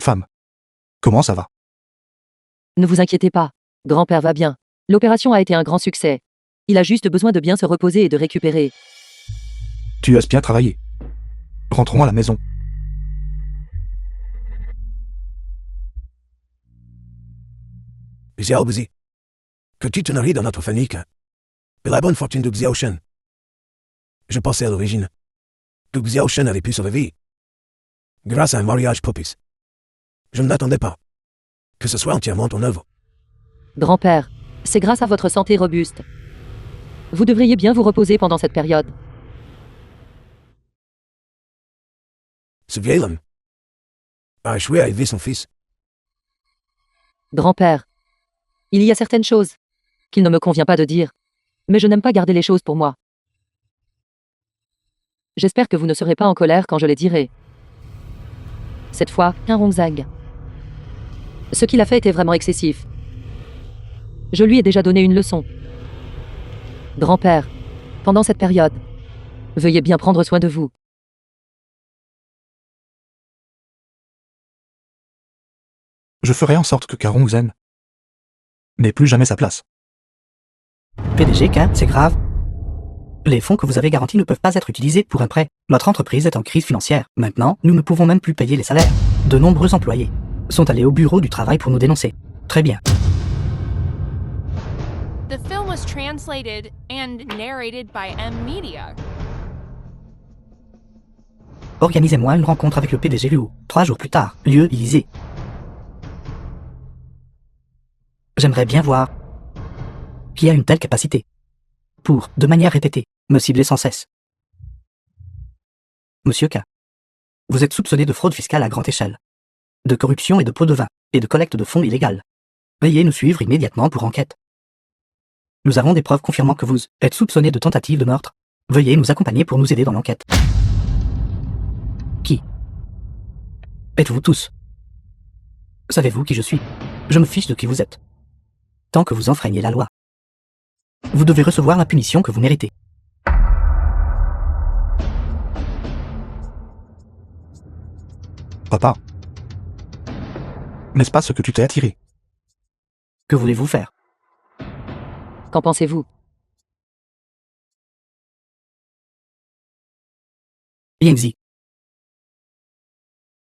Femme. Comment ça va? Ne vous inquiétez pas. Grand-père va bien. L'opération a été un grand succès. Il a juste besoin de bien se reposer et de récupérer. Tu as bien travaillé. Rentrons à la maison. Xiao Buzi. Que tu te nourris dans notre famille, que la bonne fortune de Xiao Shen. Je pensais à l'origine que Xiao Shen avait pu survivre grâce à un mariage propice. Je ne m'attendais pas que ce soit entièrement ton œuvre. Grand-père, c'est grâce à votre santé robuste. Vous devriez bien vous reposer pendant cette période. Ce vieil homme a échoué à élever son fils. Grand-père, il y a certaines choses qu'il ne me convient pas de dire, mais je n'aime pas garder les choses pour moi. J'espère que vous ne serez pas en colère quand je les dirai. Cette fois, un Rongzag. Ce qu'il a fait était vraiment excessif. Je lui ai déjà donné une leçon. Grand-père, pendant cette période, veuillez bien prendre soin de vous. Je ferai en sorte que Karong Zen n'ait plus jamais sa place. PDG K, c'est grave. Les fonds que vous avez garantis ne peuvent pas être utilisés pour un prêt. Notre entreprise est en crise financière. Maintenant, nous ne pouvons même plus payer les salaires. De nombreux employés sont allés au bureau du travail pour nous dénoncer. Très bien. The film was translated and narrated by M Media. Organisez-moi une rencontre avec le PDG Liu. 3 jours plus tard, lieu Élysée. J'aimerais bien voir qui a une telle capacité pour, de manière répétée, me cibler sans cesse. Monsieur K, vous êtes soupçonné de fraude fiscale à grande échelle, de corruption et de pots de vin, et de collecte de fonds illégale. Veuillez nous suivre immédiatement pour enquête. Nous avons des preuves confirmant que vous êtes soupçonné de tentative de meurtre. Veuillez nous accompagner pour nous aider dans l'enquête. Qui êtes-vous tous? Savez-vous qui je suis? Je me fiche de qui vous êtes. Tant que vous enfreignez la loi, vous devez recevoir la punition que vous méritez. Papa. N'est-ce pas ce que tu t'es attiré? Que voulez-vous faire? Qu'en pensez-vous? Yangzi.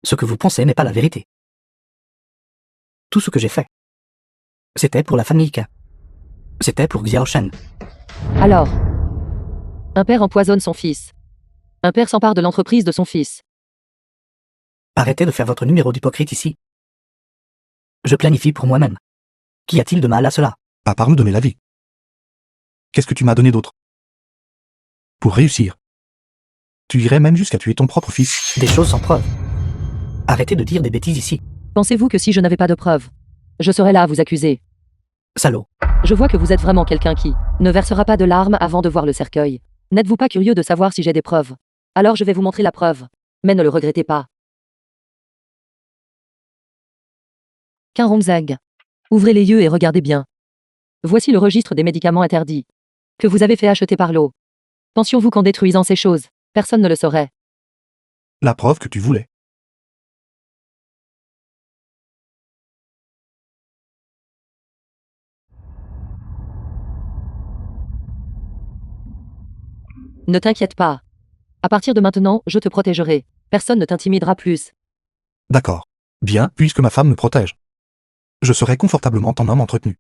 Ce que vous pensez n'est pas la vérité. Tout ce que j'ai fait, c'était pour la famille K. C'était pour Xiao Shen. Alors, un père empoisonne son fils. Un père s'empare de l'entreprise de son fils. Arrêtez de faire votre numéro d'hypocrite ici. Je planifie pour moi-même. Qu'y a-t-il de mal à cela? Papa, nous donner la vie. Qu'est-ce que tu m'as donné d'autre? Pour réussir. Tu irais même jusqu'à tuer ton propre fils. Des choses sans preuve. Arrêtez de dire des bêtises ici. Pensez-vous que si je n'avais pas de preuves, je serais là à vous accuser? Salaud. Je vois que vous êtes vraiment quelqu'un qui ne versera pas de larmes avant de voir le cercueil. N'êtes-vous pas curieux de savoir si j'ai des preuves? Alors je vais vous montrer la preuve. Mais ne le regrettez pas. Karomzag. Ouvrez les yeux et regardez bien. Voici le registre des médicaments interdits que vous avez fait acheter par l'eau. Pensiez-vous qu'en détruisant ces choses, personne ne le saurait? La preuve que tu voulais. Ne t'inquiète pas. À partir de maintenant, je te protégerai. Personne ne t'intimidera plus. D'accord. Bien, puisque ma femme me protège. Je serai confortablement ton homme entretenu.